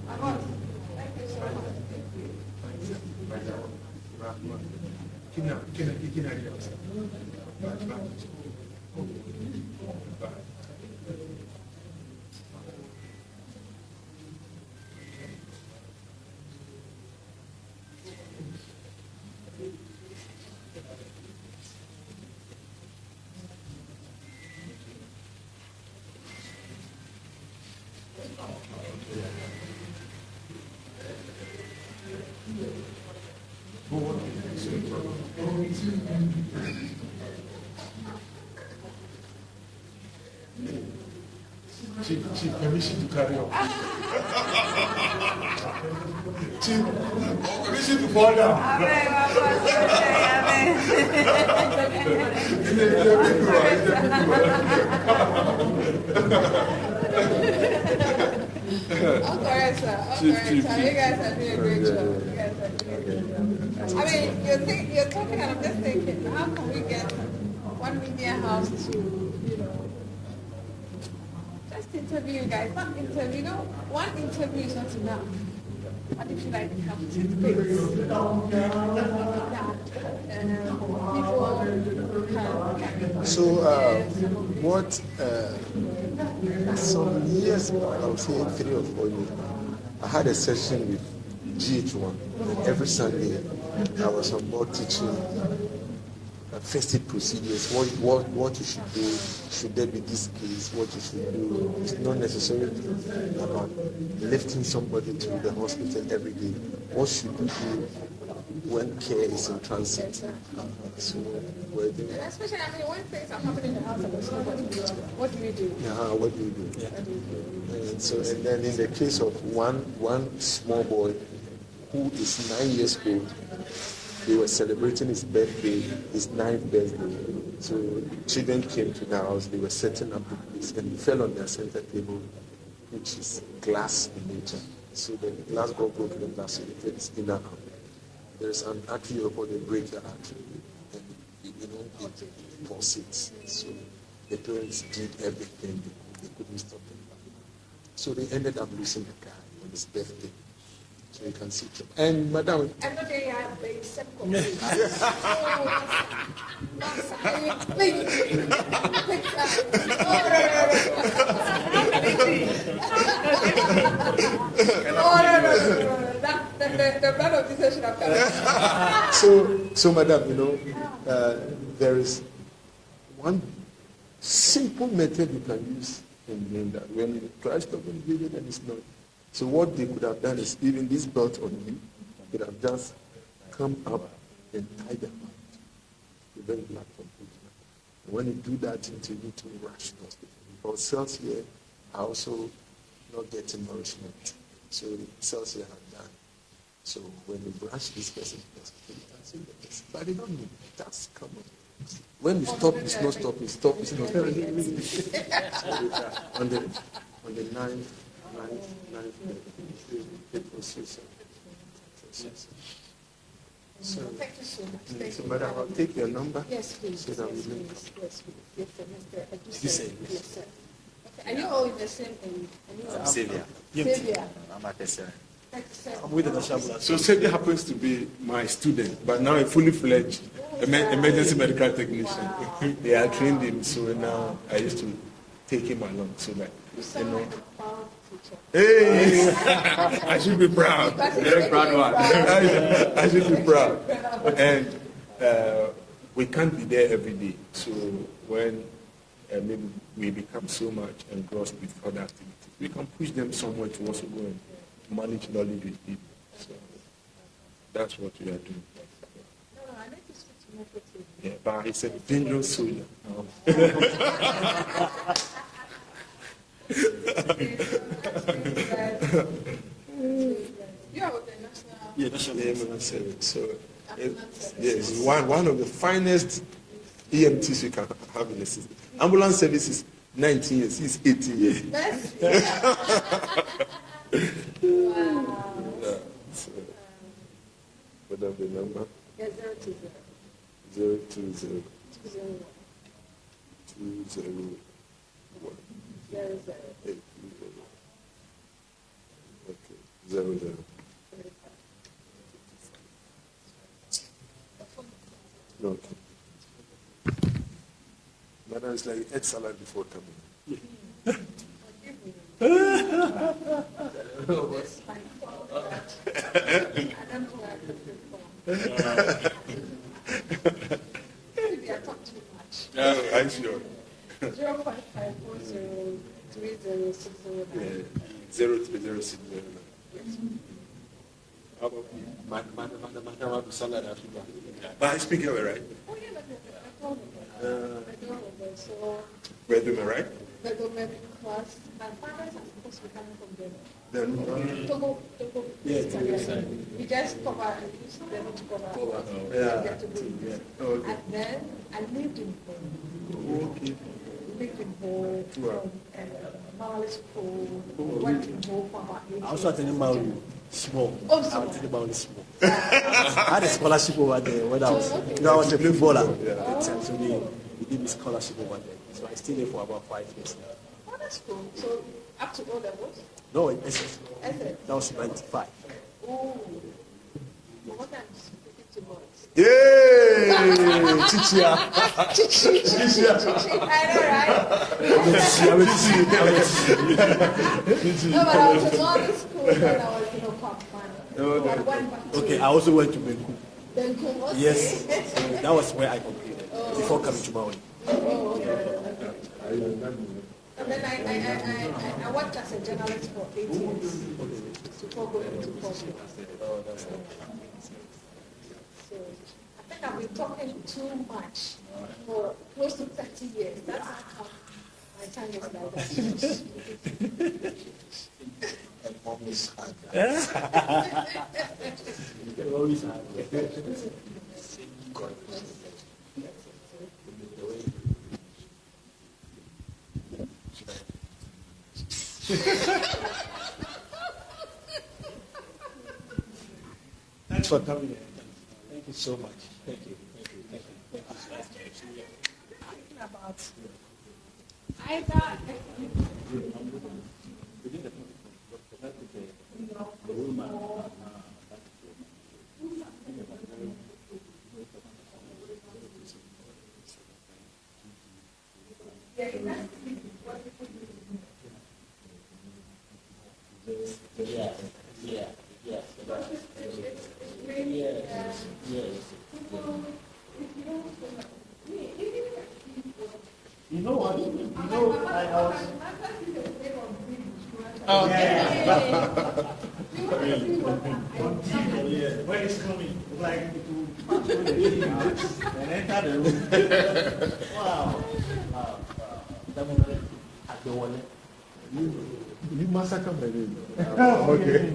I want. Thank you so much. Chief, permission to carry on. Chief, permission to fall down. Okay, sir. You guys are doing a great job. I mean, you're talking, and I'm just thinking, how can we get one media house to, just interview you guys? Not interview, one interview is not enough. What if you like come to face? Some years back, I would say 3 or 4 years, I had a session with GH1. And every Sunday, I was on board teaching first aid procedures, what you should do, should there be this case, what you should do. It's not necessarily about lifting somebody to the hospital every day. What should you do when care is in transit? So we're doing. Especially, when things are happening in the house of the somebody, what do you do? What do you do? Yeah. And then in the case of one small boy who is 9 years old, they were celebrating his birthday, his 9th birthday. So children came to the house, they were setting up the place, and he fell on their center table, which is glass in nature. So the glass got broken, the glass hit his inner arm. There's an artery report, they break the artery, and it pulsates. So the parents did everything, they couldn't stop him. So they ended up losing the guy on his birthday. So you can see it. And madam. And the day I play simple. The blood of Jesus should have come. So madam, there is one simple method you can use in doing that. When you try stopping bleeding and it's not. So what they could have done is, even this belt on you, could have just come up and tie them up, prevent blood from putting up. And when you do that, you need to rush to hospital. Because cells here are also not getting nourishment. So the cells here are done. So when you brush this person to hospital, you can see the person. But they don't know. That's common. When you stop, it's not stopping. Stop, it's not stopping. On the 9th, it was suicide. So, thank you so much. So madam, I'll take your number. Yes, please. So that we link. Yes, sir. Yes, sir. Okay. Are you all in the same age? I'm Xavier. Xavier. I'm at SRM. I'm with the National Blood. So Xavier happens to be my student, but now a fully fledged emergency medical technician. Wow. They are trained him, so now I used to take him along. So that hey, I should be proud. Very proud one. I should be proud. And we can't be there every day. So when maybe we become so much engrossed with other activities, we can push them somewhere to also go and manage knowledge with people. So that's what we are doing. No, I need to speak to Metro TV. Yeah, but he's a dangerous soldier. You are with the national. Ambulance service. So, yes, one of the finest EMTs you can have in the system. Ambulance service is 19 years. He's 18 years. Wow. So, whatever the number. Yeah, 020. 020 201. 201 830. Okay, 00. Okay. Madam, it's like you ate salad before coming. Maybe I talk too much. I'm sure. 05540306009. 03060. How about you? Madam, salad Africa. But I speak Yoruba, right? Oh, yeah, I told him. So, Bedouin, right? the government class, my fathers are supposed to be coming from them. Then, Togo. Yeah, We just cover and use them to cover. Yeah. Get to do it. Okay. And then I lived in home. Okay. Lived in home Wow. from Mali school. Went to home for about 8 I also attended Maui small. Oh, I small. attended Maui small. I had a scholarship over there when I was, I was a footballer at the time. So they gave me scholarship over there. So I stayed there for about 5 years now. Oh, that's cool. So up to O levels? No, in SS. Essay. That was 95. Oh. But what I'm speaking to boys. Yay! Chichia. Chichi. I know, right? No, but I was in Mali school when I was, I went back to Okay, I also went to Benku. Benku, okay. Yes, so that was where I completed before coming to Maui. Oh, okay. And then I worked as a journalist for 8 years before going to corporate. So I think I've been talking too much for close to 30 years. That's how come my time is like that. And mom is hard. Always hard. Thanks for coming in. Thank you so much. Thank you. Talking about either You know what? I was. When it's coming, it's like it will pass through the TV and enter the room. Wow. That moment at the wallet. You massacre my name. Okay.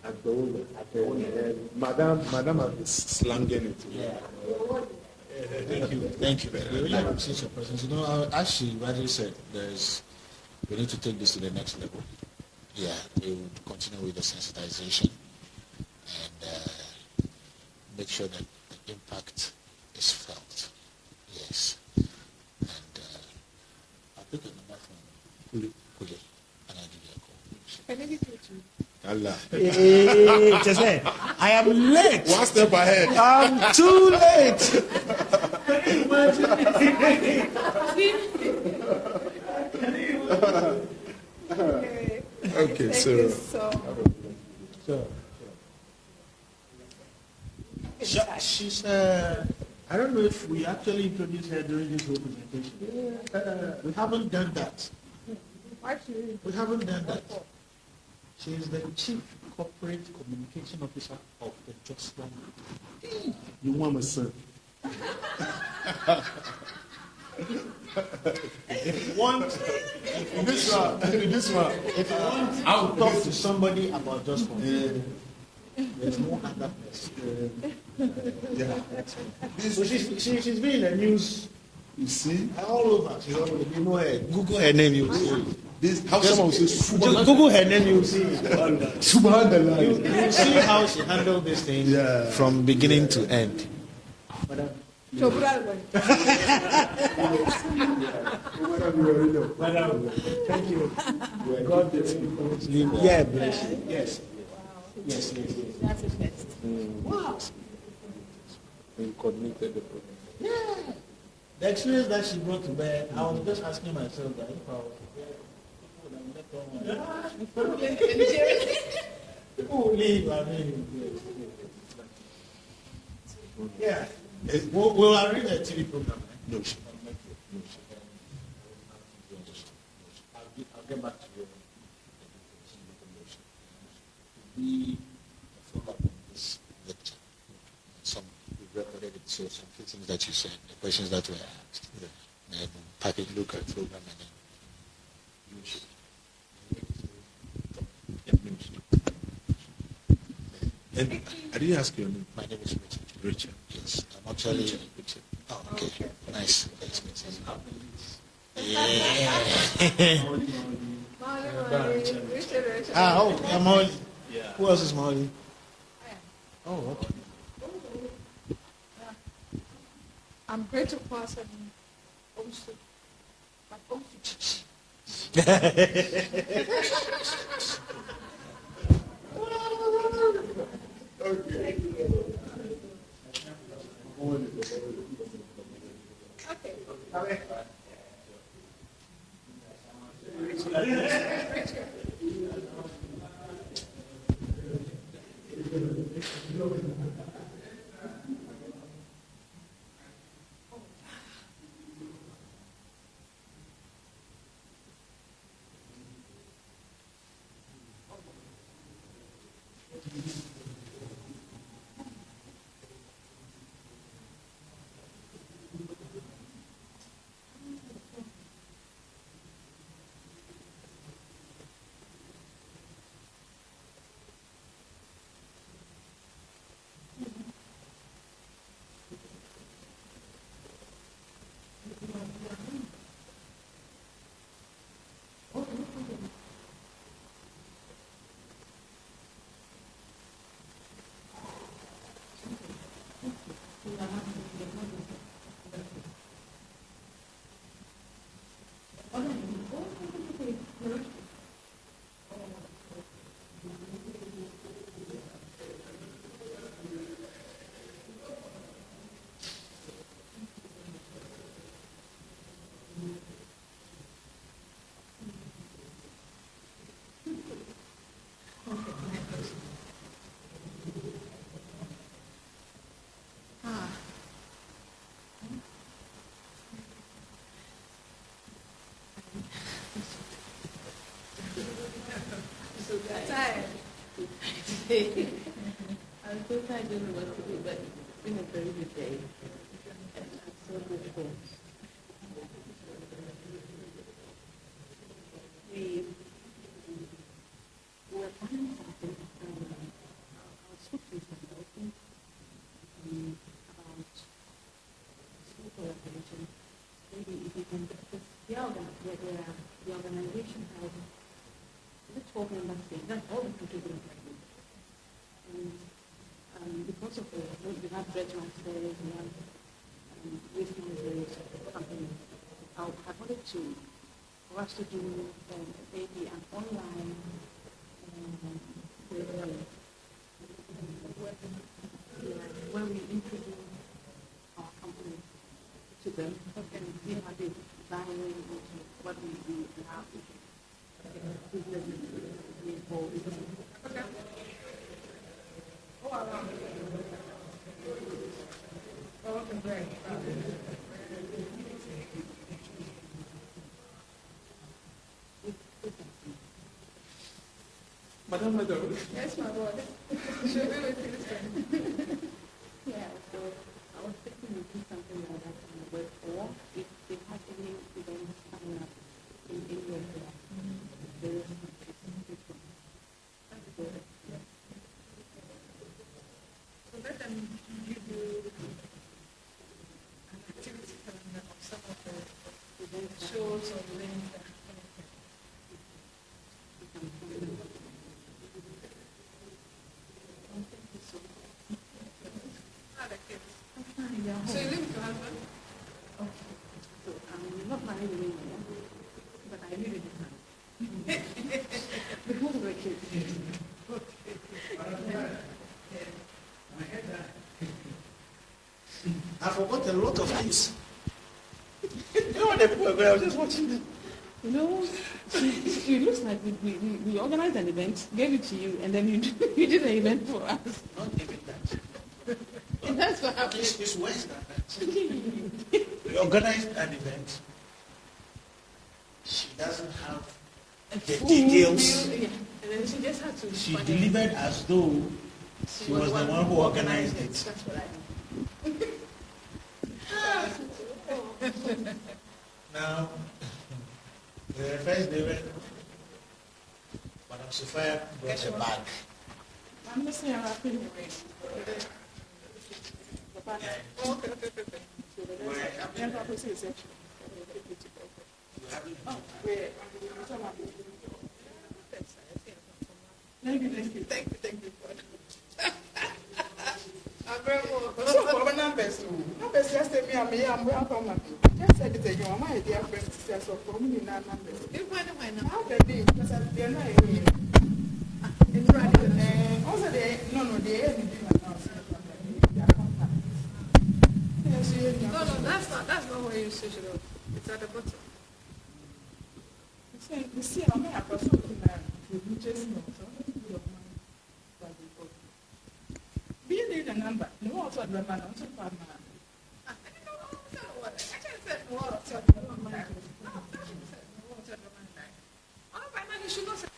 At the old. Madam has been slanging it. Yeah. Thank you. We really appreciate your presence. You know, as she rightly said, we need to take this to the next level. Yeah, we will continue with the sensitization and make sure that the impact is felt. Yes. And I'll pick a number from Kuli, and I'll give you a call. Can I give you two? Allah. Hey, just say, I am late. One step ahead. I'm too late. Okay, Thank so. you so much. She's, I don't know if we actually introduced her during this whole presentation. We haven't done that. We haven't done that. She is the Chief Corporate Communication Officer of the AISWAM. You want my son? If you want, this one, if you want to talk to somebody about just one, there's no other person. So she's been in the news. You see? All over. She's all over. You know her. Google her name, you'll see. This, how someone will say, Google her name, you'll see. Subhanallah. You see how she handled this thing from beginning to end. Madam. Madam, thank you. God bless you. Yeah, bless you. Yes. Yes. That's the best. Wow. And coordinated the program. Yeah. The experience that she brought to bear, I was just asking myself that if I was people will leave, I mean, yeah. We'll arrange a TV program. No, I'll get back to you. We follow up on this lecture. Some we recorded it, so some few things that you said, the questions that were asked, and package look at program and then you should. And I didn't ask your name. My name is Richard. Richard. Yes, I'm actually Richard. Oh, okay. Nice meeting you. Yeah. Yeah, Molly. Who else is Molly? Oh, okay. I'm grateful for us and also, but also. Okay. So tired. I'm so tired, I don't know what to do, but it's been a very good day. And I'm so grateful. We were planning something. I was speaking to something about school collaboration. Maybe if you can, because the organization has the 12 member states, that's all the countries in the country. And because of we have bread transfers, we have waste management companies, I wanted for us to do maybe an online where we introduce our company to them and see how they buy into what we do and how businesses be involved. Okay. Oh, wow. Oh, okay, great. Madam. Yes, my boy. She'll be with you this time. Yeah, so I was thinking we could can you do an activity calendar of some of the shows or events that so you live with your husband? Okay. So I'm not married anymore, but I live in the house. Because of the kids. I forgot a lot of things. You know what the people are I was just watching them. You know, it looks like we organized an event, gave it to you, and then you did an event for us. Not even that. That's what happened. It's worse than that. We organized an event. She doesn't have the details. Yeah. And then she just had to. She delivered as though she was the one who organized it. That's what I Now, the first day when Madam Sophia brought a bag. I'm not saying I'm happy anyway. Thank you. So for numbers, just tell me I'm welcome. Just said it again. My dear friend, so for me, numbers. If I know how they be, because I'm not here. Also, they no, they ain't no, that's not where you switch it off. It's at the bottom. You see, I'm not a person who just knows. Do you need a number? No, also a number, also a number. I just said more of a number. You should not say.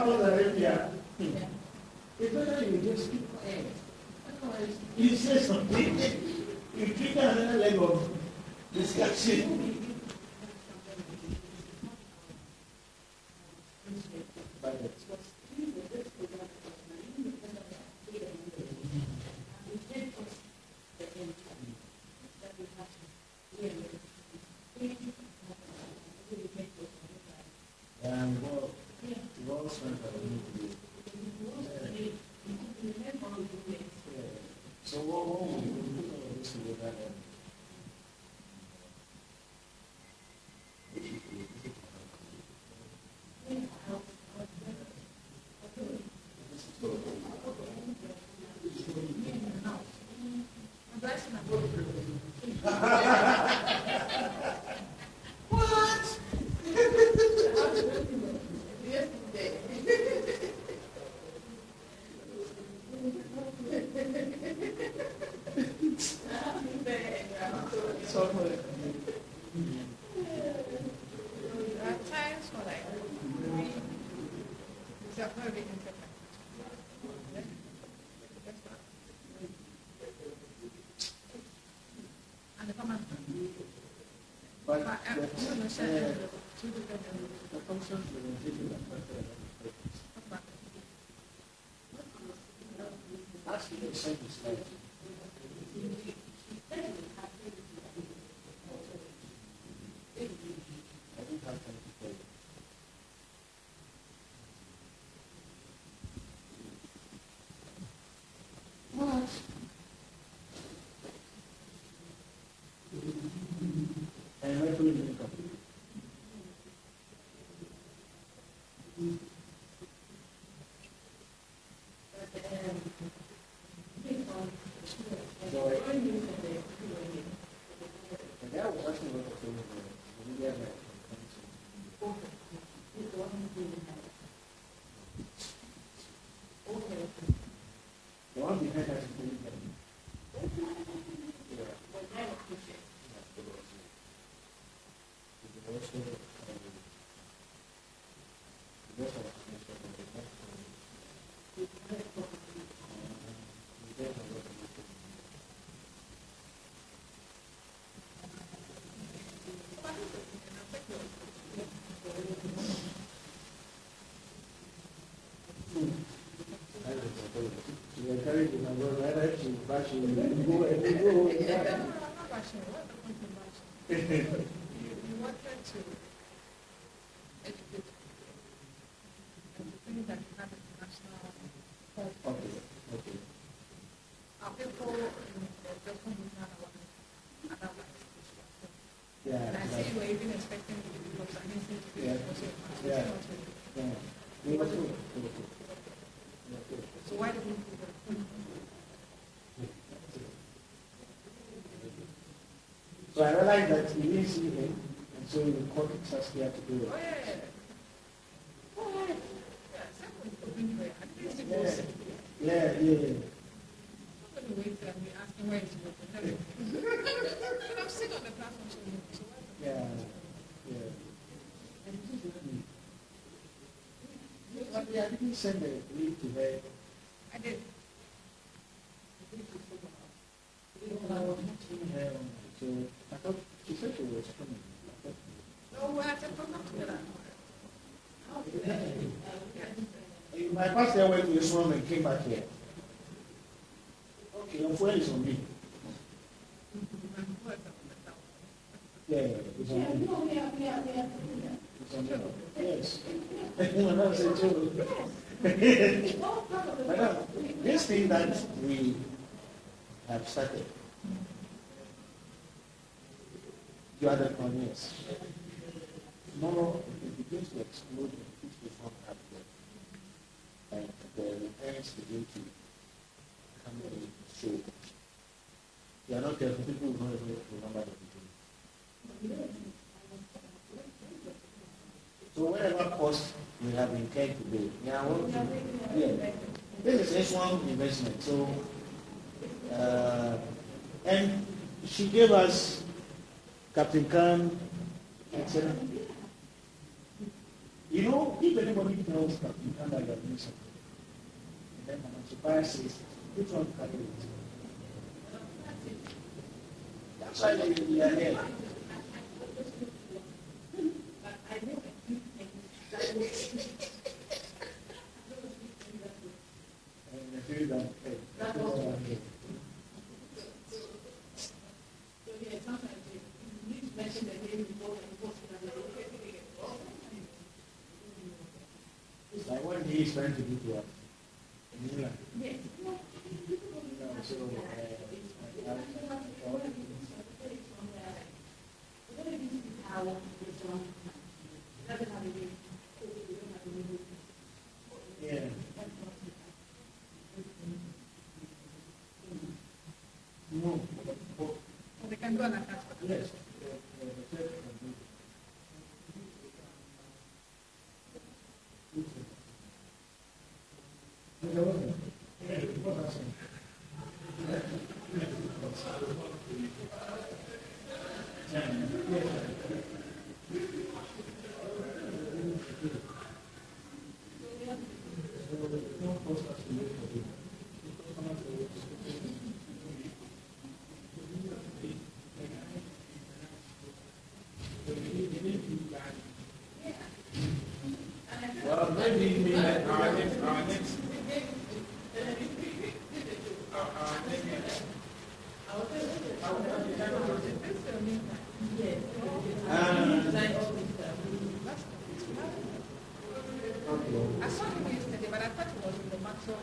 Saudi Arabia, it's better you just keep quiet. Otherwise, you say something, you trigger another leg of discussion. So what will we put all this together then? What? Somewhere. There are times for like it's a very important. And the command. But I'm the going to say two different functions presentation actually the same slide. I don't have time to play. What? And where do we make up? The one behind us is pretty good. You are carrying the number right at you, but you go and go. I'm not rushing. What the point of rushing? You wanted to educate and to think that you have international help. Okay. Our people in the development movement are otherwise. Yeah. And I see you were even expecting the people of Chinese to be also Yeah. They were too. So why did we do that? So I realized that he didn't see him, and so he called Saskia to do it. Oh, yeah. Oh, yeah. Yeah, someone could be there. I didn't see those. Yeah. Somebody wait till I'm asking where he's working. But I'm sitting on the platform, so why? Yeah. But I didn't send the link to her. I did. I was not seeing her on so I thought she said she was coming. No, we had to come up together. My pastor went to his room and came back here. Okay, your phone is on me. Yeah, it's on me. It's on me. Yes. Madam said so. Madam, this thing that we have started, you are the pioneers. Tomorrow it begins to explode and things will come up there. And the returns begin to come in. So you are not careful, people will not even remember the beginning. So whatever cost we have incurred today, this is AISWAM investment. So and she gave us Captain Khan, etc. You know, if anybody tells that you can't have your mission, and then an occupier says, which one can do it? That's why we are here. It's like what he is trying to do to us. Yes. So, yeah. No. They can go and attack. Yes. Well, maybe our next I saw him yesterday, but I thought it was in the matter.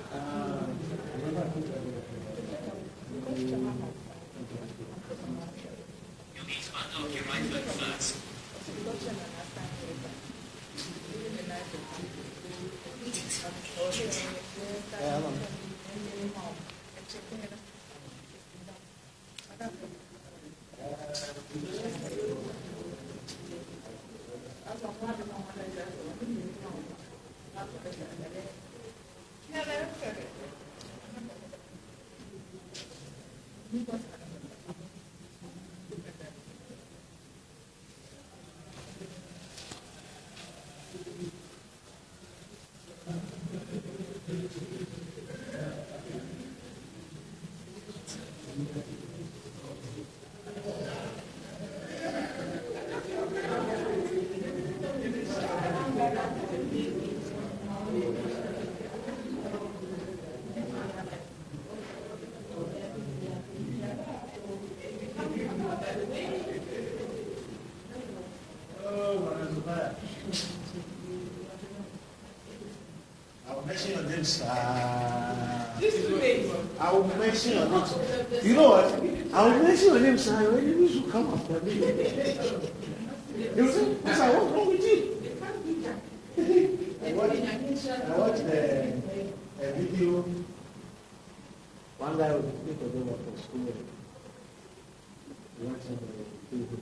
mention your name, sir. I will mention your name. You know what? I will mention your name, sir. Your enemies will come after me. You will say, sir, what's wrong with you? I watched the video. One guy was looking for them for school. He went on the video.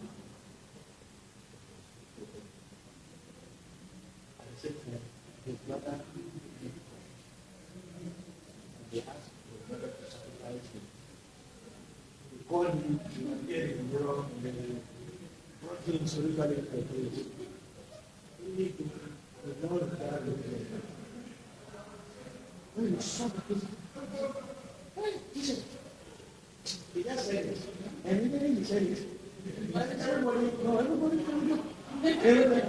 I said to him, his brother, they asked his brother to sacrifice him. He called him to appear in the mirror and then brought him spiritually to the place. He need to know the character. When he saw the person, Jesus, he just said it. And immediately he said it. Everybody came up. They were like,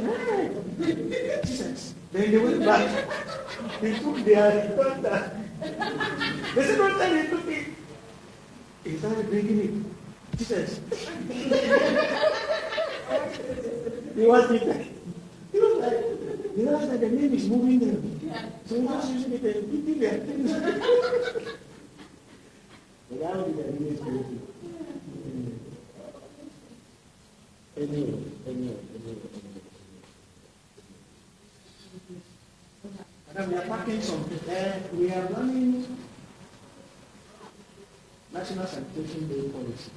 hey, Jesus. Then they went back. They took their daughter. They said, don't tell me, took it. He started bringing it. Jesus. He was like, the name is moving them. So he was using it and beating their things. The guy with the name is moving. Anyway. Madam, we are packing something. We are running National Sanitation Day policy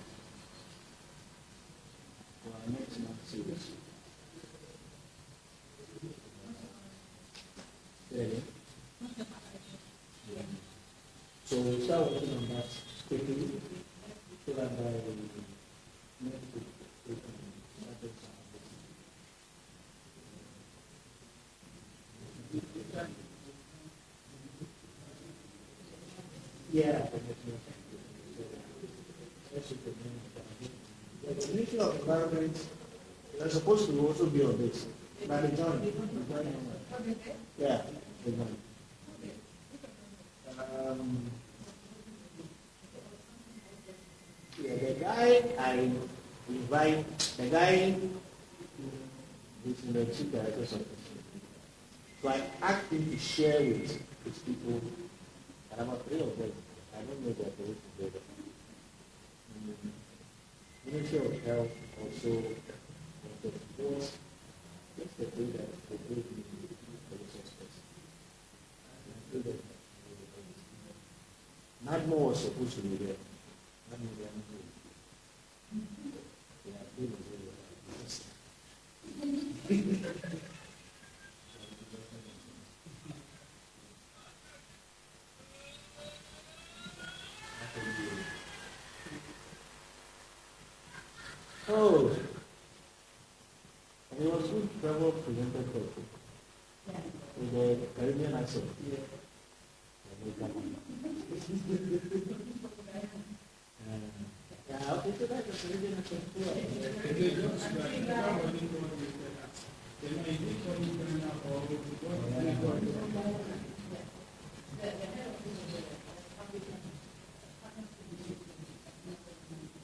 for our next month series. Yeah. So we'll start working on that quickly so that by next week we can start it. Yeah. The Ministry of Environment, they're supposed to also be on this. But they joined. Yeah, they joined. Yeah, the guy I invite, the guy is in the chief director's office. So I asked him to share with his people, and about 3 of them. I don't know if they're going together. Ministry of Health also supports the data for the suspects. Nadmo was supposed to be there. Oh, and it was good travel presented with the Caribbean accent. Yeah, okay, so that's a Caribbean accent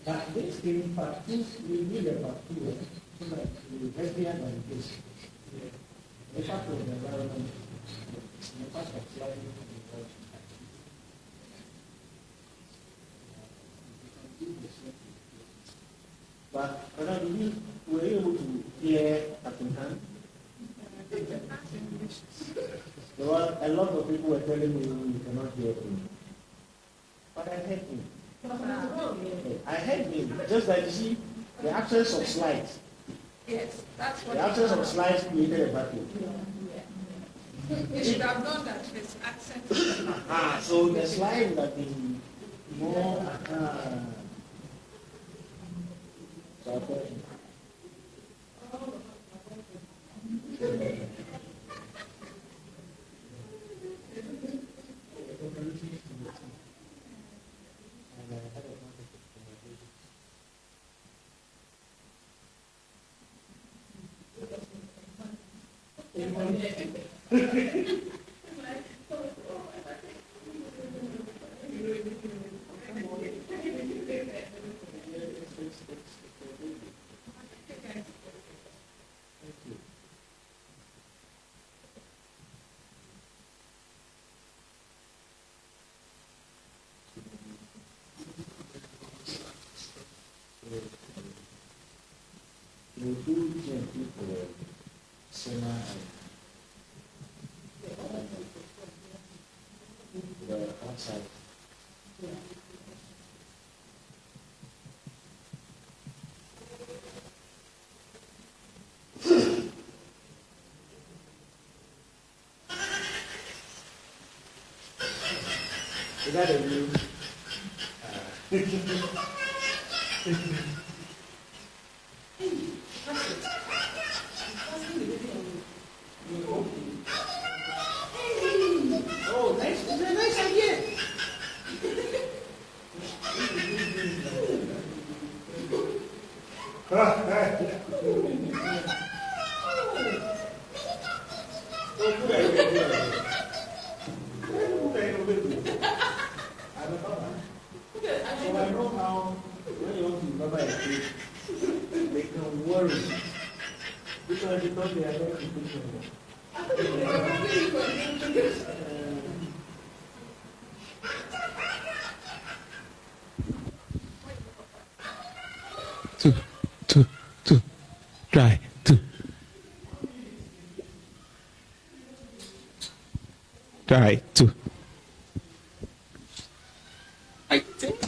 But this thing, part two, we need a part two, so that the lesbian and this, the fact of the environment, the fact of life, but we were able to hear African. There were a lot of people were telling me we cannot hear him. But I heard him. I heard him. Just like you see, the absence of slides. Yes, that's what. The absence of slides created a vacuum. They should have done that with accent. So the slide would have been more. So I thought, you do GMP for Sena and the outside. Is that a new? Oh, nice! It's a nice idea. So I know how when you want to remember a kid, they can worry because they thought they are not educational. Two, try, two. Try, two. I think.